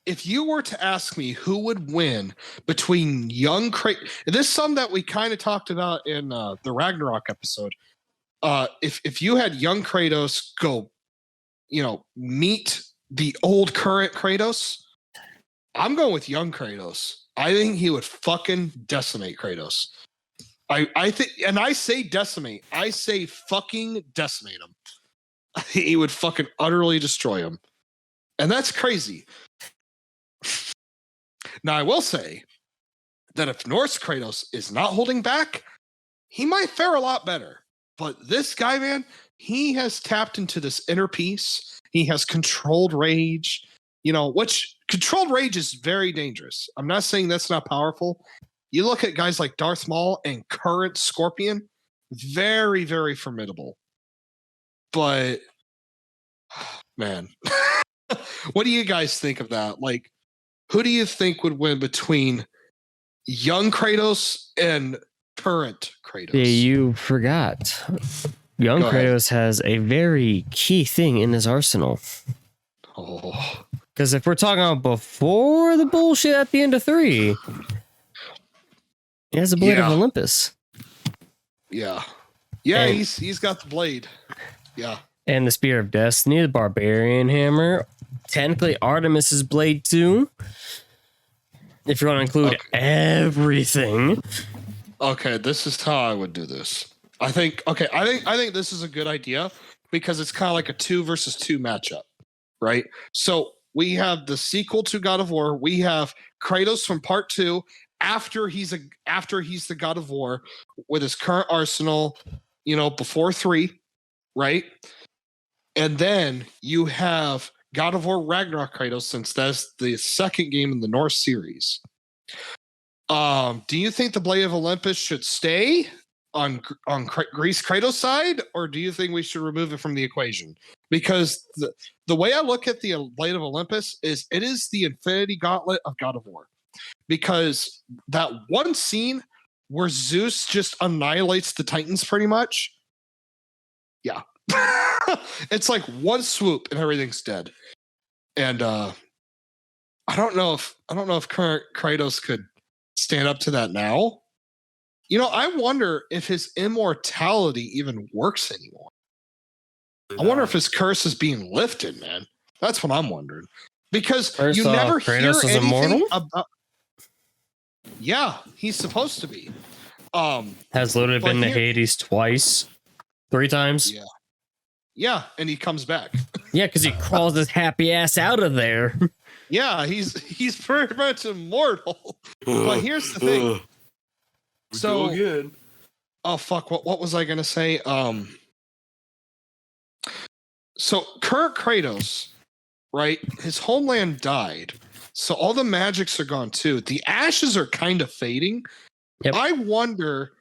If you were to ask me who would win between young Kratos... This is something that we kind of talked about in the Ragnarok episode. If you had young Kratos go, meet the old current Kratos, I'm going with young Kratos. I think he would fucking decimate Kratos. I think, and I say decimate. I say fucking decimate him. He would fucking utterly destroy him. And that's crazy. Now, I will say that if Norse Kratos is not holding back, he might fare a lot better. But this guy, man, he has tapped into this inner peace. He has controlled rage, which controlled rage is very dangerous. I'm not saying that's not powerful. You look at guys like Darth Maul and current Scorpion, very, very formidable. But, man, what do you guys think of that? Like, who do you think would win between young Kratos and current Kratos? Yeah, you forgot. Young Kratos has a very key thing in his arsenal. Oh. Because if we're talking about before the bullshit at the end of 3, he has a blade of Olympus. Yeah. Yeah, he's got the blade. Yeah. And the Spear of Destiny, the Barbarian Hammer. Technically, Artemis's blade too. If you want to include everything. Okay, this is how I would do this. I think this is a good idea because it's kind of like a 2 versus 2 matchup, right? So we have the sequel to God of War. We have Kratos from part 2 after he's the God of War with his current arsenal, before 3, right? And then you have God of War Ragnarok Kratos, since that's the second game in the Norse series. Do you think the Blade of Olympus should stay on Greece Kratos' side, or do you think we should remove it from the equation? Because the way I look at the Blade of Olympus is it is the Infinity Gauntlet of God of War. Because that one scene where Zeus just annihilates the Titans pretty much. Yeah. It's like one swoop and everything's dead. And I don't know if current Kratos could stand up to that now. I wonder if his immortality even works anymore. I wonder if his curse is being lifted, man. That's what I'm wondering. Because you never hear anything immortal about. Yeah, he's supposed to be. Has literally been to Hades twice, 3 times. Yeah. Yeah, and he comes back. Yeah, because he crawls his happy ass out of there. Yeah, he's pretty much immortal. But here's the thing. So again. Oh fuck! What was I gonna say? So current Kratos, right? His homeland died, so all the magics are gone too. The ashes are kind of fading. Yep. I wonder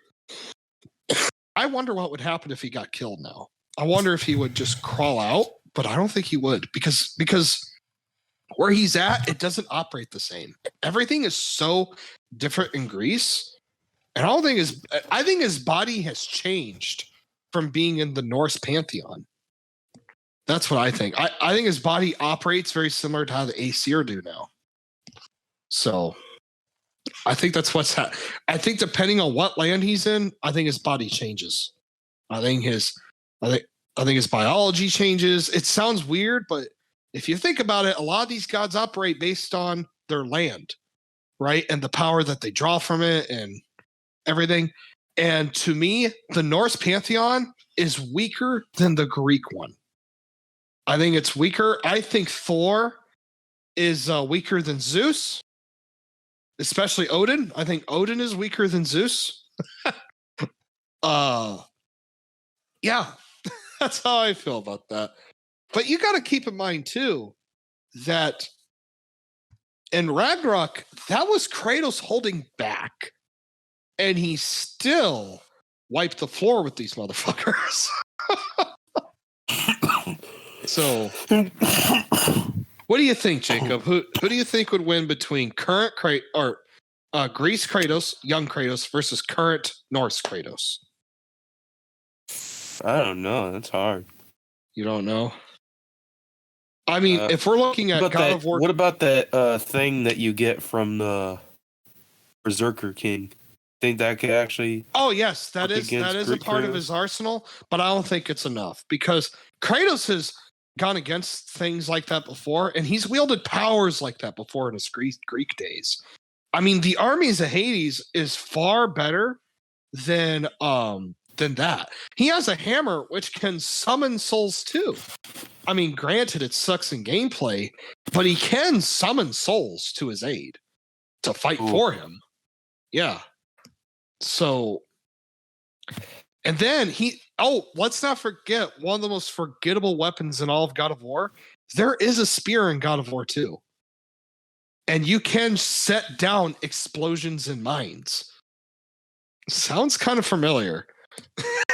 what would happen if he got killed now. I wonder if he would just crawl out, but I don't think he would because where he's at, it doesn't operate the same. Everything is so different in Greece. And I think his body has changed from being in the Norse pantheon. That's what I think. I think his body operates very similar to how the Aesir do now. So I think that's what's happening. I think depending on what land he's in, I think his body changes. I think his biology changes. It sounds weird, but if you think about it, a lot of these gods operate based on their land, right? And the power that they draw from it and everything. And to me, the Norse pantheon is weaker than the Greek one. I think it's weaker. I think Thor is weaker than Zeus, especially Odin. I think Odin is weaker than Zeus. Yeah, that's how I feel about that. But you got to keep in mind too that in Ragnarok, that was Kratos holding back. And he still wiped the floor with these motherfuckers. So, what do you think, Jacob? Who do you think would win between current Greece Kratos, young Kratos, versus current Norse Kratos? I don't know. That's hard. You don't know? I mean, if we're looking at God of War, what about that thing that you get from the Berserker King? Think that could actually? Oh yes, that is a part of his arsenal, but I don't think it's enough because Kratos has gone against things like that before, and he's wielded powers like that before in his Greek days. I mean, the armies of Hades is far better than that. He has a hammer which can summon souls too. I mean, granted, it sucks in gameplay, but he can summon souls to his aid. to fight for him. Yeah. So, and then let's not forget one of the most forgettable weapons in all of God of War. There is a spear in God of War 2. And you can set down explosions in mines. Sounds kind of familiar.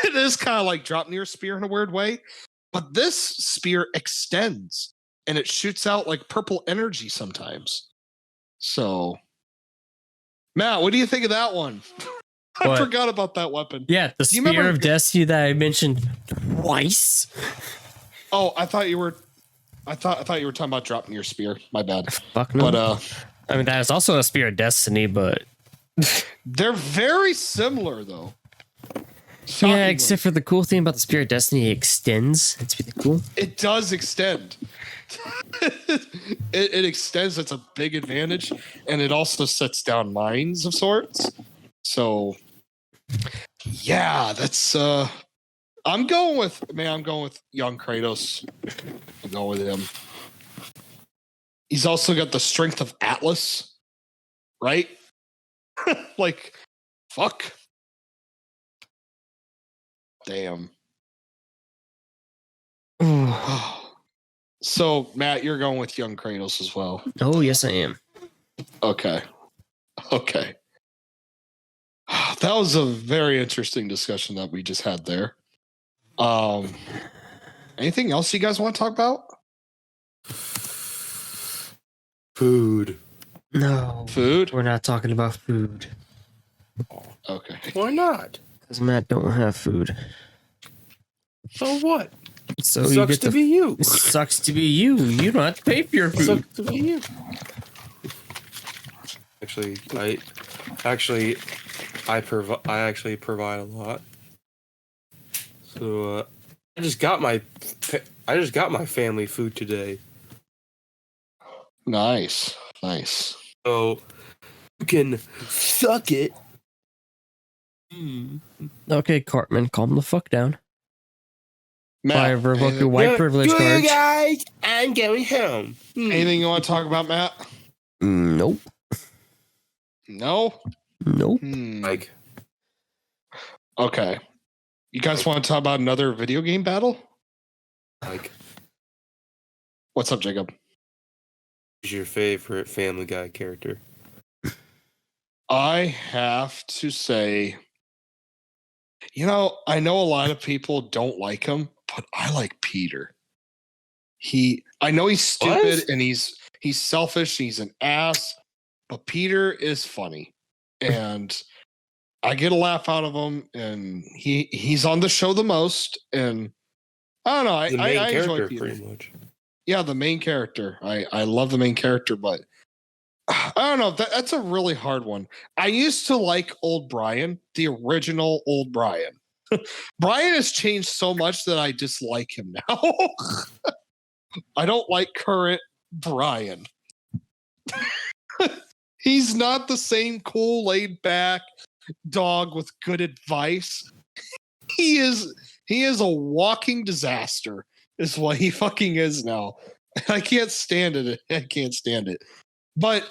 It is kind of like Draupnir spear in a weird way. But this spear extends and it shoots out like purple energy sometimes. So, Matt, what do you think of that one? I forgot about that weapon. Yeah, the spear of destiny that I mentioned twice. Oh, I thought you were talking about Draupnir spear. My bad. Fuck no. But I mean, that is also a spear of destiny, but they're very similar though. Yeah, except for the cool thing about the spear of destiny, it extends. It's really cool. It does extend. it extends. That's a big advantage, and it also sets down mines of sorts. So, yeah, that's. I'm going with young Kratos. I'm going with him. He's also got the strength of Atlas, right? Like, fuck. Damn. So, Matt, you're going with young Kratos as well. Oh, yes, I am. Okay. That was a very interesting discussion that we just had there. Anything else you guys want to talk about? Food. No. Food? We're not talking about food. Okay. Why not? Because Matt don't have food. So what? So sucks you get to be you. It sucks to be you. You don't have to pay for your food. Sucks to be you. I provide a lot. So I just got my family food today. Nice. So you can suck it. Okay, Cartman, calm the fuck down. Matt, I revoke your white privilege cards. Guys, I'm going home. Anything you want to talk about, Matt? Nope. No? Nope. Like, okay. You guys want to talk about another video game battle? Like, what's up, Jacob? Who's your favorite Family Guy character? I have to say, I know a lot of people don't like him, but I like Peter. I know he's stupid and he's selfish, he's an ass, but Peter is funny. And I get a laugh out of him, and he's on the show the most, and I don't know, I enjoy Peter. Pretty much. Yeah, the main character. I love the main character, but I don't know. That's a really hard one. I used to like old Brian, the original old Brian. Brian has changed so much that I dislike him now. I don't like current Brian. He's not the same cool, laid back dog with good advice. He is a walking disaster, is what he fucking is now. I can't stand it. But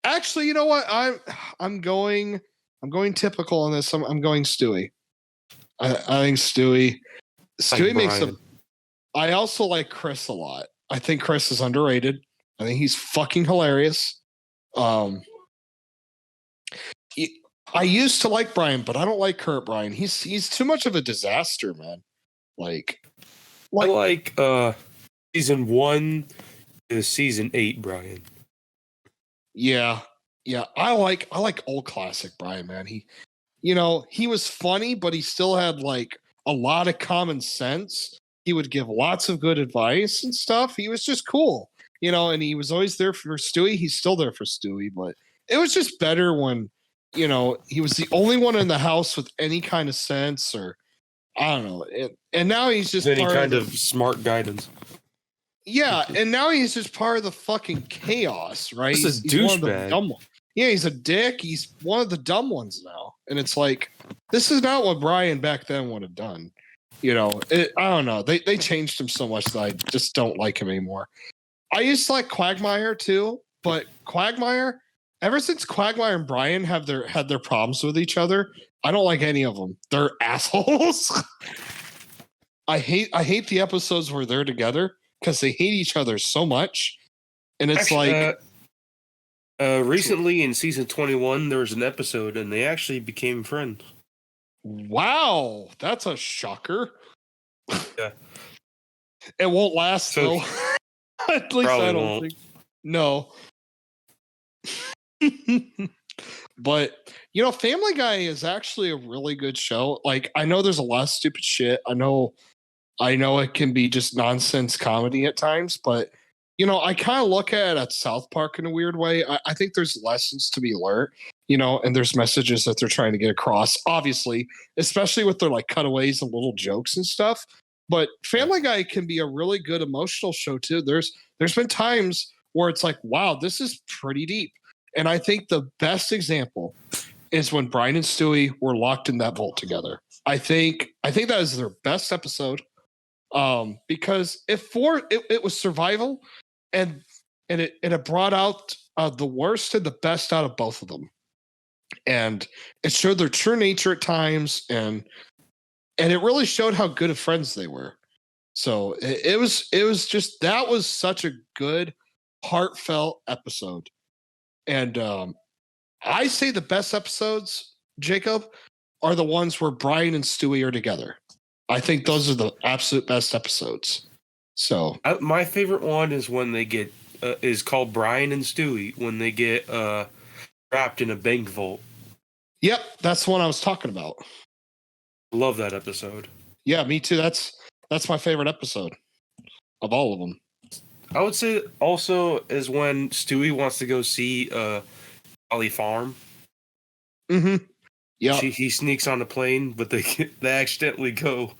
actually, you know what? I'm going typical on this. I'm going Stewie. I think Stewie makes a. I also like Chris a lot. I think Chris is underrated. I think he's fucking hilarious. I used to like Brian, but I don't like current Brian. He's too much of a disaster, man. Like I like season 1 to season 8 Brian. Yeah. I like old classic Brian, man. He was funny, but he still had like a lot of common sense. He would give lots of good advice and stuff. He was just cool, and he was always there for Stewie. He's still there for Stewie, but it was just better when, he was the only one in the house with any kind of sense, or I don't know. And now he's just any kind of smart guidance. Yeah, and now he's just part of the fucking chaos, right? He's a douchebag. Yeah, he's a dick. He's one of the dumb ones now. And it's like, this is not what Brian back then would have done. I don't know. They changed him so much that I just don't like him anymore. I used to like Quagmire too, but Quagmire, ever since Quagmire and Brian had their problems with each other, I don't like any of them. They're assholes. I hate the episodes where they're together because they hate each other so much, and it's recently in season 21, there was an episode, and they actually became friends. Wow, that's a shocker. Yeah, it won't last though. At least I don't won't. think. No. But Family Guy is actually a really good show. Like, I know there's a lot of stupid shit. I know it can be just nonsense comedy at times, but I kind of look at South Park in a weird way. I think there's lessons to be learned, and there's messages that they're trying to get across, obviously, especially with their like cutaways and little jokes and stuff. But Family Guy can be a really good emotional show too. There's been times where it's like, wow, this is pretty deep. And I think the best example is when Brian and Stewie were locked in that vault together. I think that is their best episode. Because it was survival, and it brought out the worst and the best out of both of them, and it showed their true nature at times, and it really showed how good of friends they were. So it was just, that was such a good, heartfelt episode, and I say the best episodes, Jacob, are the ones where Brian and Stewie are together. I think those are the absolute best episodes. So my favorite one is when they get is called Brian and Stewie, when they get trapped in a bank vault. Yep, that's the one I was talking about. Love that episode. Yeah, me too. That's my favorite episode of all of them. I would say also is when Stewie wants to go see Ollie Farm. Mm-hmm. Yeah. He sneaks on a plane, but they accidentally go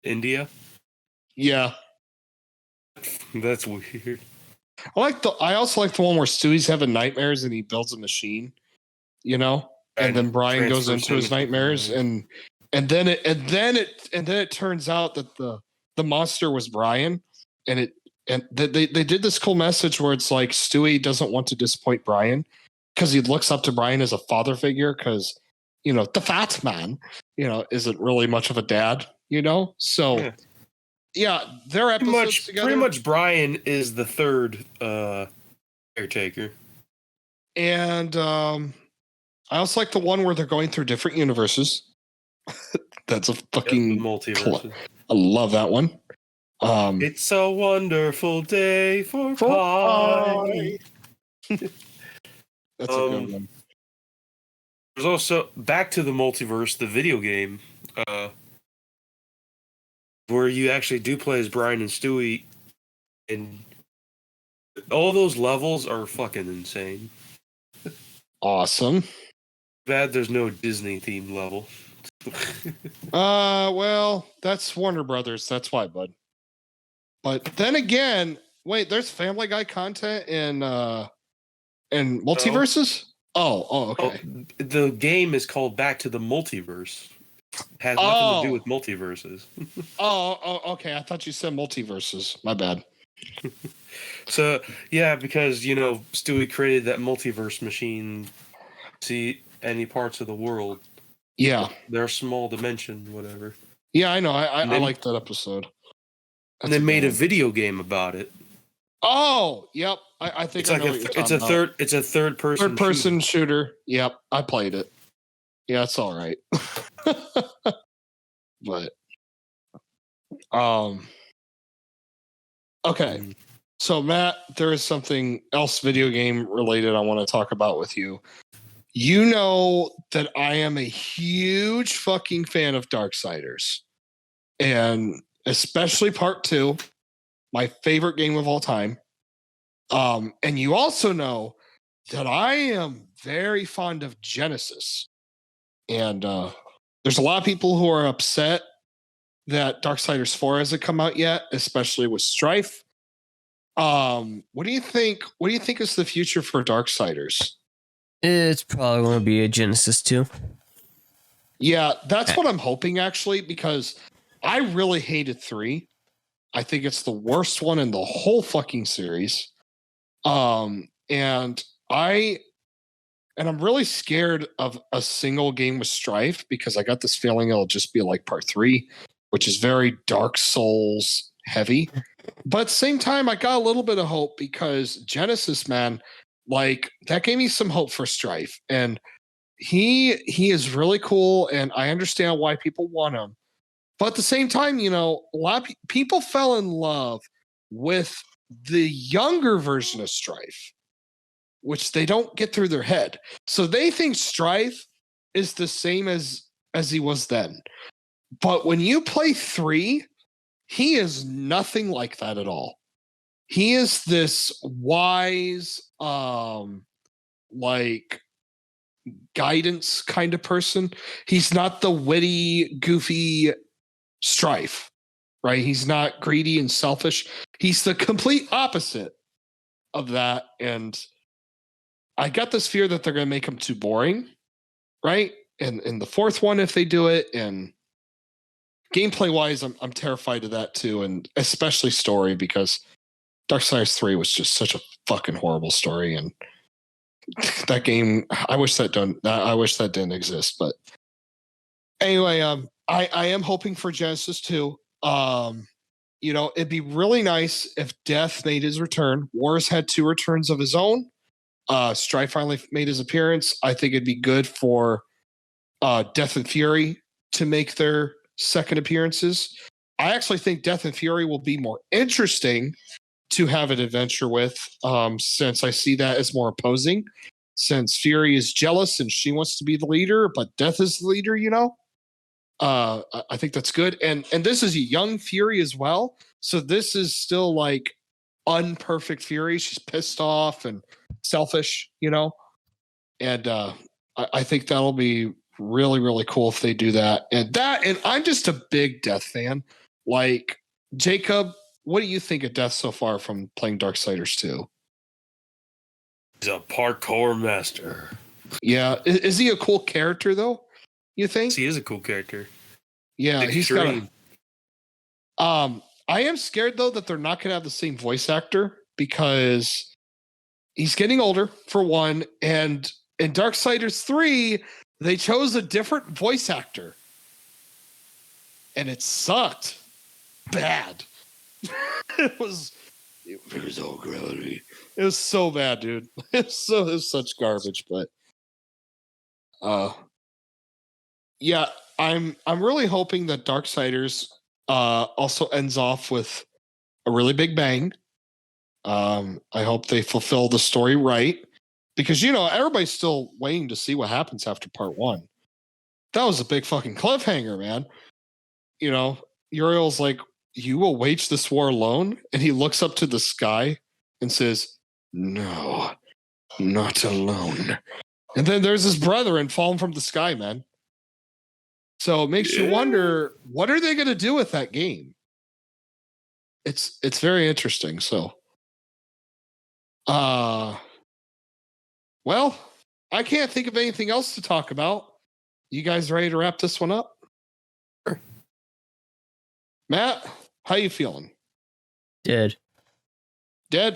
India. Yeah. That's weird. I also like the one where Stewie's having nightmares and he builds a machine, and then Brian goes into his nightmares, and then it turns out that the monster was Brian, and they did this cool message where it's like Stewie doesn't want to disappoint Brian because he looks up to Brian as a father figure, because the fat man, isn't really much of a dad, So, yeah, their episodes together. Pretty much Brian is the third caretaker. And I also like the one where they're going through different universes. That's a fucking multiverse. I love that one. It's a wonderful day for pie. That's a good one. There's also Back to the Multiverse, the video game, where you actually do play as Brian and Stewie, and all those levels are fucking insane. Awesome. Bad there's no Disney themed level. Well, that's Warner Brothers. That's why, bud. But then again, wait, there's Family Guy content in multiverses? Oh, okay. The game is called Back to the Multiverse. It has nothing to do with multiverses. Okay. I thought you said multiverses. My bad. So, yeah, because, Stewie created that multiverse machine to see any parts of the world. Yeah. They're small dimension, whatever. Yeah, I know. I like that episode. And they made a video game about it. Oh, yep. I think it's it's a third person shooter. Yep, I played it. Yeah, it's all right. But okay. So Matt, there is something else video game related I want to talk about with you. You know that I am a huge fucking fan of Darksiders. And especially part 2, my favorite game of all time. And you also know that I am very fond of Genesis. And there's a lot of people who are upset that Darksiders 4 hasn't come out yet, especially with Strife. What do you think? What do you think is the future for Darksiders? It's probably going to be a Genesis 2. Yeah, that's what I'm hoping, actually, because I really hated 3. I think it's the worst one in the whole fucking series. And I And I'm really scared of a single game with Strife because I got this feeling it'll just be like part 3, which is very Dark Souls heavy. But at the same time, I got a little bit of hope because Genesis, man, like that gave me some hope for Strife. And he is really cool, and I understand why people want him. But at the same time, you know, a lot of people fell in love with the younger version of Strife, which they don't get through their head. So they think Strife is the same as he was then. But when you play 3, he is nothing like that at all. He is this wise, like guidance kind of person. He's not the witty, goofy Strife, right? He's not greedy and selfish. He's the complete opposite of that. And I got this fear that they're going to make him too boring, right? And in the 4th one, if they do it, and gameplay wise, I'm terrified of that too, and especially story, because Darksiders 3 was just such a fucking horrible story, and that game, I wish that didn't exist. But anyway, I am hoping for Genesis 2. You know, it'd be really nice if Death made his return. Wars had 2 returns of his own. Strife finally made his appearance. I think it'd be good for Death and Fury to make their second appearances. I actually think Death and Fury will be more interesting to have an adventure with, since I see that as more opposing. Since Fury is jealous and she wants to be the leader, but Death is the leader, you know? I think that's good. And this is a young Fury as well. So this is still like unperfect Fury. She's pissed off and selfish, you know? And I think that'll be really, really cool if they do that. And I'm just a big Death fan. Like, Jacob, what do you think of Death so far from playing Darksiders 2? He's a parkour master. Yeah. Is he a cool character, though, you think? He is a cool character. Yeah, he's got a... I am scared, though, that they're not going to have the same voice actor, because he's getting older, for one, and in Darksiders 3, they chose a different voice actor. And it sucked. Bad. It was all gravity. It was so bad, dude. It was such garbage, but yeah, I'm really hoping that Darksiders also ends off with a really big bang. I hope they fulfill the story right, because, you know, everybody's still waiting to see what happens after part 1. That was a big fucking cliffhanger, man. You know, Uriel's like, "You will wage this war alone?" And he looks up to the sky and says, "No, not alone." And then there's his brethren falling from the sky, man. So it makes you wonder, what are they going to do with that game? It's very interesting. So, well, I can't think of anything else to talk about. You guys ready to wrap this one up? Sure. Matt, how you feeling? Dead.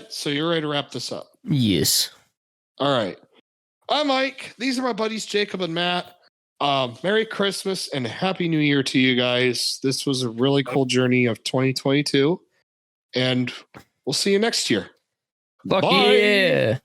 So you're ready to wrap this up? Yes. All right. I'm Mike. These are my buddies, Jacob and Matt. Merry Christmas and Happy New Year to you guys. This was a really cool journey of 2022, and we'll see you next year. Fuck Bye. yeah.